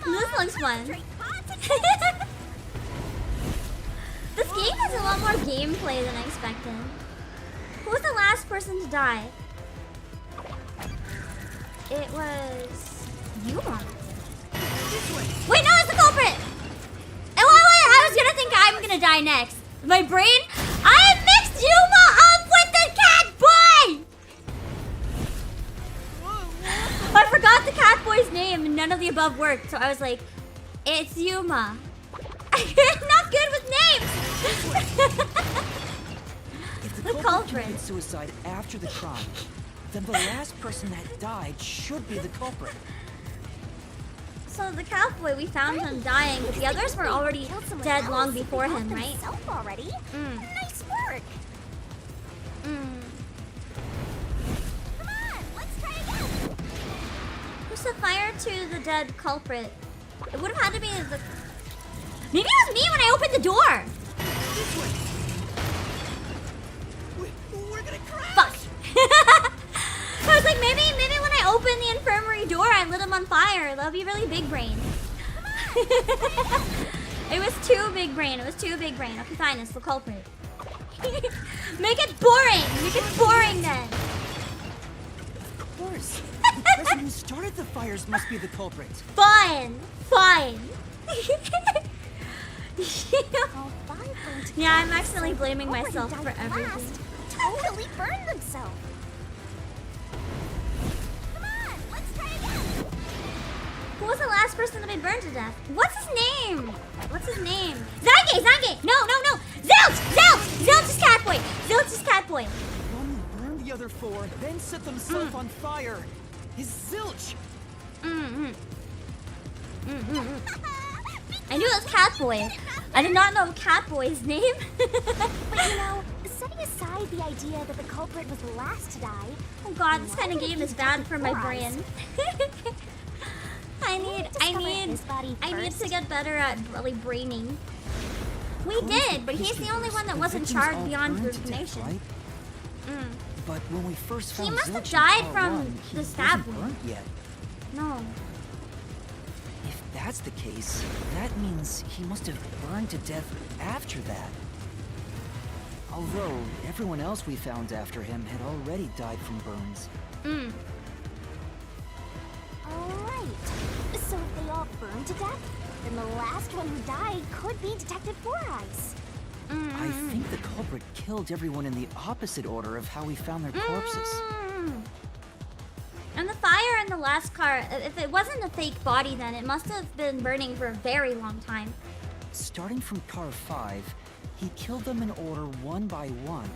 This looks fun. This game has a lot more gameplay than I expected. Who was the last person to die? It was Yuma. Wait, no, it's the culprit. And I was gonna think I'm gonna die next. My brain, I mixed Yuma up with the cat boy. I forgot the cat boy's name, and none of the above worked. So I was like, it's Yuma. I'm not good with names. culprit culprit. committed suicide after the crime, then the last person that died should be the culprit. So the cowboy, we found him dying, but the others were already dead long before him, right? Already? Nice work. Come on, let's try again. Who set fire to the dead culprit? It would have had to be the... Maybe it was me when I opened the door! We're gonna crash! Fuck! I was like, maybe when I opened the infirmary door, I lit him on fire. That would be really big brain. It was too big brain. It was too big brain. Okay, fine. It's the culprit. Make it boring. Make it boring then. Of course. The person who started the fires must be the culprit. Fine. Fine. All five burned Yeah, I'm accidentally blaming already myself died for everything. last. Totally burned themselves. Come on, let's try again. Who was the last person to be burned to death? What's his name? What's his name? Zange! No! Zilch is Catboy! Zilch is Catboy! One who burned the other four, then set themselves on fire. Is Zilch. I knew it was Catboy. I did not know Catboy's name. But you know, setting aside the idea that the culprit was the last to die, Oh god, this kind of game is bad for my brain. I need to get better at really braining. We did, but he's the only one that wasn't charred beyond resignation. Right? But when we first found He must have Zilch in died Car from 1, he the stab wasn't wound. burnt yet. No. If that's the case, that means he must have burned to death after that. Although everyone else we found after him had already died from burns. alright. So if they all burned to death, then the last one who died could be Detective Four Eyes. I think the culprit killed everyone in the opposite order of how we found their corpses. And the fire in the last car, if it wasn't a fake body, then it must have been burning for a very long time. Starting from car 5, he killed them in order one by one,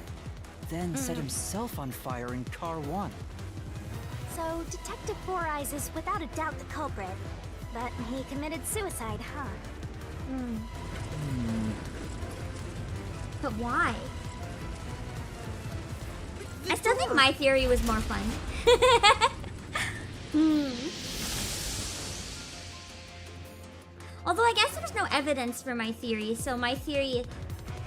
then set himself on fire in car 1. So Detective Four Eyes is without a doubt the culprit. But he committed suicide, huh? But why? I still think my theory was more fun. Although I guess there's no evidence for my theory, so my theory,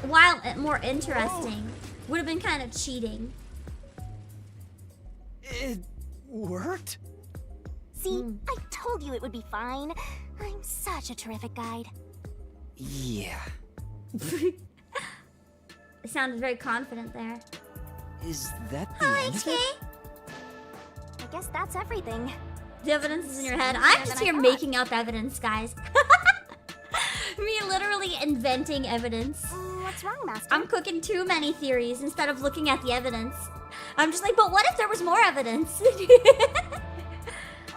while more interesting, would have been kind of cheating. It worked? See, I told you it would be fine. I'm such a terrific guide. Yeah. It sounded very confident there. Is that the Hi, end of HK. it? I guess that's everything. The evidence is in your head. Yeah, I'm just than I here thought. making up evidence, guys. Me literally inventing evidence. What's wrong, Master? I'm cooking too many theories instead of looking at the evidence. I'm just like, but what if there was more evidence?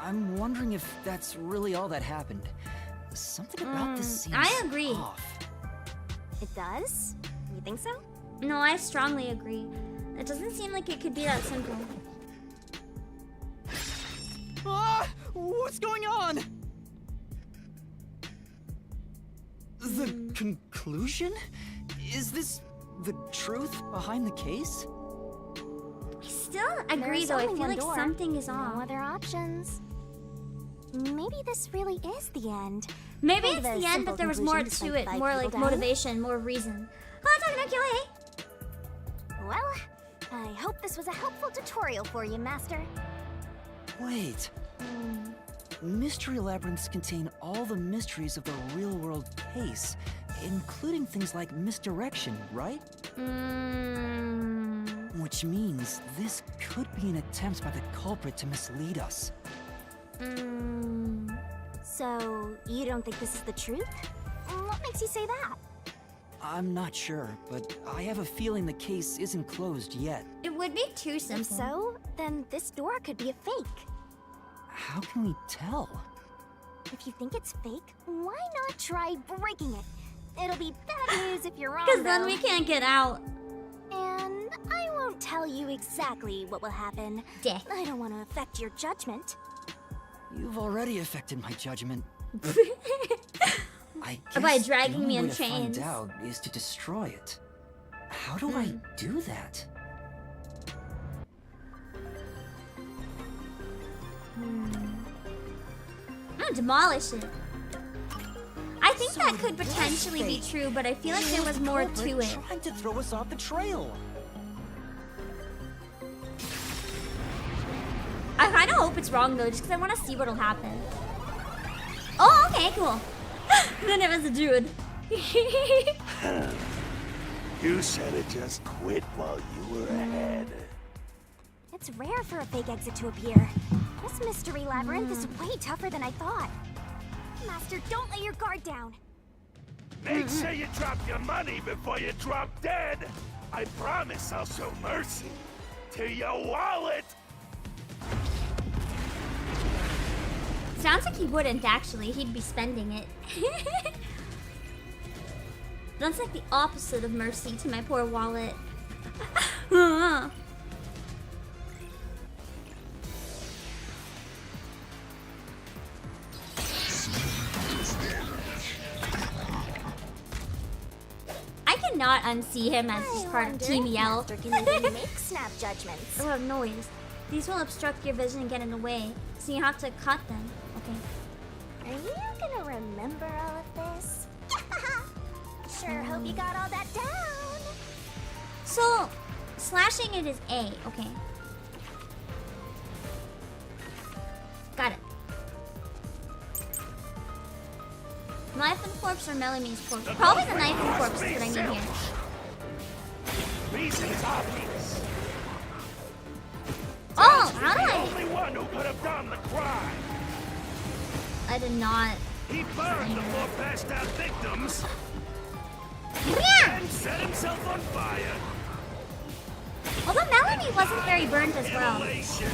I'm wondering if that's really all that happened. Something about this seems I agree. off. It does? You think so? No, I strongly agree. It doesn't seem like it could be that simple. Ah! What's going on? The conclusion? Is this the truth behind the case? I still agree, There's though. I only feel one like door. something is No off. other options. Maybe this really is the end. Maybe Kind it's of a the end, simple but there was more conclusion to it. despite More five like people dying. motivation, more reason. Hello, Dangan Ronpa. Well, I hope this was a helpful tutorial for you, Master. Wait. Mystery labyrinths contain all the mysteries of the real-world case, including things like misdirection, right? Which means this could be an attempt by the culprit to mislead us. So, you don't think this is the truth? What makes you say that? I'm not sure, but I have a feeling the case isn't closed yet. It would be too simple. If so, then this door could be a fake. How can we tell? If you think it's fake, why not try breaking it? It'll be bad news if you're wrong, Because then though. we can't get out. And I can't tell you exactly what will happen. Deh. I don't want to affect your judgment. You've already affected my judgment. I guess By dragging the me only in way to chains. find out is to destroy it. How do I do that? I'm gonna demolish it. I think that could potentially be true, but I feel like there was more to it. Trying to throw us off the trail. I kind of hope it's wrong though, just because I want to see what'll happen. Oh, okay, cool. Then it was a dude. You should have just quit while you were ahead. It's rare for a fake exit to appear. This mystery labyrinth is way tougher than I thought. Master, don't lay your guard down. Make sure you drop your money before you drop dead. I promise I'll show mercy to your wallet. Sounds like he wouldn't actually. He'd be spending it. That's like the opposite of mercy to my poor wallet. I cannot unsee him as just part of Team Yell. Master can even make snap judgments. A lot of noise. These will obstruct your vision and get in the way, so you have to cut them. Okay. Are you gonna remember all of this? Sure hope you got all that down. So, slashing it is A. Okay. Got it. Knife and corpse or Melanie's corpse? Probably the knife and corpse is what I mean here. Reason is obvious. Oh, how do The I? only one who could have done the crime. I did not. He burned the four passed out victims Yeah! and set himself on fire. Although Melanie wasn't very burnt as well. Immolation.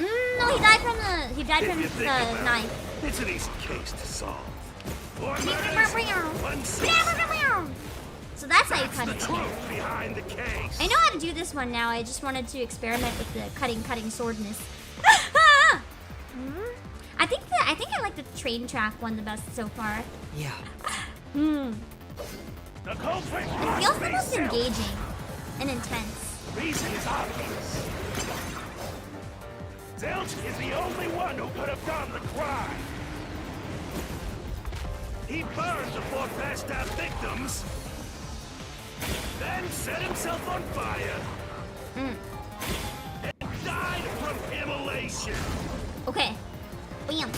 No, he died from If you the think about knife. it, it's an easy case to solve. One murders, one sees. So that's how you That's cut the it. truth behind the case. I know how to do this one now. I just wanted to experiment with the cutting swordness. I think I like the train track one the best so far. Yeah. The culprit It feels the most must be engaging and intense. Reason is obvious. Zilch is the only one who could have done the crime. He burned the four passed out victims, then set himself on fire, and died from immolation. Okay. Bam.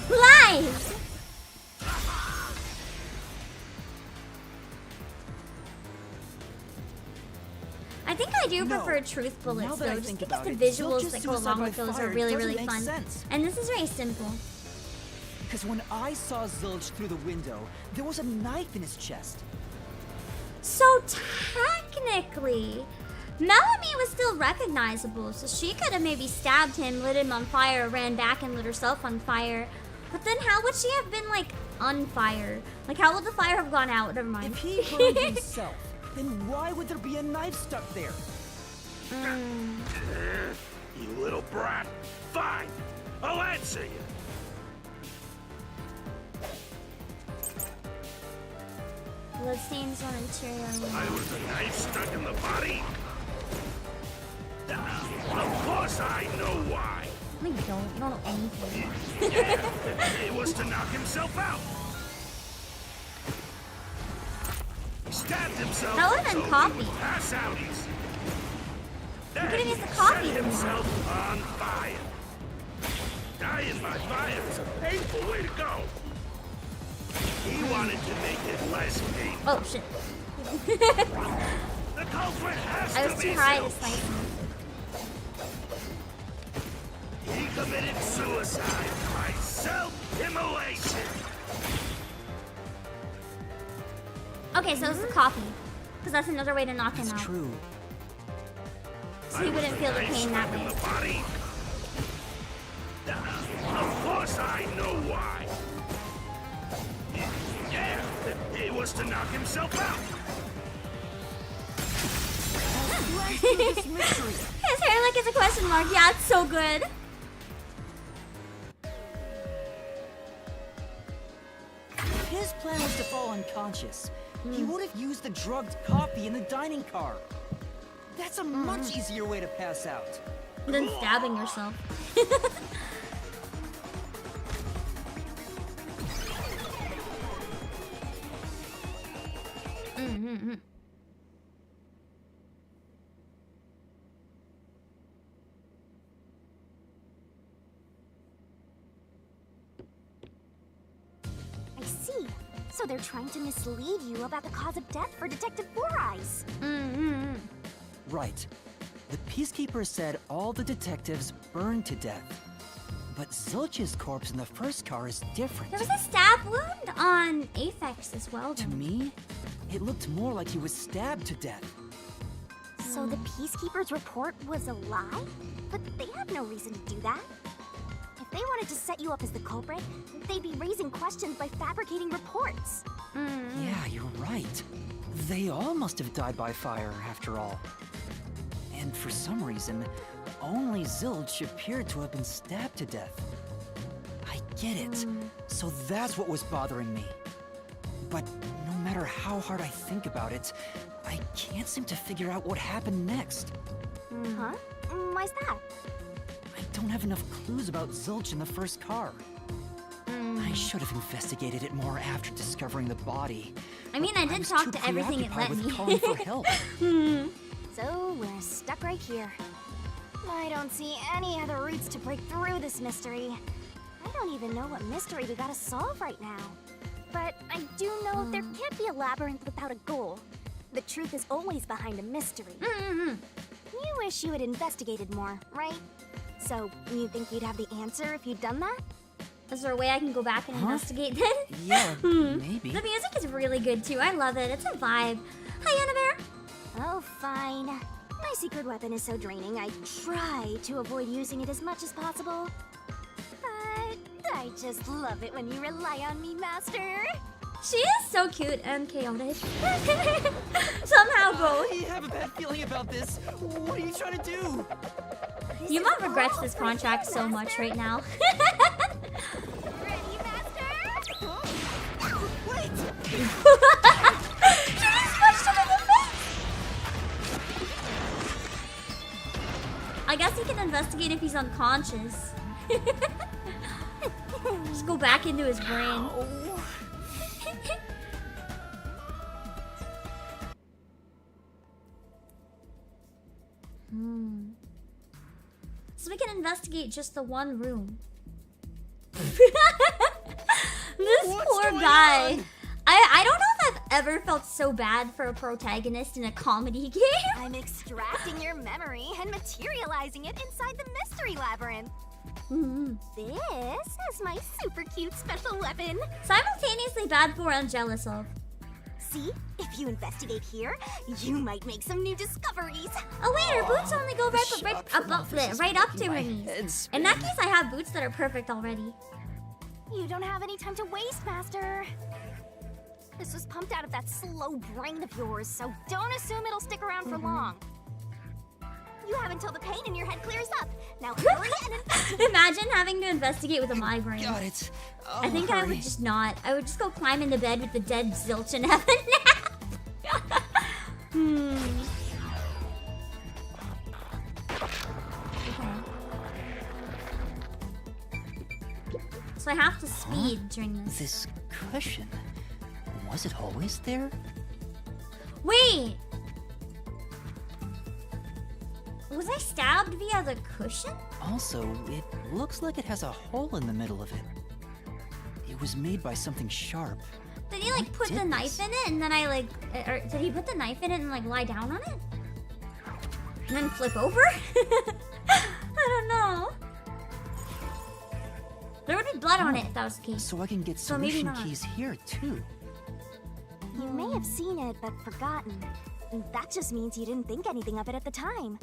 Lies! I think I do No. prefer truth bullets Now that I though, just think because about the it, visuals Zilch's that go suicide along by with those fire are really, doesn't really make fun. sense. And this is very simple. Because when I saw Zilch through the window, there was a knife in his chest. So technically, Melanie was still recognizable, so she could have maybe stabbed him, lit him on fire, ran back and lit herself on fire. But then how would she have been, like, on fire? Like, how would the fire have gone out? Never mind. If he burned himself, then why would there be a knife stuck there? You little brat. Fine, I'll answer you. Bloodstains on interior I wall. was a knife stuck in the body. Of course I know why. No, you don't. You don't know anything. Yeah, it was to knock himself out. He stabbed himself. That would've been so coffee. he would pass out easy. Then could've used the he coffee set then. himself on fire. Dying by fire is a painful way to go. He wanted to make it less painful. Oh, shit. The culprit has I to was be too high to Zilch. slice him. He committed suicide by self-immolation. Okay, so it's the coffee. Because that's another way to knock him It's out. true. So he wouldn't feel the pain that In way. the body. Of course I know why. Yeah, it was to knock himself out. answer this mystery? His hair like it's a question mark. Yeah, it's so good. If his plan was to fall unconscious, he would have used the drugged coffee in the dining car. That's a much easier way to pass out. Than stabbing yourself. I see. So they're trying to mislead you about the cause of death for Detective Four Eyes. Right. The Peacekeeper said all the detectives burned to death. But Zilch's corpse in the first car is different. There was a stab wound on Aphex as well. To me, it looked more like he was stabbed to death. So the Peacekeeper's report was a lie? But they have no reason to do that. If they wanted to set you up as the culprit, they'd be raising questions by fabricating reports. Yeah, you're right. They all must have died by fire, after all. And for some reason, only Zilch appeared to have been stabbed to death. I get it. So that's what was bothering me. But no matter how hard I think about it, I can't seem to figure out what happened next. Huh? Why's that? I don't have enough clues about Zilch in the first car. I should have investigated it more after discovering the body. I mean, I did talk to everything it let me. Calling for help. So we're stuck right here. I don't see any other routes to break through this mystery. I don't even know what mystery we gotta solve right now. But I do know there can't be a labyrinth without a goal. The truth is always behind a mystery. You wish you had investigated more, right? So you think you'd have the answer if you'd done that? Is there a way I can go back and investigate then? Yeah, maybe. The music is really good too. I love it. It's a vibe. Hi, Annabelle. Oh, fine. My secret weapon is so draining, I try to avoid using it as much as possible. But I just love it when you rely on me, Master. She is so cute and chaotic. Somehow both. I have a bad feeling about this. What are you trying to do? You might regret this contract so much right now. Ready, Master? Wait! She just punched him in the face! I guess he can investigate if he's unconscious. Just go back into his brain. So we can investigate just the one room. This poor guy. I don't know if I've ever felt so bad for a protagonist in a comedy game. I'm extracting your memory and materializing it inside the mystery labyrinth. This is my super cute special weapon. Simultaneously bad for and jealous of. See, if you investigate here, you might make some new discoveries. Oh wait, her boots only go right up to her knees. Heads. In that case, I have boots that are perfect already. You don't have any time to waste, Master. This was pumped out of that slow brain of yours, so don't assume it'll stick around for long. You have until the pain in your head clears up. Now hurry and investigate. Imagine having to investigate with a migraine. Got it. I think I would just not. I would just go climb into bed with the dead Zilch and have a nap. Okay. So I have to speed during this. This cushion, was it always there? Wait! Was I stabbed via the cushion? Also, it looks like it has a hole in the middle of it. It was made by something sharp. Did he like put the knife in it and then I like, or did he put the knife in it and like lie down on it? And then flip over? I don't know. There would be blood on it if that was the case. So I can get So maybe solution not. keys here too. You may have seen it, but forgotten. That just means you didn't think anything of it at the time.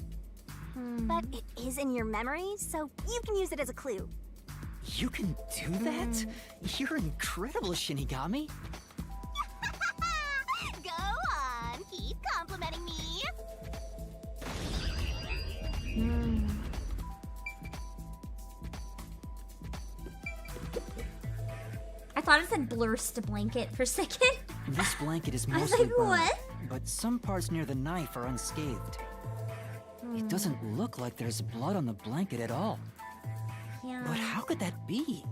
But it is in your memory, so you can use it as a clue. You can do that? You're incredible, Shinigami. Go on, keep complimenting me. thought it said blurst blanket for a second. This blanket is I was mostly like, burned, what? but some parts near the knife are unscathed. It doesn't look like there's blood on the blanket at all. Yeah. But how could that be?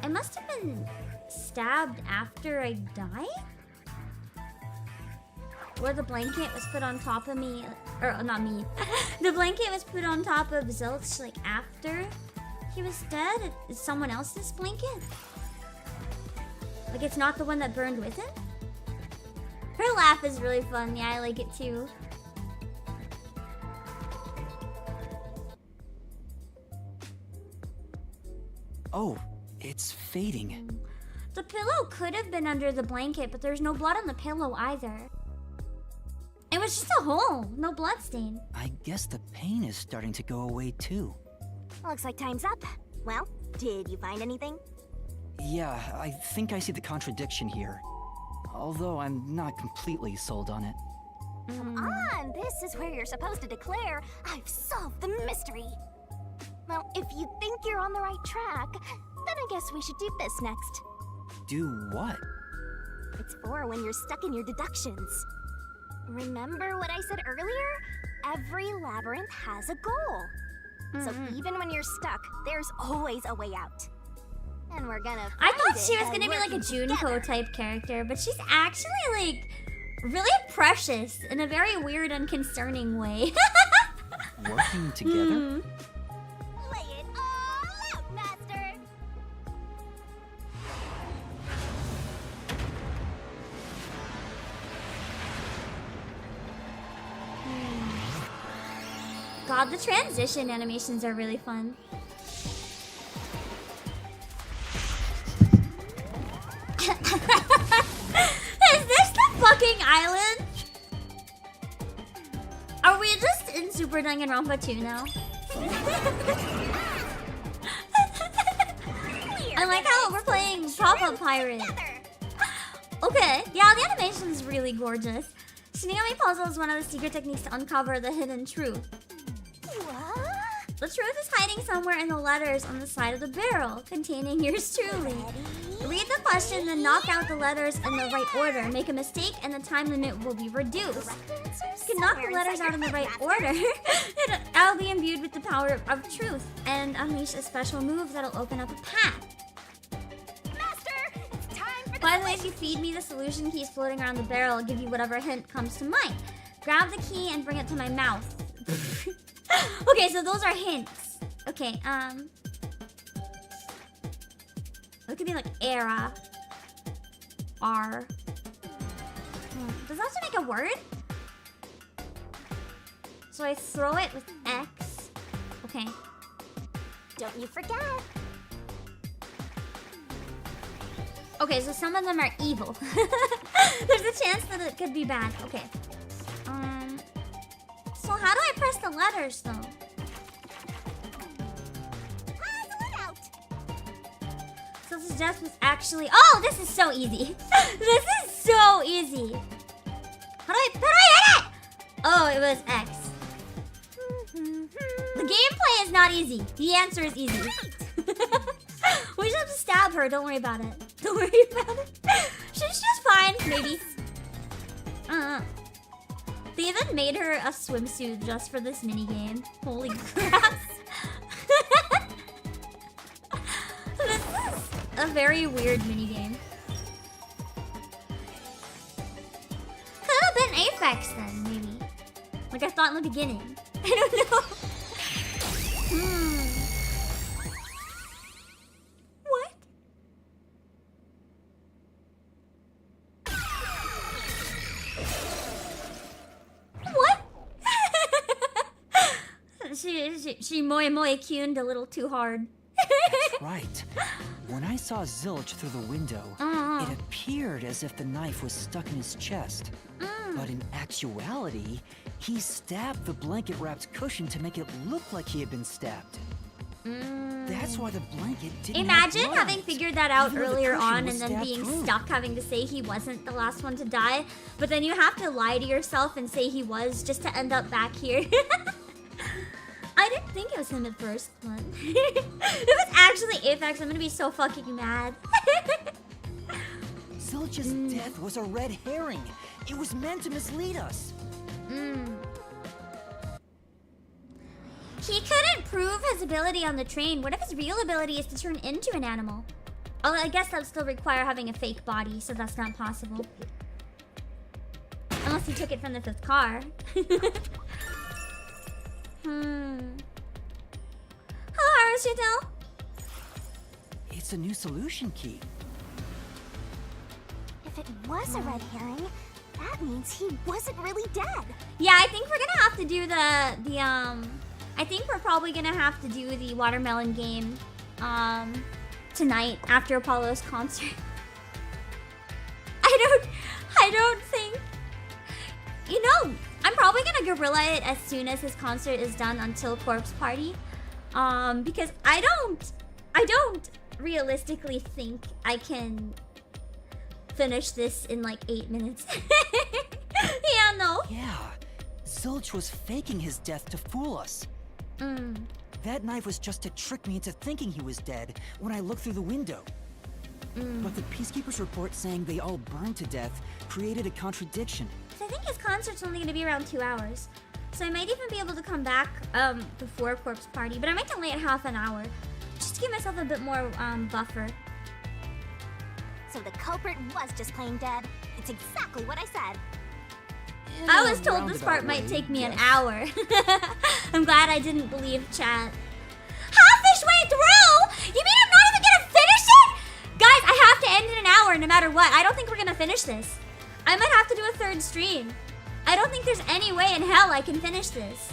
I must have been stabbed after I died? Or the blanket was put on top of me, or not me. The blanket was put on top of Zilch like after he was dead. It's someone else's blanket. Like it's not the one that burned with him. Her laugh is really fun. Yeah, I like it too. Oh, it's fading. The pillow could have been under the blanket, but there's no blood on the pillow either. It was just a hole, no blood stain. I guess the pain is starting to go away too. Looks like time's up. Well, did you find anything? Yeah, I think I see the contradiction here. Although I'm not completely sold on it. Come on, this is where you're supposed to declare, I've solved the mystery. Well, if you think you're on the right track, then I guess we should do this next. Do what? It's for when you're stuck in your deductions. Remember what I said earlier? Every labyrinth has a goal. So even when you're stuck, there's always a way out. And we're gonna find I thought it she was by gonna be like a working Junko together. type character, but she's actually like really precious in a very weird and concerning way. Working together? Lay it all out, Master! God, the transition animations are really fun. Is this the fucking island? Are we just in Super Dangan Ronpa 2 now? I like how we're playing Pop-Up Pirate. Okay, yeah, the animation's really gorgeous. Shinigami puzzle is one of the secret techniques to uncover the hidden truth. What? The truth is hiding somewhere in the letters on the side of the barrel, containing yours truly. Read the question, then knock out the letters in the right order. Make a mistake, and the time limit will be reduced. You can knock the letters out in the right order. I'll be imbued with the power of truth and unleash a special move that'll open up a path. Master, it's time for By the way, if you feed me the solution keys floating around the barrel, I'll give you whatever hint comes to mind. Grab the key and bring it to my mouth. Okay, so those are hints. Okay, it could be like era. R. Does that have to make a word? So I throw it with X. Okay. Don't you forget. Okay, so some of them are evil. There's a chance that it could be bad. Okay. So how do I press the letters though? Puzzle it out. So this death was actually. Oh, this is so easy. This is so easy. How do I hit it? Oh, it was X. The gameplay is not easy. The answer is easy. We just have to stab her. Don't worry about it. Don't worry about it. She's just fine, maybe. They even made her a swimsuit just for this minigame. Holy crap. This is a very weird minigame. Could have been Apex then, maybe. Like I thought in the beginning. I don't know. What? What? She moe cuned a little too hard. That's right. When I saw Zilch through the window, it appeared as if the knife was stuck in his chest. But in actuality, he stabbed the blanket-wrapped cushion to make it look like he had been stabbed. That's why the blanket didn't Imagine have blood having on it, figured that out even though the earlier cushion on was and then stabbed being through. stuck having to say he wasn't the last one to die, but then you have to lie to yourself and say he was just to end up back here. I didn't think it was him at first, but if it's actually Apex, I'm gonna be so fucking mad. Zilch's death was a red herring. It was meant to mislead us. He couldn't prove his ability on the train. What if his real ability is to turn into an animal? Oh, I guess that would still require having a fake body, so that's not possible. Unless he took it from the 5th car. Hello, Arashito. It's a new solution key. If it was a red herring, that means he wasn't really dead. Yeah, I think we're gonna have to do I think we're probably gonna have to do the watermelon game, tonight after Apollo's concert. I don't think. You know, I'm probably gonna gorilla it as soon as his concert is done until Corpse Party, because I don't realistically think I can finish this in like 8 minutes. Yeah, no. Yeah, Zilch was faking his death to fool us. That knife was just to trick me into thinking he was dead when I looked through the window. But the Peacekeeper's report saying they all burned to death created a contradiction. So I think his concert's only gonna be around 2 hours. So I might even be able to come back before Corpse Party, but I might delay it half an hour. Just to give myself a bit more buffer. So the culprit was just plain dead. It's exactly what I said. I was told this part might take me an hour. I'm glad I didn't believe chat. Half-ish way through? You mean I'm not even gonna finish it? Guys, I have to end in an hour no matter what. I don't think we're gonna finish this. I might have to do a 3rd stream. I don't think there's any way in hell I can finish this.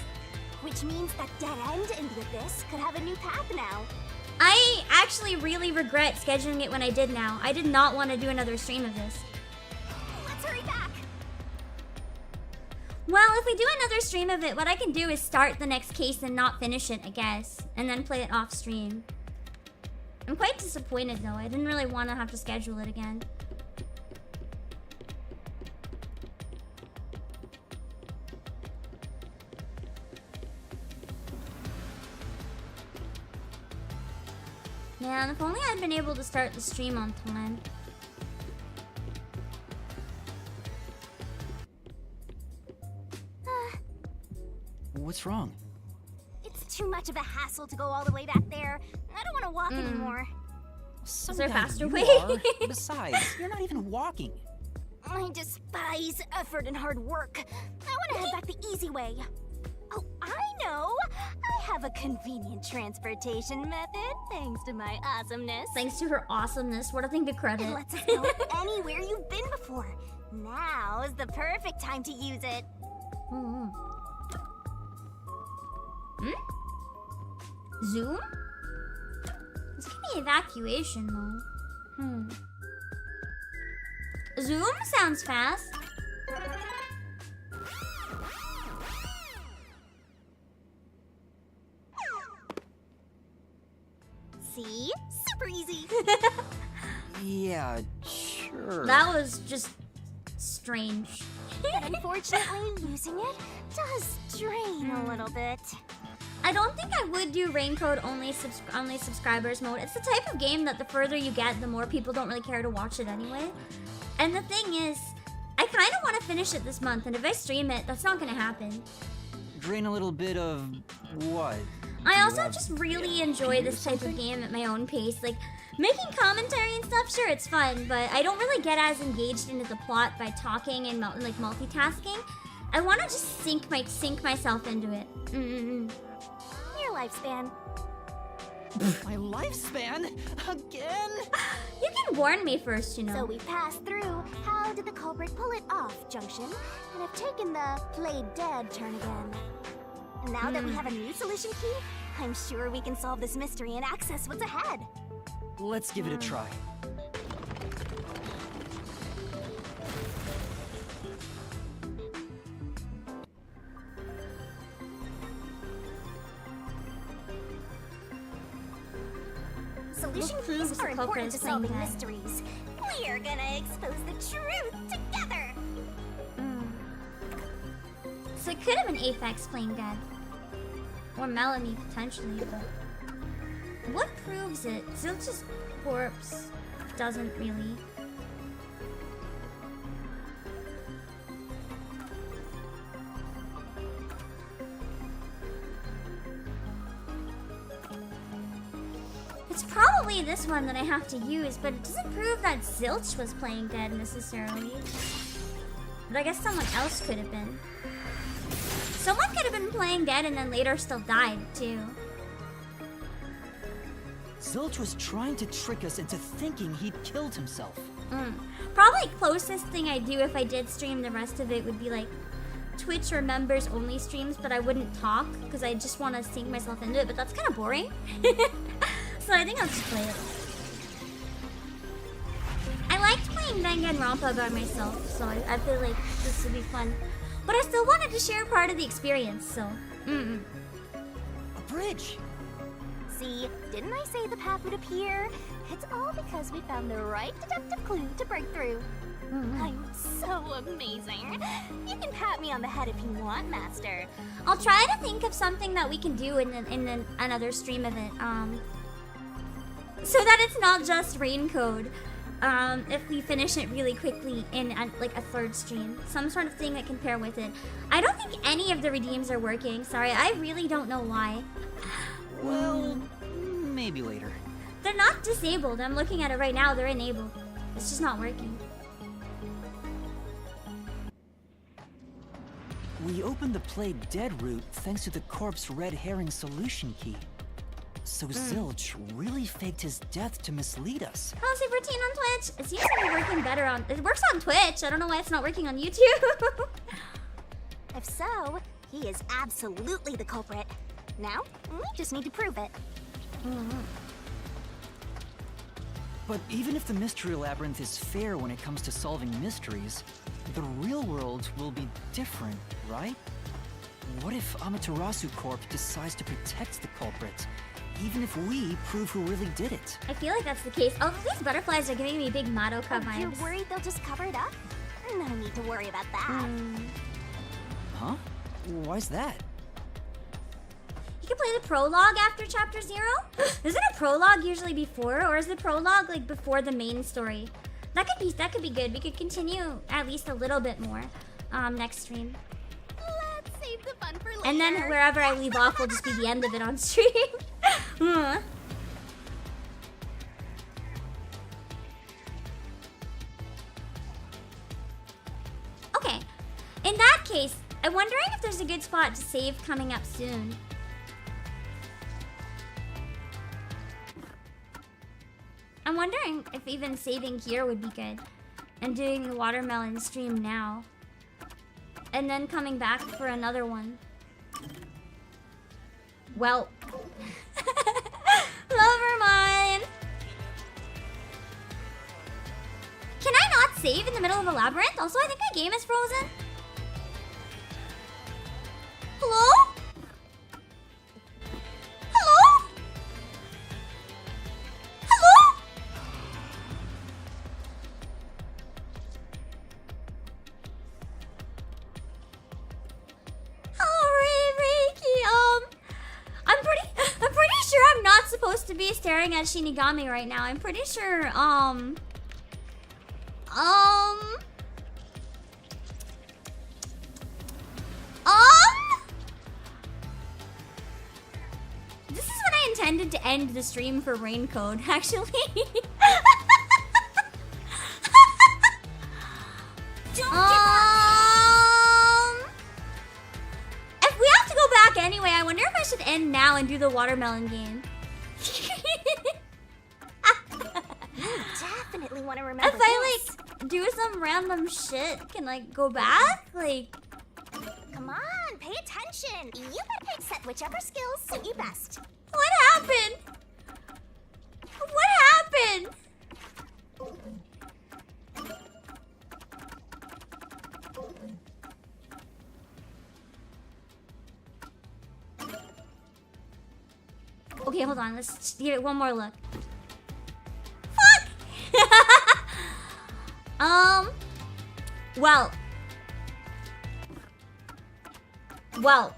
Which means that dead end in the abyss could have a new path now. I actually really regret scheduling it when I did now. I did not want to do another stream of this. Let's hurry back. Well, if we do another stream of it, what I can do is start the next case and not finish it, I guess. And then play it off stream. I'm quite disappointed though. I didn't really want to have to schedule it again. Man, if only I'd been able to start the stream on time. What's wrong? It's too much of a hassle to go all the way back there. I don't want to walk anymore. Is there a faster way? Besides, you're not even walking. I despise effort and hard work. I want to head back the easy way. Oh, I know! I have a convenient transportation method, thanks to my awesomeness. Thanks to her awesomeness, what a thing to credit. It lets us go anywhere you've been before. Now's the perfect time to use it. Zoom? It's gonna be evacuation though. Zoom sounds fast. See? Super easy. Yeah, sure. That was just strange. But unfortunately, using it does drain a little bit. I don't think I would do Raincoat only subscribers mode. It's the type of game that the further you get, the more people don't really care to watch it anyway. And the thing is, I kind of want to finish it this month, and if I stream it, that's not going to happen. Drain a little bit of what? I also just really enjoy this type of game at my own pace. Like, making commentary and stuff, sure, it's fun, but I don't really get as engaged into the plot by talking and like multitasking. I want to just sink myself into it. Your lifespan. My lifespan? Again? You can warn me first, you know. So we passed through how did the culprit pull it off junction, and have taken the played dead turn again. And now that we have a new solution key, I'm sure we can solve this mystery and access what's ahead. Let's give it a try. Solution proves keys the are culprit important is to playing solving dead? mysteries. We're gonna expose the truth together! So it could have been Aphex playing dead. Or Melanie, potentially, but... What proves it? Zilch's corpse doesn't really... this one that I have to use, but it doesn't prove that Zilch was playing dead necessarily. But I guess someone else could have been. Someone could have been playing dead and then later still died, too. Zilch was trying to trick us into thinking he'd killed himself. Probably closest thing I'd do if I did stream the rest of it would be like Twitch or members only streams, but I wouldn't talk because I just want to sink myself into it, but that's kind of boring. So I think I'll just play it. I liked playing Dangan Ronpa by myself, so I feel like this would be fun. But I still wanted to share part of the experience, so... A bridge! See, didn't I say the path would appear? It's all because we found the right deductive clue to break through. I'm so amazing. You can pat me on the head if you want, Master. I'll try to think of something that we can do in another stream of it, so that it's not just rain code. If we finish it really quickly in like a third stream, some sort of thing that can pair with it. I don't think any of the redeems are working. Sorry, I really don't know why. Well, maybe later. They're not disabled. I'm looking at it right now. They're enabled. It's just not working. We opened the play dead route thanks to the corpse red herring solution key. So Zilch really faked his death to mislead us. How's it routine on Twitch? It seems to be working better on... It works on Twitch. I don't know why it's not working on YouTube. If so, he is absolutely the culprit. Now, we just need to prove it. But even if the Mystery Labyrinth is fair when it comes to solving mysteries, the real world will be different, right? What if Amaterasu Corp decides to protect the culprit, even if we prove who really did it? I feel like that's the case. Although these butterflies are giving me big Madoka vibes. You're worried they'll just cover it up? No need to worry about that. Huh? Why's that? You can play the prologue after chapter 0? Isn't a prologue usually before, or is the prologue like before the main story? That could be good. We could continue at least a little bit more next stream. Let's save the fun for later. And then wherever I leave off will just be the end of it on stream. Okay. In that case, I'm wondering if there's a good spot to save coming up soon. I'm wondering if even saving here would be good. And doing the watermelon stream now. And then coming back for another one. Well. Never mind. Can I not save in the middle of a labyrinth? Also, I think my game is frozen. Hello? Hello? Hello? I'm pretty sure I'm not supposed to be staring at Shinigami right now. I'm pretty sure, this is when I intended to end the stream for Raincode, actually. If we have to go back anyway, I wonder if I should end now and do the watermelon game. Definitely want to remember If I like do some random shit, can I go back? Like, Come on, pay attention. You better accept whichever skills suit you best. what happened? What happened? Okay, hold on. Let's give it one more look. Fuck! Well.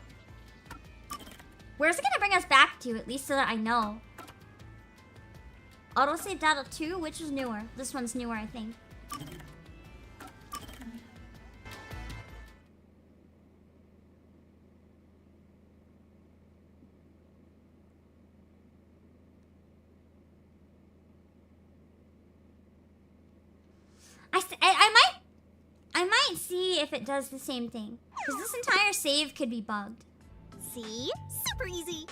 Where's it gonna bring us back to, at least so that I know? Autosave data 2? Which is newer? This one's newer, I think. see if it does the same thing. Because this entire save could be bugged. See? Super easy.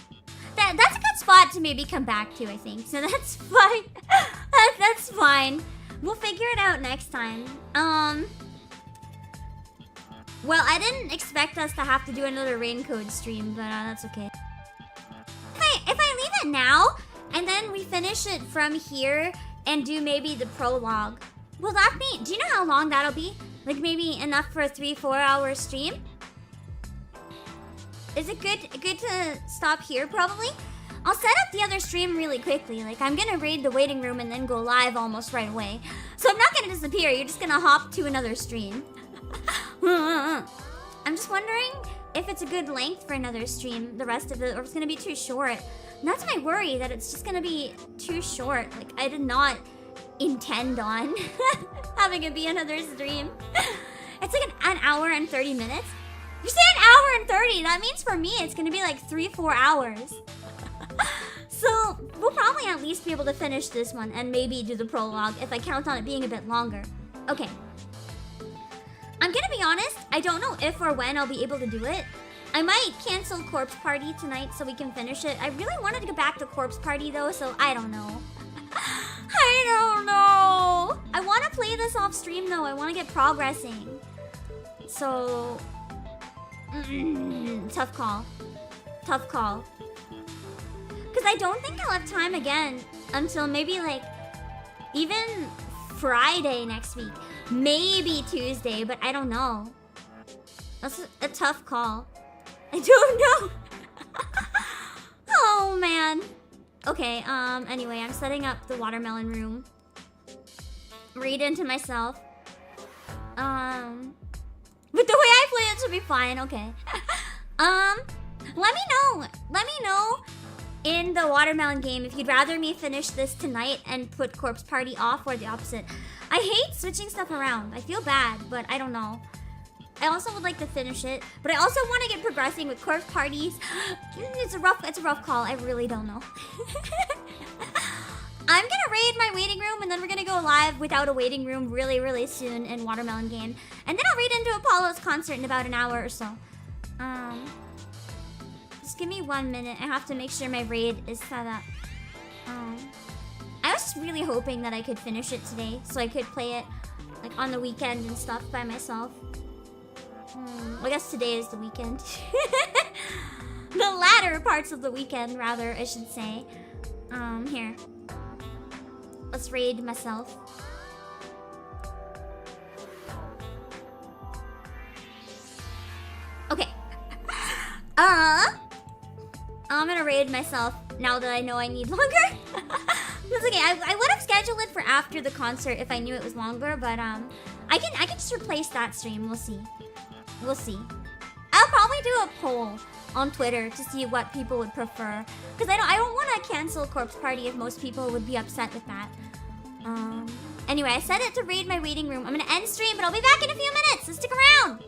That's a good spot to maybe come back to, I think. So that's fine. That's fine. We'll figure it out next time. Well, I didn't expect us to have to do another rain code stream, but that's okay. If I leave it now, and then we finish it from here and do maybe the prologue, will that be... Do you know how long that'll be? Like maybe enough for a 3-4 hour stream? Is it good to stop here, probably? I'll set up the other stream really quickly. Like, I'm gonna raid the waiting room and then go live almost right away. So I'm not gonna disappear. You're just gonna hop to another stream. I'm just wondering if it's a good length for another stream, the rest of it, or if it's gonna be too short. And that's my worry, that it's just gonna be too short. Like, I did not intend on having it be another stream. It's like an hour and 30 minutes. You say an hour and 30, that means for me it's gonna be like 3-4 hours. So we'll probably at least be able to finish this one and maybe do the prologue if I count on it being a bit longer. Okay. I'm gonna be honest, I don't know if or when I'll be able to do it. I might cancel Corpse Party tonight so we can finish it. I really wanted to go back to Corpse Party though, so I don't know. I don't know. I want to play this off stream though. I want to get progressing. So... tough call. Tough call. Because I don't think I'll have time again until maybe like even Friday next week. Maybe Tuesday, but I don't know. That's a tough call. I don't know. Oh man. Okay, anyway, I'm setting up the watermelon room. Read into myself. But the way I play it should be fine, okay. Let me know in the watermelon game if you'd rather me finish this tonight and put Corpse Party off or the opposite. I hate switching stuff around. I feel bad, but I don't know. I also would like to finish it, but I also want to get progressing with Corpse Parties. It's a rough call. I really don't know. I'm gonna raid my waiting room and then we're gonna go live without a waiting room really soon in Watermelon Game. And then I'll raid into Apollo's concert in about an hour or so. Just give me 1 minute. I have to make sure my raid is set up. I was just really hoping that I could finish it today so I could play it like on the weekend and stuff by myself. I guess today is the weekend. The latter parts of the weekend, rather, I should say. Here. Let's raid myself. Okay. I'm gonna raid myself now that I know I need longer. That's okay. I would have scheduled it for after the concert if I knew it was longer, but I can just replace that stream. We'll see. We'll see. I'll probably do a poll on Twitter to see what people would prefer, because I don't want to cancel Corpse Party if most people would be upset with that. Anyway, I set it to raid my waiting room. I'm gonna end stream, but I'll be back in a few minutes, so stick around.